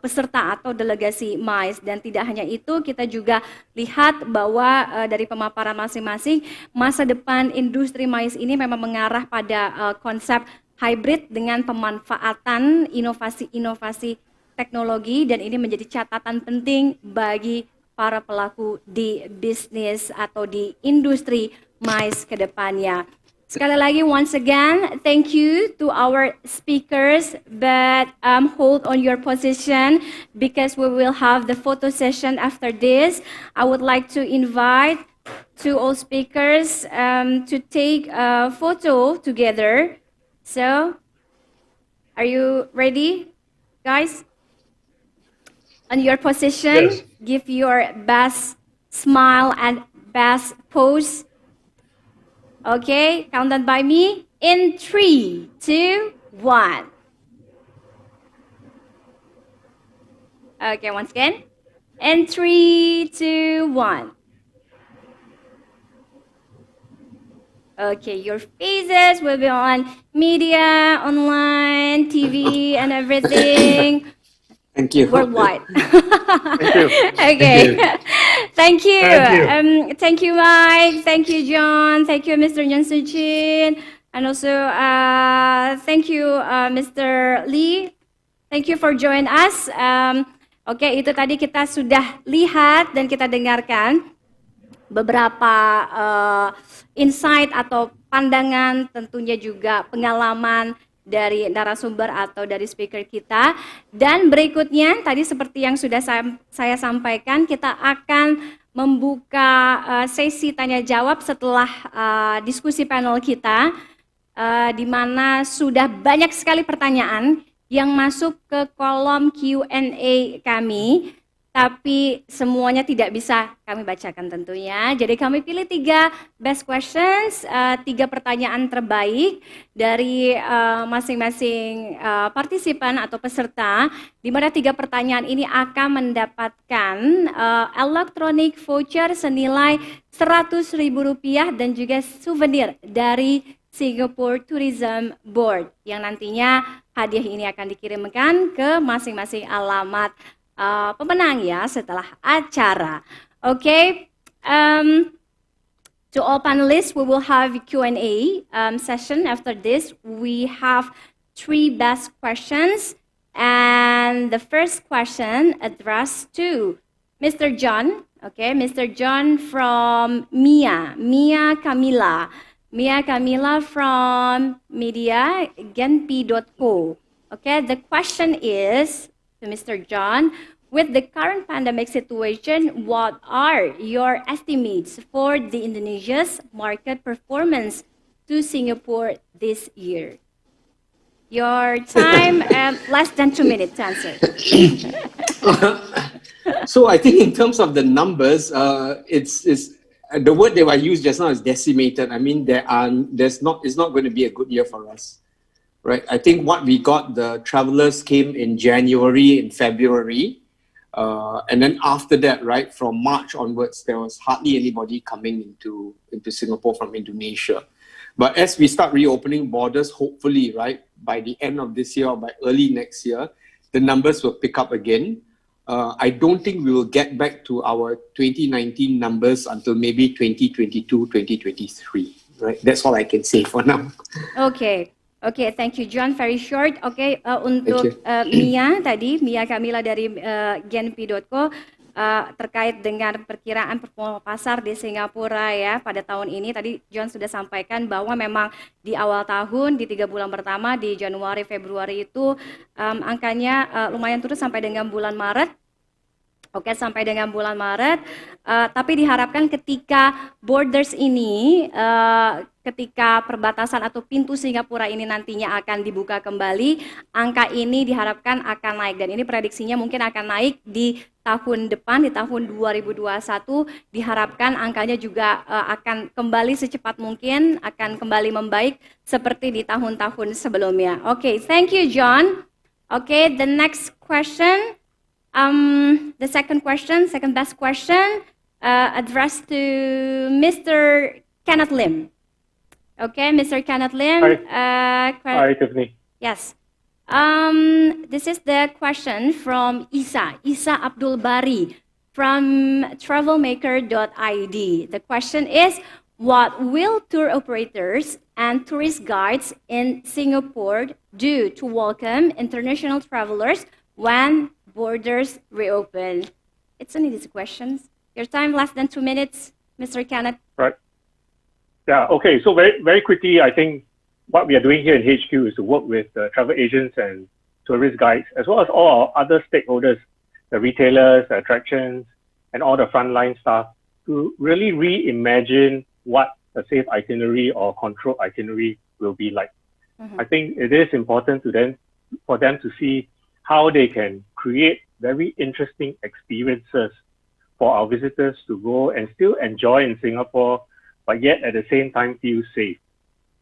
peserta atau delegasi MICE. Dan tidak hanya itu, kita juga lihat bahwa dari pemaparan masing-masing, masa depan industri MICE ini memang mengarah pada konsep hybrid dengan pemanfaatan inovasi-inovasi teknologi, dan ini menjadi catatan penting bagi para pelaku di bisnis atau di industri MICE ke depannya. Sekali lagi, once again, thank you to our speakers, but hold on your position because we will have the photo session after this. I would like to invite to all speakers to take a photo together. So, are you ready, guys? On your position, yes. Give your best smile and best pose. Okay, count down by me in 3, 2, 1. Okay, once again. And 3, 2, 1. Okay, your faces will be on media, online, TV, and everything. Thank you. Worldwide. Thank you. Okay. Thank you. Thank you. Thank you, Mike. Thank you, John. Thank you, Mr. Jensen Chin. And also, thank you, Mr. Lee. Thank you for joining us. Oke, itu tadi kita sudah lihat dan kita dengarkan beberapa insight atau pandangan, tentunya juga pengalaman dari narasumber atau dari speaker kita. Dan berikutnya, tadi seperti yang sudah saya sampaikan, kita akan membuka sesi tanya jawab setelah diskusi panel kita, di mana sudah banyak sekali pertanyaan yang masuk ke kolom Q&A kami, tapi semuanya tidak bisa kami bacakan tentunya. Jadi kami pilih 3 best questions, 3 pertanyaan terbaik dari masing-masing partisipan atau peserta, di mana 3 pertanyaan ini akan mendapatkan electronic voucher senilai Rp100.000 dan juga souvenir dari Singapore Tourism Board, yang nantinya hadiah ini akan dikirimkan ke masing-masing alamat pemenang ya setelah acara. Okay, to all panelists, we will have a Q&A session. After this, we have 3 best questions, and the first question addressed to Mr. John. Okay, Mr. John from Mia Camilla. Mia Camilla from media genpi.co. Okay, the question is to Mr. John, with the current pandemic situation, what are your estimates for the Indonesia's market performance to Singapore this year? Your time, less than 2 minutes to answer. So I think in terms of the numbers, it's the word that I used just now is decimated. I mean, it's not going to be a good year for us, right? I think what we got, the travelers came in January and February, and then after that, right, from March onwards, there was hardly anybody coming into Singapore from Indonesia. But as we start reopening borders, hopefully, right, by the end of this year or by early next year, the numbers will pick up again. I don't think we will get back to our 2019 numbers until maybe 2022, 2023, right? That's all I can say for now. Okay, thank you, John. Very short. Okay, untuk Mia tadi, Mia Camilla dari genpi.co, terkait dengan perkiraan performa pasar di Singapura ya pada tahun ini. Tadi John sudah sampaikan bahwa memang di awal tahun, di 3 bulan pertama, di Januari, Februari itu angkanya lumayan turun sampai dengan bulan Maret. Oke, sampai dengan bulan Maret. Tapi diharapkan ketika borders ini, ketika perbatasan atau pintu Singapura ini nantinya akan dibuka kembali, angka ini diharapkan akan naik. Dan ini prediksinya mungkin akan naik di tahun depan, di tahun 2021. Diharapkan angkanya juga akan kembali secepat mungkin, akan kembali membaik seperti di tahun-tahun sebelumnya. Oke, thank you, John. Okay, the next question. The second best question, addressed to Mr. Kenneth Lim. Okay, Mr. Kenneth Lim. Hi, Tiffany. Yes. This is the question from Isa Abdul Bari from travelmaker.id. The question is, what will tour operators and tourist guides in Singapore do to welcome international travelers when borders reopen? It's an easy question. Your time less than 2 minutes, Mr. Kenneth. Right. Yeah. Okay. So very, very quickly, I think what we are doing here in HQ is to work with travel agents and tourist guides, as well as all our other stakeholders, the retailers, the attractions, and all the frontline staff, to really reimagine what a safe itinerary or controlled itinerary will be like. I think it is important for them to see how they can create very interesting experiences for our visitors to go and still enjoy in Singapore, but yet at the same time feel safe.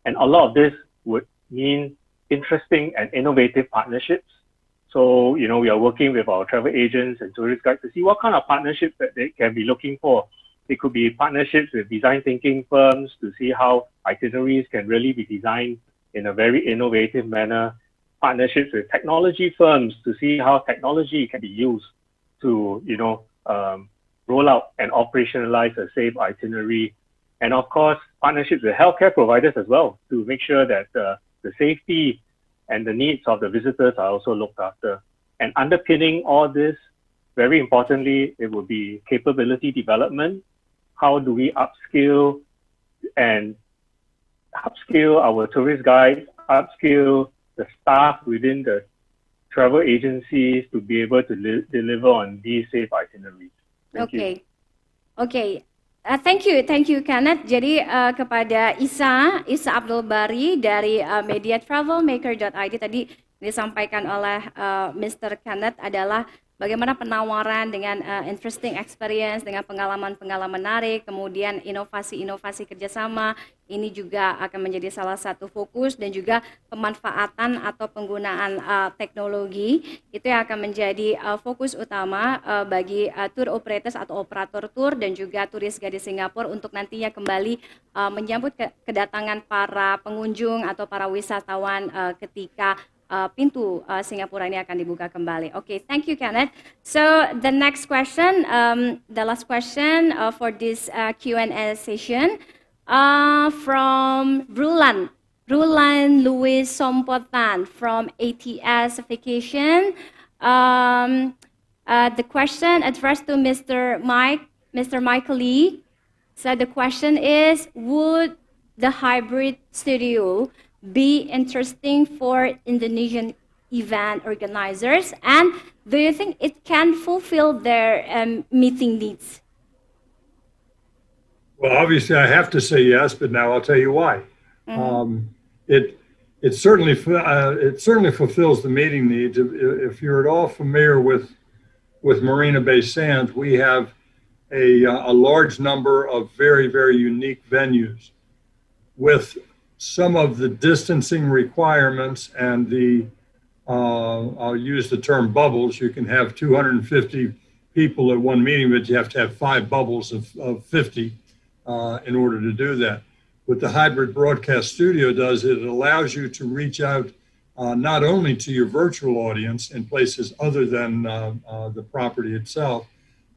And a lot of this would mean interesting and innovative partnerships. So, we are working with our travel agents and tourist guides to see what kind of partnerships that they can be looking for. It could be partnerships with design thinking firms to see how itineraries can really be designed in a very innovative manner. Partnerships with technology firms to see how technology can be used to, roll out and operationalize a safe itinerary. And of course, partnerships with healthcare providers as well to make sure that the safety and the needs of the visitors are also looked after. And underpinning all this, very importantly, it will be capability development. How do we upskill our tourist guides, upskill the staff within the travel agencies to be able to deliver on these safe itineraries? Thank you. Okay. Thank you Kenneth. Jadi kepada Isa Abdul Bari dari mediatravelmaker.id tadi disampaikan oleh Mr. Kenneth adalah bagaimana penawaran dengan interesting experience, dengan pengalaman-pengalaman menarik, kemudian inovasi-inovasi kerjasama, ini juga akan menjadi salah satu fokus, dan juga pemanfaatan atau penggunaan teknologi, itu yang akan menjadi fokus utama bagi tour operators atau operator tour dan juga turis guide di Singapura untuk nantinya kembali menyambut kedatangan para pengunjung atau para wisatawan ketika pintu Singapura ini akan dibuka kembali. Okay, thank you Kenneth. So the next question, the last question for this Q&A session from Rulan Louis Sompotan from ATS Vacation. The question addressed to Mr. Michael Lee. So the question is, would the hybrid studio be interesting for Indonesian event organizers, and do you think it can fulfill their meeting needs? Well, obviously I have to say yes, but now I'll tell you why. It certainly fulfills the meeting needs. If you're at all familiar with Marina Bay Sands, we have a large number of very, very unique venues with some of the distancing requirements and I'll use the term bubbles. You can have 250 people at one meeting, but you have to have 5 bubbles of 50 in order to do that. What the hybrid broadcast studio does, it allows you to reach out not only to your virtual audience in places other than the property itself,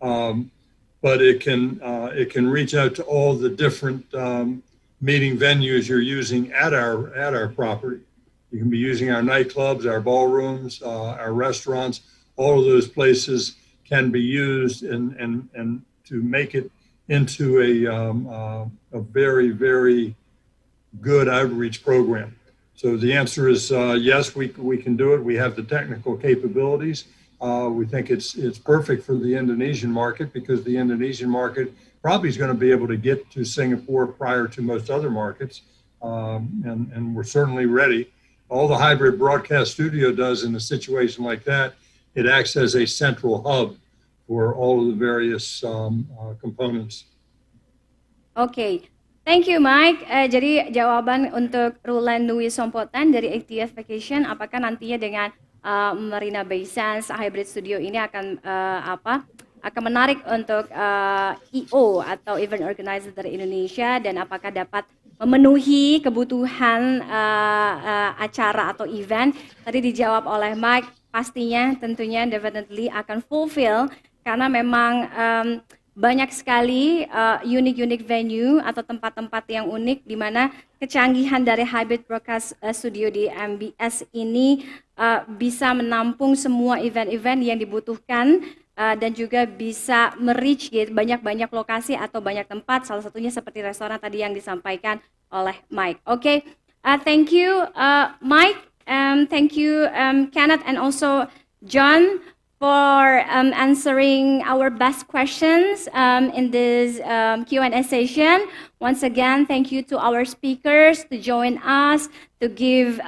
but it can reach out to all the different meeting venues you're using at our property. You can be using our nightclubs, our ballrooms, our restaurants. All of those places can be used and to make it into a very, very good outreach program. So the answer is yes, we can do it. We have the technical capabilities. We think it's perfect for the Indonesian market, because the Indonesian market probably is going to be able to get to Singapore prior to most other markets, and we're certainly ready. All the hybrid broadcast studio does in a situation like that, it acts as a central hub for all of the various components. Okay, thank you Mike. Jadi jawaban untuk Rulan Louis Sompotan dari ATS Vacation, apakah nantinya dengan Marina Bay Sands hybrid studio ini akan menarik untuk EO atau event organizer dari Indonesia, dan apakah dapat memenuhi kebutuhan acara atau event? Tadi dijawab oleh Mike, pastinya tentunya definitely akan fulfill, karena memang banyak sekali unik venue atau tempat-tempat yang unik di mana kecanggihan dari hybrid broadcast studio di MBS ini bisa menampung semua event-event yang dibutuhkan dan juga bisa me-reach banyak lokasi atau banyak tempat, salah satunya seperti restoran tadi yang disampaikan oleh Mike. Okay, thank you Mike, thank you Kenneth and also John for answering our best questions in this Q&A session. Once again, thank you to our speakers to join us. to give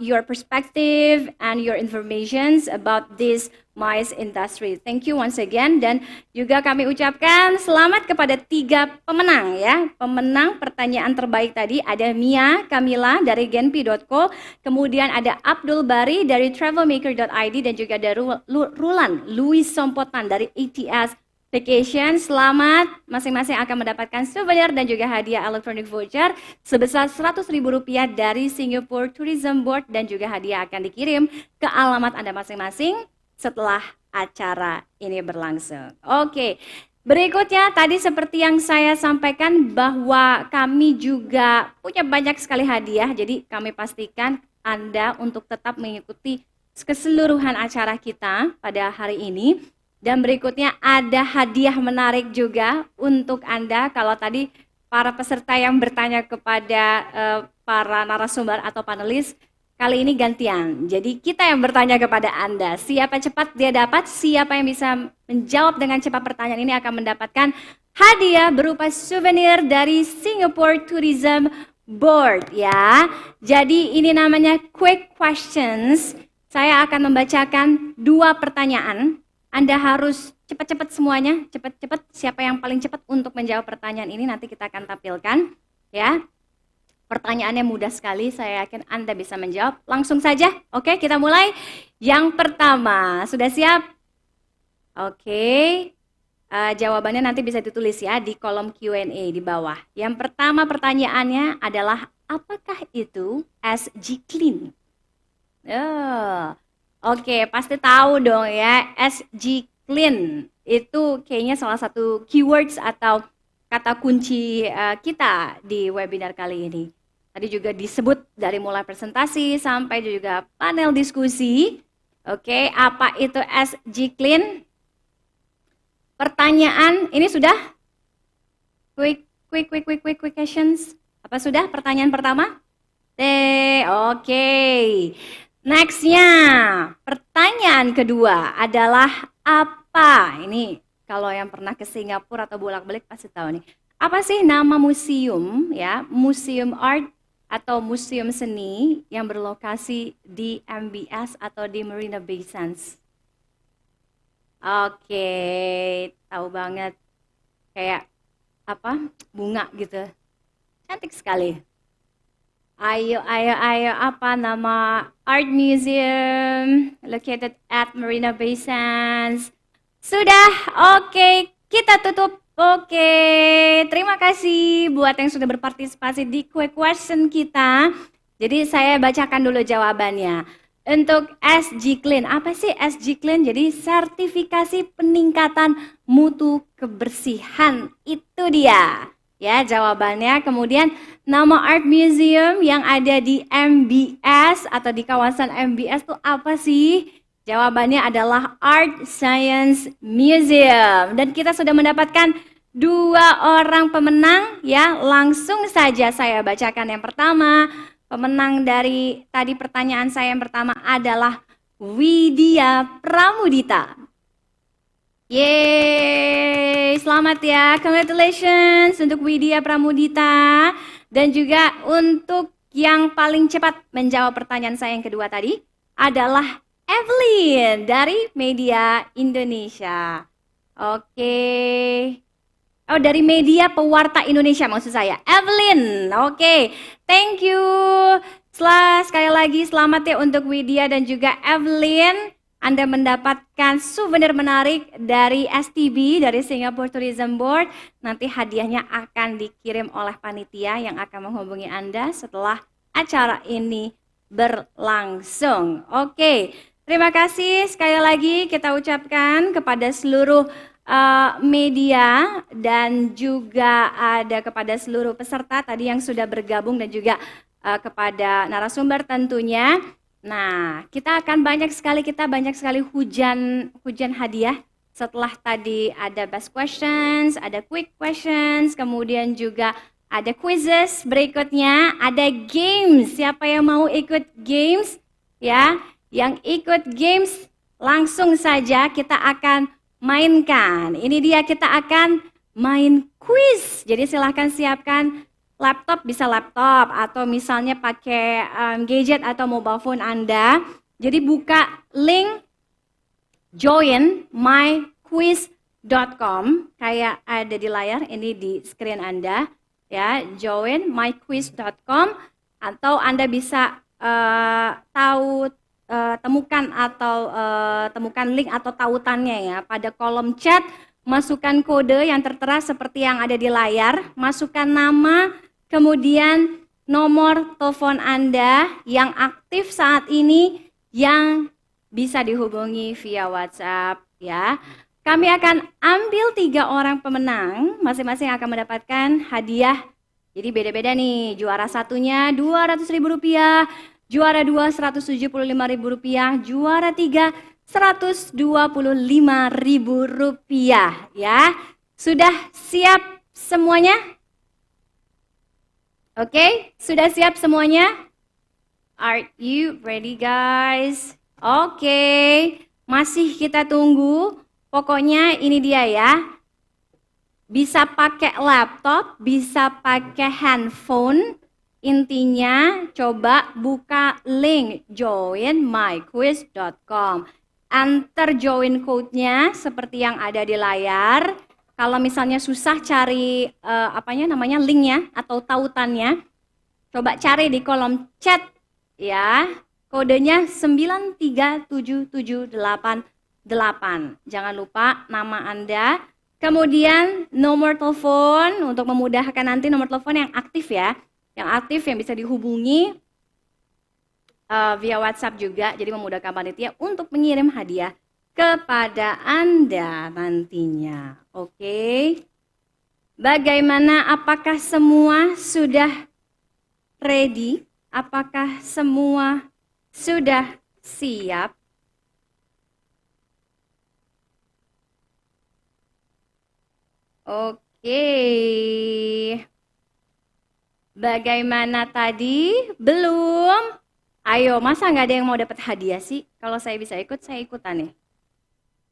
your perspective and your informations about this MICE industry. Thank you once again, dan juga kami ucapkan selamat kepada 3 pemenang ya. Pemenang pertanyaan terbaik tadi ada Mia Kamila dari genpi.co, kemudian ada Abdul Bari dari travelmaker.id, dan juga ada Rulan Louis Sompotan dari ATS Vacation. Selamat, masing-masing akan mendapatkan souvenir dan juga hadiah elektronik voucher sebesar Rp100.000 dari Singapore Tourism Board, dan juga hadiah akan dikirim ke alamat Anda masing-masing setelah acara ini berlangsung. Oke, berikutnya tadi seperti yang saya sampaikan bahwa kami juga punya banyak sekali hadiah, jadi kami pastikan Anda untuk tetap mengikuti keseluruhan acara kita pada hari ini. Dan berikutnya ada hadiah menarik juga untuk Anda. Kalau tadi para peserta yang bertanya kepada para narasumber atau panelis, kali ini gantian. Jadi kita yang bertanya kepada Anda. Siapa cepat dia dapat, siapa yang bisa menjawab dengan cepat pertanyaan ini akan mendapatkan hadiah berupa souvenir dari Singapore Tourism Board ya. Jadi ini namanya quick questions. Saya akan membacakan 2 pertanyaan. Anda harus cepat-cepat semuanya, cepat-cepat. Siapa yang paling cepat untuk menjawab pertanyaan ini nanti kita akan tampilkan, ya. Pertanyaannya mudah sekali, saya yakin Anda bisa menjawab. Langsung saja, oke, kita mulai. Yang pertama, sudah siap? Oke, jawabannya nanti bisa ditulis ya di kolom Q&A di bawah. Yang pertama pertanyaannya adalah, apakah itu SG Clean? Oke, pasti tahu dong ya, SG Clean itu kayaknya salah satu keywords atau kata kunci kita di webinar kali ini. Tadi juga disebut dari mulai presentasi sampai juga panel diskusi. Oke, apa itu SG Clean? Pertanyaan ini sudah? Quick questions. Apa sudah pertanyaan pertama? Oke. Nextnya, pertanyaan kedua adalah apa? Ini kalau yang pernah ke Singapura atau bolak-balik pasti tahu nih. Apa sih nama museum ya? Museum Art atau museum seni yang berlokasi di MBS atau di Marina Bay Sands? Oke, tahu banget. Kayak apa? Bunga gitu. Cantik sekali. Ayo, apa nama art museum located at Marina Bay Sands? Sudah, oke, kita tutup. Oke, terima kasih buat yang sudah berpartisipasi di quick question kita. Jadi saya bacakan dulu jawabannya. Untuk SG Clean, apa sih SG Clean? Jadi sertifikasi peningkatan mutu kebersihan, itu dia. Ya, jawabannya. Kemudian nama art museum yang ada di MBS atau di kawasan MBS itu apa sih? Jawabannya adalah Art Science Museum. Dan kita sudah mendapatkan 2 orang pemenang ya. Langsung saja saya bacakan yang pertama. Pemenang dari tadi pertanyaan saya yang pertama adalah Widya Pramudita. Yeay, selamat ya, congratulations untuk Widya Pramudita. Dan juga untuk yang paling cepat menjawab pertanyaan saya yang kedua tadi adalah Evelyn dari Media Indonesia. Oke. Oh, dari Media Pewarta Indonesia maksud saya. Evelyn, oke. Thank you. Sekali lagi selamat ya untuk Widya dan juga Evelyn. Anda mendapatkan souvenir menarik dari STB, dari Singapore Tourism Board. Nanti hadiahnya akan dikirim oleh panitia yang akan menghubungi Anda setelah acara ini berlangsung. Oke, terima kasih sekali lagi kita ucapkan kepada seluruh media dan juga ada kepada seluruh peserta tadi yang sudah bergabung dan juga kepada narasumber tentunya. Nah, kita banyak sekali hujan hadiah setelah tadi ada best questions, ada quick questions, kemudian juga ada quizzes, berikutnya ada games. Siapa yang mau ikut games? Ya, yang ikut games langsung saja kita akan mainkan. Ini dia, kita akan main quiz. Jadi silahkan siapkan laptop bisa laptop, atau misalnya pakai gadget atau mobile phone Anda. Jadi buka link join myquiz.com kayak ada di layar ini di screen Anda ya, join myquiz.com, atau Anda bisa temukan link atau tautannya ya pada kolom chat. Masukkan kode yang tertera seperti yang ada di layar, masukkan nama, kemudian nomor telepon Anda yang aktif saat ini yang bisa dihubungi via WhatsApp ya. Kami akan ambil 3 orang pemenang, masing-masing akan mendapatkan hadiah. Jadi beda-beda nih, juara satunya Rp200.000, juara 2 Rp175.000, juara 3 Rp125.000 ya. Sudah siap semuanya? Oke, sudah siap semuanya? Are you ready guys? Oke, masih kita tunggu. Pokoknya ini dia ya. Bisa pakai laptop, bisa pakai handphone. Intinya coba buka link joinmyquiz.com. Enter join code-nya seperti yang ada di layar. Kalau misalnya susah cari linknya atau tautannya, coba cari di kolom chat ya. Kodenya 93778. Jangan lupa nama Anda. Kemudian nomor telepon untuk memudahkan nanti nomor telepon yang aktif ya. Yang aktif yang bisa dihubungi via WhatsApp juga, jadi memudahkan panitia untuk mengirim hadiah kepada Anda nantinya. Oke. Bagaimana, apakah semua sudah ready? Apakah semua sudah siap? Oke. Bagaimana tadi? Belum? Ayo, masa nggak ada yang mau dapat hadiah sih? Kalau saya bisa ikut, saya ikutan nih.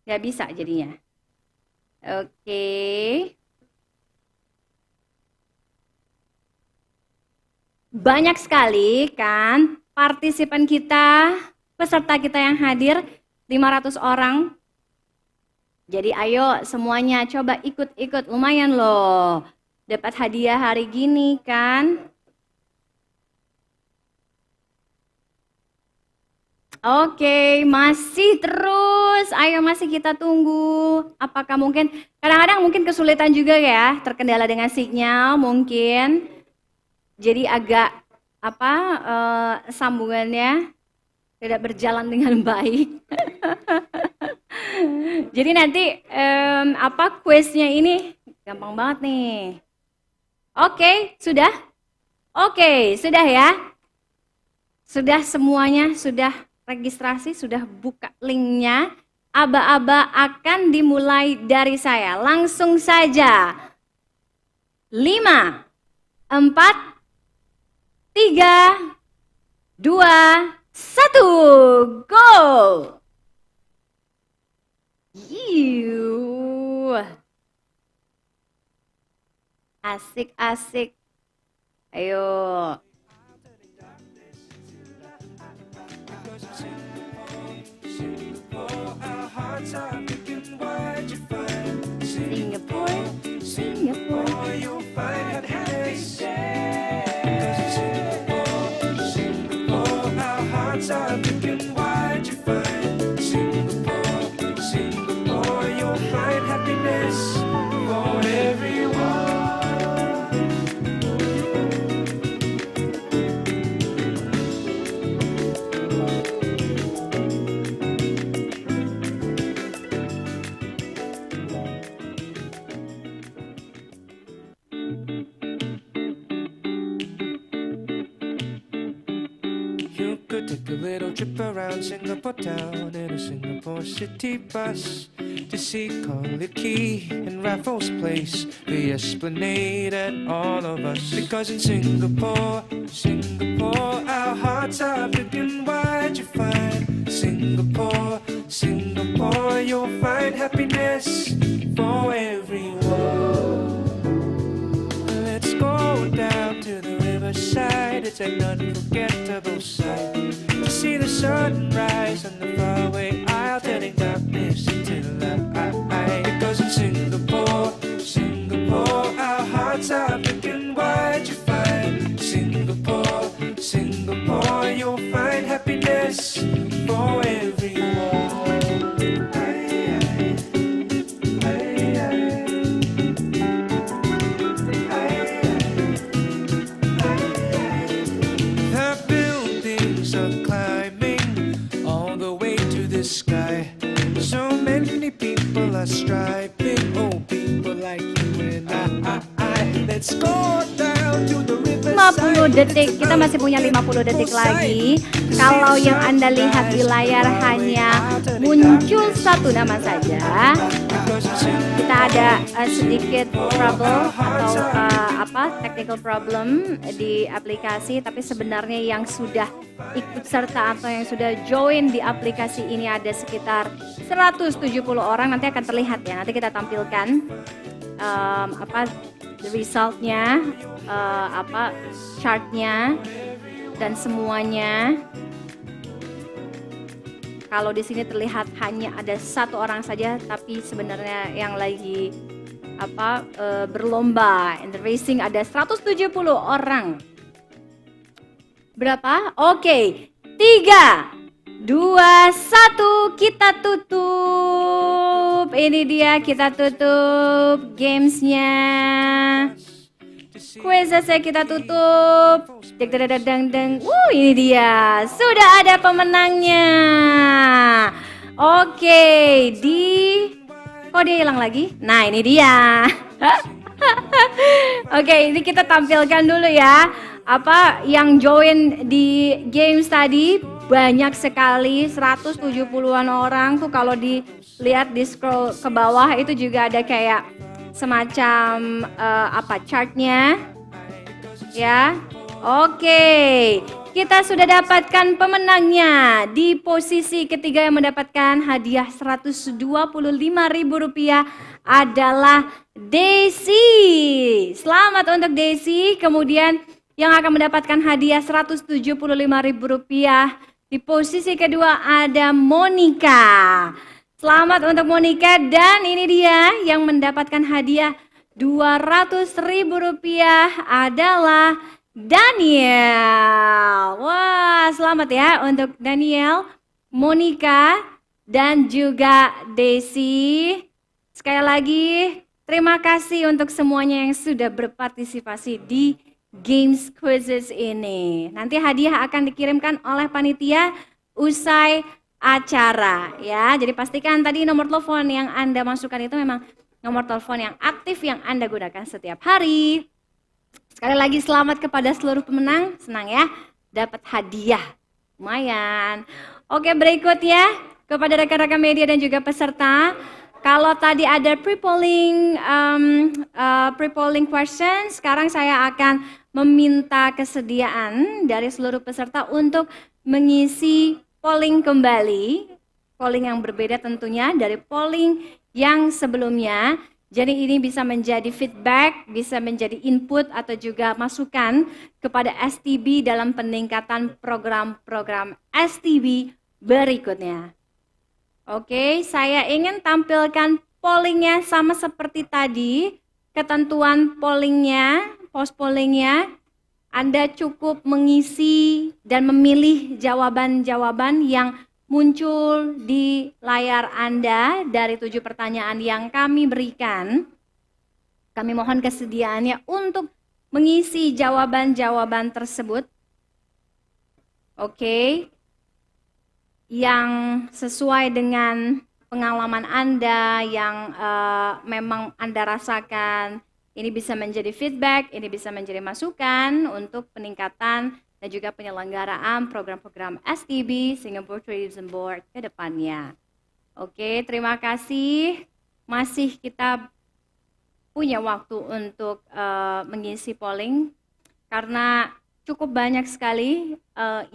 Nggak bisa jadinya. Oke. Banyak sekali kan partisipan kita, peserta kita yang hadir, 500 orang. Jadi ayo semuanya coba ikut-ikut, lumayan loh. Dapat hadiah hari gini kan. Oke, masih terus. Ayo masih kita tunggu. Apakah mungkin, kadang-kadang mungkin kesulitan juga ya, terkendala dengan sinyal mungkin. Jadi agak sambungannya tidak berjalan dengan baik. Jadi nanti kuisnya ini gampang banget nih. Oke, sudah? Oke, sudah ya? Sudah semuanya, sudah registrasi, sudah buka linknya. Aba-aba akan dimulai dari saya. Langsung saja. 5, 4, 3, 2, 1, go! Asik-asik. Ayo. Singapore, Singapore, you'll find happiness. Singapore, our hearts are beating wide. You find Singapore, Singapore, you'll find happiness for everyone. Take a little trip around Singapore town in a Singapore city bus to see Collyer Quay and Raffles Place, the Esplanade and all of us. Because in Singapore, Singapore, our hearts are big and wide. You find Singapore, Singapore, you'll find happiness for everyone. Let's go down to It's an unforgettable sight to see the sunrise on the faraway isle, turning darkness into light. Because in Singapore, Singapore, our hearts are big and wide. You find Singapore, Singapore, you'll find happiness for everyone. The buildings are climbing all the way to the sky. So many people are striving. Oh, people like you and I. Let's go down to the river. 50 detik, kita masih punya 50 detik lagi. Kalau yang Anda lihat di layar hanya muncul satu nama saja, kita ada sedikit trouble atau technical problem di aplikasi, tapi sebenarnya yang sudah ikut serta atau yang sudah join di aplikasi ini ada sekitar 170 orang. Nanti akan terlihat ya, nanti kita tampilkan the resultnya, chartnya dan semuanya. Kalau di sini terlihat hanya ada satu orang saja, tapi sebenarnya yang lagi berlomba in the racing ada 170 orang. Berapa? Oke, 3, 2, 1, kita tutup. Ini dia, kita tutup gamesnya. Kuisnya kita tutup. Ini dia, sudah ada pemenangnya. Oke, kok dia hilang lagi? Nah, ini dia. Oke, ini kita tampilkan dulu ya. Apa yang join di games tadi banyak sekali, 170-an orang tuh. Kalau dilihat di scroll ke bawah itu juga ada kayak semacam chartnya ya. Oke, kita sudah dapatkan pemenangnya. Di posisi ketiga yang mendapatkan hadiah Rp125.000 adalah Desi. Selamat untuk Desi. Kemudian yang akan mendapatkan hadiah Rp175.000 di posisi kedua ada Monica. Selamat untuk Monica, dan ini dia yang mendapatkan hadiah Rp200.000 adalah Daniel. Wah, selamat ya untuk Daniel, Monica, dan juga Desi. Sekali lagi, terima kasih untuk semuanya yang sudah berpartisipasi di Games Quizzes ini. Nanti hadiah akan dikirimkan oleh panitia usai acara ya. Jadi pastikan tadi nomor telepon yang Anda masukkan itu memang nomor telepon yang aktif yang Anda gunakan setiap hari. Sekali lagi selamat kepada seluruh pemenang. Senang ya dapat hadiah. Lumayan. Oke, berikutnya kepada rekan-rekan media dan juga peserta. Kalau tadi ada pre-polling question, sekarang saya akan meminta kesediaan dari seluruh peserta untuk mengisi polling kembali. Polling yang berbeda tentunya dari polling yang sebelumnya. Jadi ini bisa menjadi feedback, bisa menjadi input atau juga masukan kepada STB dalam peningkatan program-program STB berikutnya. Oke, saya ingin tampilkan pollingnya sama seperti tadi. Ketentuan pollingnya, post pollingnya, Anda cukup mengisi dan memilih jawaban-jawaban yang muncul di layar Anda dari 7 pertanyaan yang kami berikan. Kami mohon kesediaannya untuk mengisi jawaban-jawaban tersebut. Oke. Yang sesuai dengan pengalaman Anda, yang memang Anda rasakan. Ini bisa menjadi feedback, ini bisa menjadi masukan untuk peningkatan dan juga penyelenggaraan program-program STB Singapore Tourism Board ke depannya. Oke, terima kasih. Masih kita punya waktu untuk mengisi polling karena cukup banyak sekali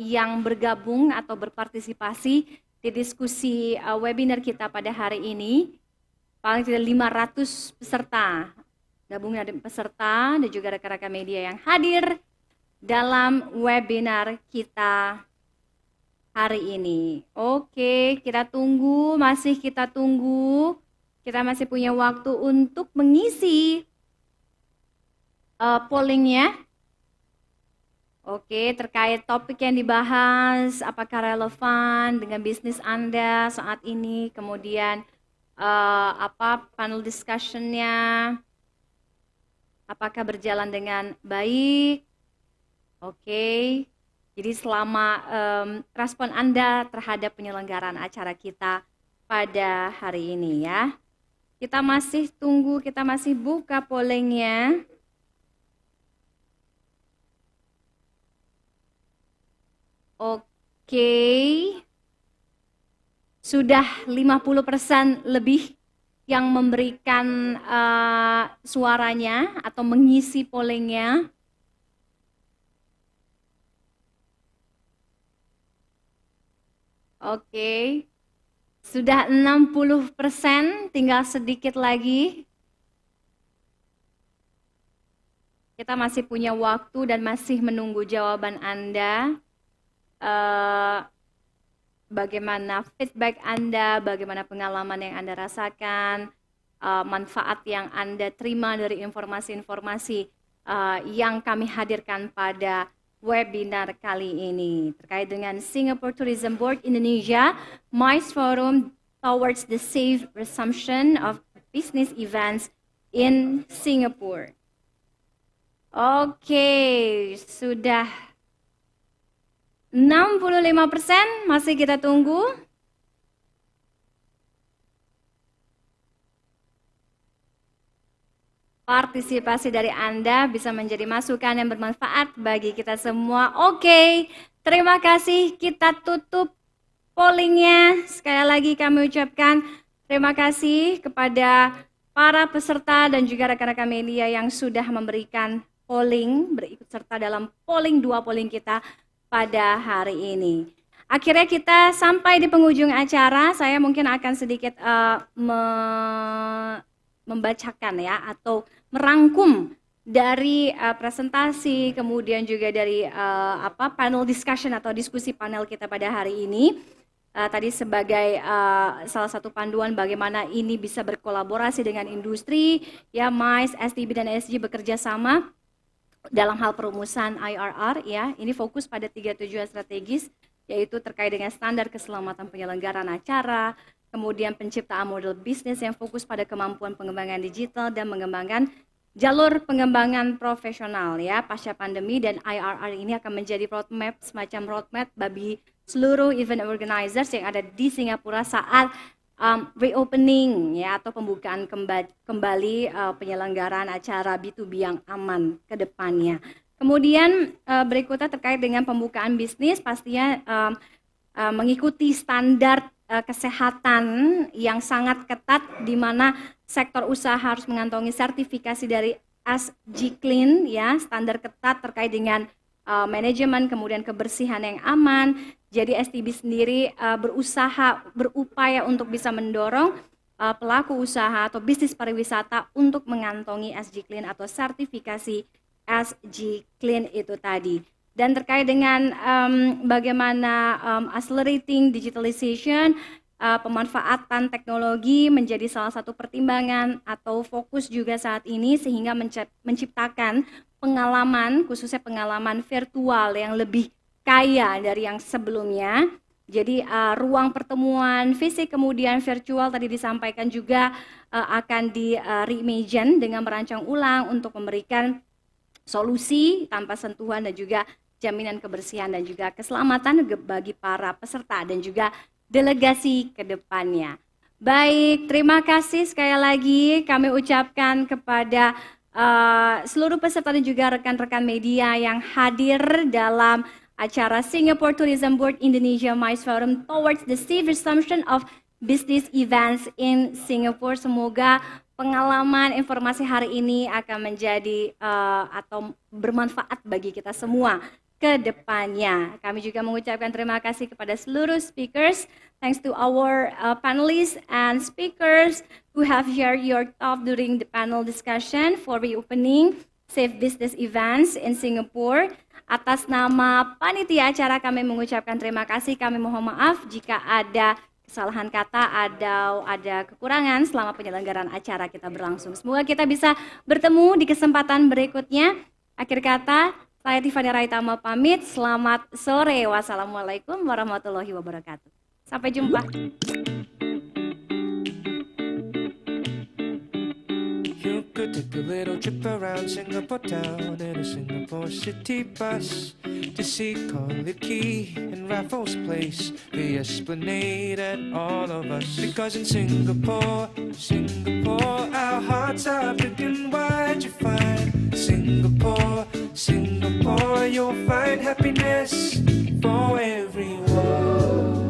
yang bergabung atau berpartisipasi di diskusi webinar kita pada hari ini. Paling tidak 500 peserta, gabungan peserta dan juga rekan-rekan media yang hadir dalam webinar kita hari ini. Oke, kita tunggu, kita tunggu. Kita masih punya waktu untuk mengisi pollingnya. Oke, terkait topik yang dibahas, apakah relevan dengan bisnis Anda saat ini, kemudian panel discussion-nya, apakah berjalan dengan baik. Oke, jadi selama respon Anda terhadap penyelenggaraan acara kita pada hari ini ya. Kita masih tunggu, kita masih buka pollingnya. Oke, sudah 50% lebih yang memberikan suaranya atau mengisi pollingnya. Oke, sudah 60%, tinggal sedikit lagi. Kita masih punya waktu dan masih menunggu jawaban Anda. Bagaimana feedback Anda, bagaimana pengalaman yang Anda rasakan, manfaat yang Anda terima dari informasi-informasi yang kami hadirkan pada webinar kali ini terkait dengan Singapore Tourism Board Indonesia MICE Forum towards the safe resumption of business events in Singapore. Oke, sudah 65%, masih kita tunggu. Partisipasi dari Anda bisa menjadi masukan yang bermanfaat bagi kita semua. Oke, terima kasih. Kita tutup pollingnya. Sekali lagi kami ucapkan terima kasih kepada para peserta dan juga rekan-rekan media yang sudah memberikan polling, berikut serta dalam polling 2 polling kita pada hari ini. Akhirnya kita sampai di penghujung acara. Saya mungkin akan sedikit membacakan ya atau merangkum dari presentasi, kemudian juga dari panel discussion atau diskusi panel kita pada hari ini. Tadi sebagai salah satu panduan bagaimana ini bisa berkolaborasi dengan industri, ya MICE, STB dan ESG bekerja sama dalam hal perumusan IRR ya. Ini fokus pada 3 tujuan strategis, yaitu terkait dengan standar keselamatan penyelenggaraan acara, kemudian penciptaan model bisnis yang fokus pada kemampuan pengembangan digital dan mengembangkan jalur pengembangan profesional ya pasca pandemi, dan IRR ini akan menjadi roadmap, semacam roadmap bagi seluruh event organizers yang ada di Singapura saat reopening ya atau pembukaan kembali penyelenggaraan acara B2B yang aman ke depannya. Kemudian berikutnya terkait dengan pembukaan bisnis, pastinya mengikuti standar kesehatan yang sangat ketat di mana sektor usaha harus mengantongi sertifikasi dari SG Clean ya, standar ketat terkait dengan manajemen kemudian kebersihan yang aman. Jadi STB sendiri berupaya untuk bisa mendorong pelaku usaha atau bisnis pariwisata untuk mengantongi SG Clean atau sertifikasi SG Clean itu tadi. Dan terkait dengan bagaimana accelerating digitalization, pemanfaatan teknologi menjadi salah satu pertimbangan atau fokus juga saat ini, sehingga menciptakan pengalaman, khususnya pengalaman virtual yang lebih kaya dari yang sebelumnya. Jadi ruang pertemuan fisik kemudian virtual tadi disampaikan juga akan di reimagine dengan merancang ulang untuk memberikan solusi tanpa sentuhan dan juga jaminan kebersihan dan juga keselamatan bagi para peserta dan juga delegasi ke depannya. Baik, terima kasih sekali lagi kami ucapkan kepada seluruh peserta dan juga rekan-rekan media yang hadir dalam acara Singapore Tourism Board Indonesia MICE Forum towards the safe resumption of business events in Singapore. Semoga pengalaman informasi hari ini akan menjadi atau bermanfaat bagi kita semua ke depannya. Kami juga mengucapkan terima kasih kepada seluruh speakers. Thanks to our panelists and speakers who have shared your thoughts during the panel discussion for reopening safe business events in Singapore. atas nama panitia acara kami mengucapkan terima kasih. Kami mohon maaf jika ada kesalahan kata atau ada kekurangan selama penyelenggaraan acara kita berlangsung. Semoga kita bisa bertemu di kesempatan berikutnya. Akhir kata, saya Tiffany Raitama pamit. Selamat sore. Wassalamualaikum warahmatullahi wabarakatuh. Sampai jumpa. You could take a little trip around Singapore town in a Singapore city bus to see College Quay and Raffles Place, the Esplanade and all of us. Because in Singapore, Singapore, our hearts are big and wide. You find Singapore, Singapore, you'll find happiness for everyone.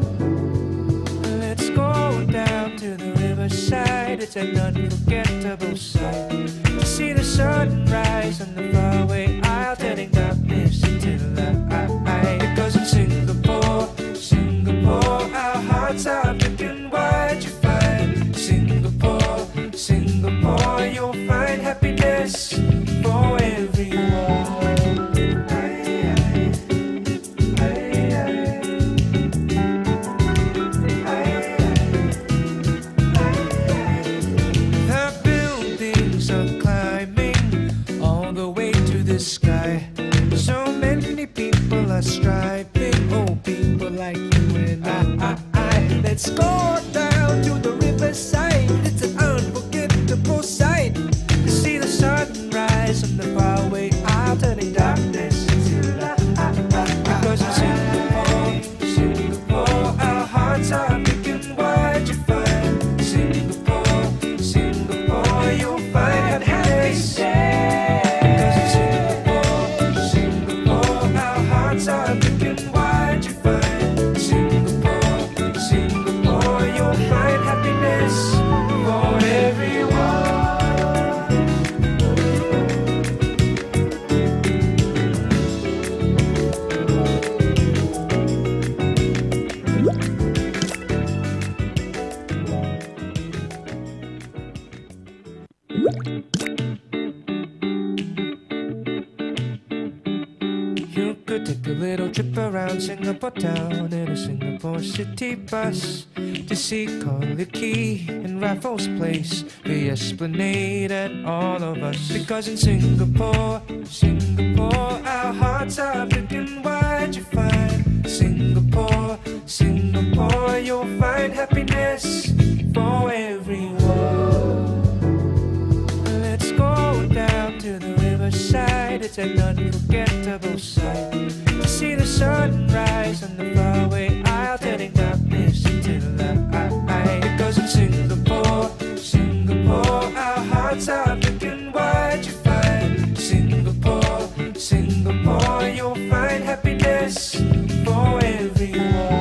Let's go down to the riverside. It's an unforgettable sight to see the sunrise on the faraway isle, turning darkness into light. Because in Singapore, Singapore, our hearts are big and wide. You find Singapore, Singapore, you'll find happiness for everyone. Sky. So many people are striving. Oh, people like you and I. Let's go down to the riverside. It's an unforgettable sight to see the sunrise on the faraway isle, turning darkness into light. Because in Singapore, Singapore, our hearts are big and wide. You find Singapore, Singapore, you'll find happiness. Are big and wide, you find Singapore, Singapore, you'll find happiness for everyone. You could take a little trip around Singapore town in a Singapore city bus to see College Quay and Raffles Place, the Esplanade and all of us. Because in Singapore, Singapore, our hearts are big and wide. You find Singapore, Singapore, you'll find happiness for everyone. Let's go down to the riverside. It's an unforgettable sight to see the sunrise on the faraway isle, turning darkness into light. Because in Singapore, Singapore, our hearts are big and wide. You find Singapore, Singapore, you'll find happiness for everyone.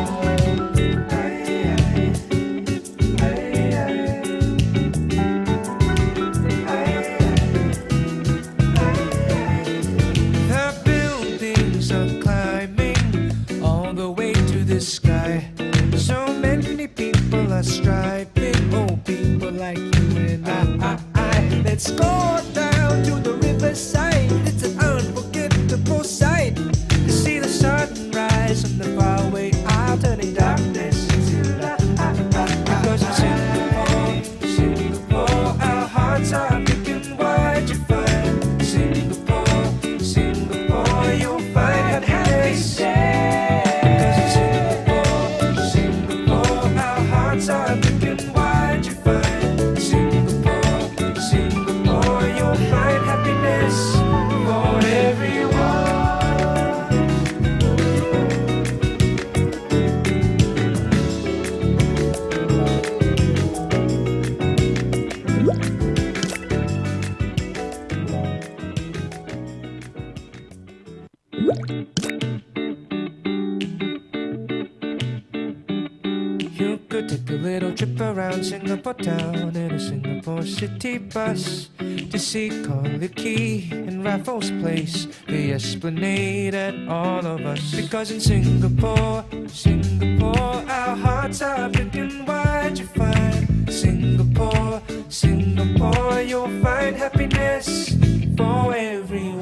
Sky. So many people are striving. Oh, people like you and I. Let's go down to the riverside. It's an unforgettable sight to see the sunrise on the faraway isle, turning darkness into light. Because in Singapore, Singapore, our hearts are big and wide. You find Singapore, Singapore, you'll find happiness. Are big and wide, you find Singapore, Singapore, you'll find happiness for everyone. You could take a little trip around Singapore town in a Singapore city bus to see College Quay and Raffles Place, the Esplanade and all of us. Because in Singapore, Singapore, our hearts are big and wide. You find Singapore, Singapore, you'll find happiness for everyone.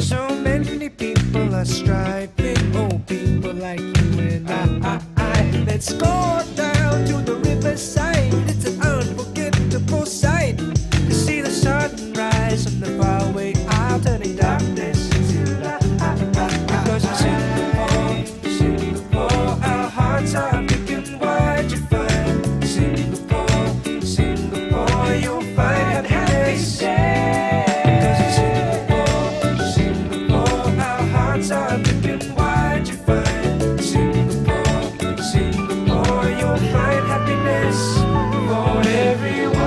So many people are striving, oh, people like you and I. Let's go down to the riverside. It's an unforgettable sight to see the sunrise on the faraway isle, turning darkness into light. Because in Singapore, Singapore, our hearts are big and wide. You find Singapore, Singapore, you'll find happiness. Because in Singapore, Singapore, our hearts are big and wide. You find Singapore, Singapore, you'll find happiness for everyone.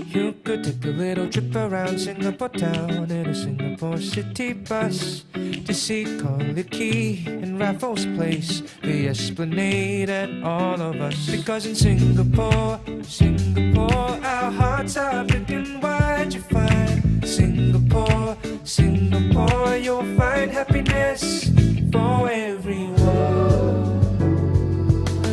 You could take a little trip around Singapore town in a Singapore city bus to see Collyer Quay and Raffles Place, the Esplanade and all of us. Because in Singapore, Singapore, our hearts are big and wide. You find Singapore, Singapore, you'll find happiness for everyone.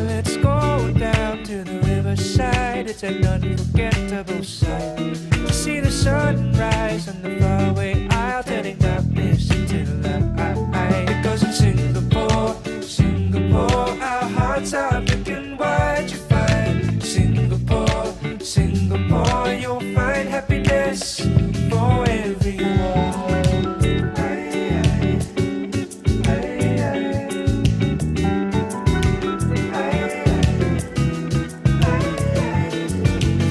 Let's go down to the riverside. It's an unforgettable sight to see the sunrise on the faraway isle, turning darkness into light. Because in Singapore, Singapore, our hearts are big and wide. You find Singapore, Singapore, you'll find happiness for everyone.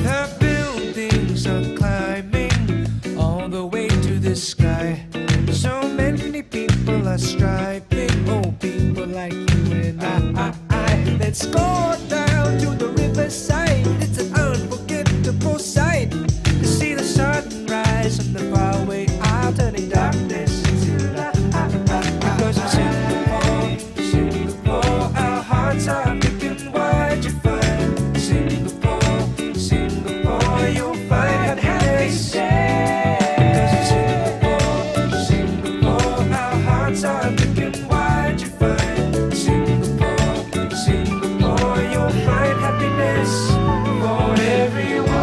The buildings are climbing all the way to the sky. So many people are striving, oh, people like you and I. Let's go down to the riverside. It's an unforgettable sight to see the sunrise on the faraway isle, turning darkness into light. Because in Singapore, Singapore, our hearts are big and wide. You find Singapore, Singapore, you'll find happiness. Because in Singapore, Singapore, our hearts are big and wide. You find Singapore, Singapore, you'll find happiness for everyone.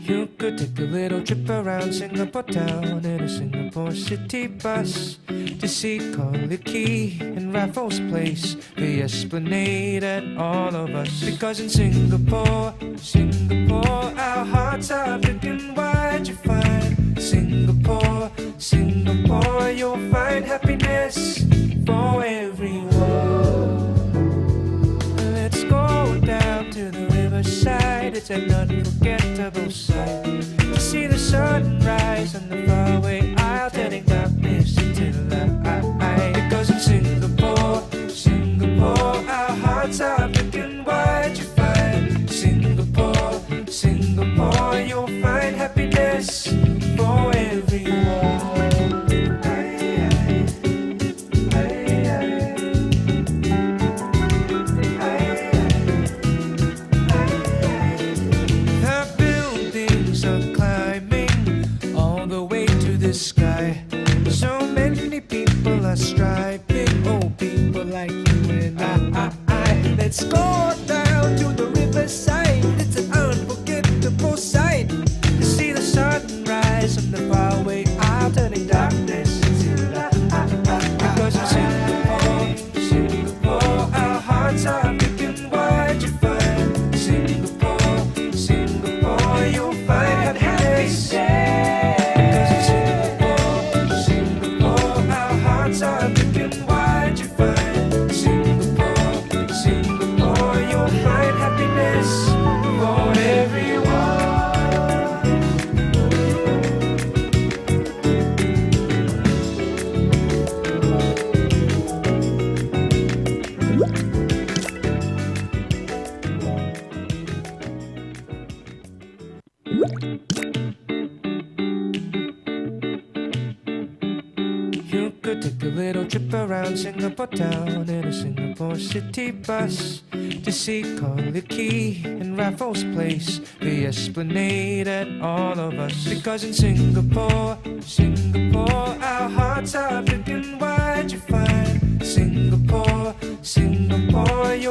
You could take a little trip around Singapore town in a Singapore city bus to see Collyer Quay and Raffles Place, the Esplanade and all of us. Because in Singapore, Singapore, our hearts are big and wide. You find Singapore, Singapore, you'll find happiness for everyone. Let's go down to the riverside. It's an unforgettable sight to see the sunrise on the faraway isle, turning darkness into light. Because in Singapore, Singapore, our hearts are big and wide. You find Singapore, Singapore, you'll find happiness for everyone. The buildings are climbing all the way to the sky. So many people are striving, oh, people like you and I. Let's go down to the riverside. It's an unforgettable sight to see the sunrise on the faraway isle, turning darkness into light. Because in Singapore, Singapore, our hearts are big and wide. You find Singapore, Singapore, you'll find happiness. Because in Singapore, Singapore, our hearts are big and wide. You find Singapore, Singapore, you'll find happiness for everyone. Singapore town in a Singapore city bus to see Collyer Quay and Raffles Place, the Esplanade and all of us. Because in Singapore, Singapore, our hearts are big and wide. You find Singapore, Singapore.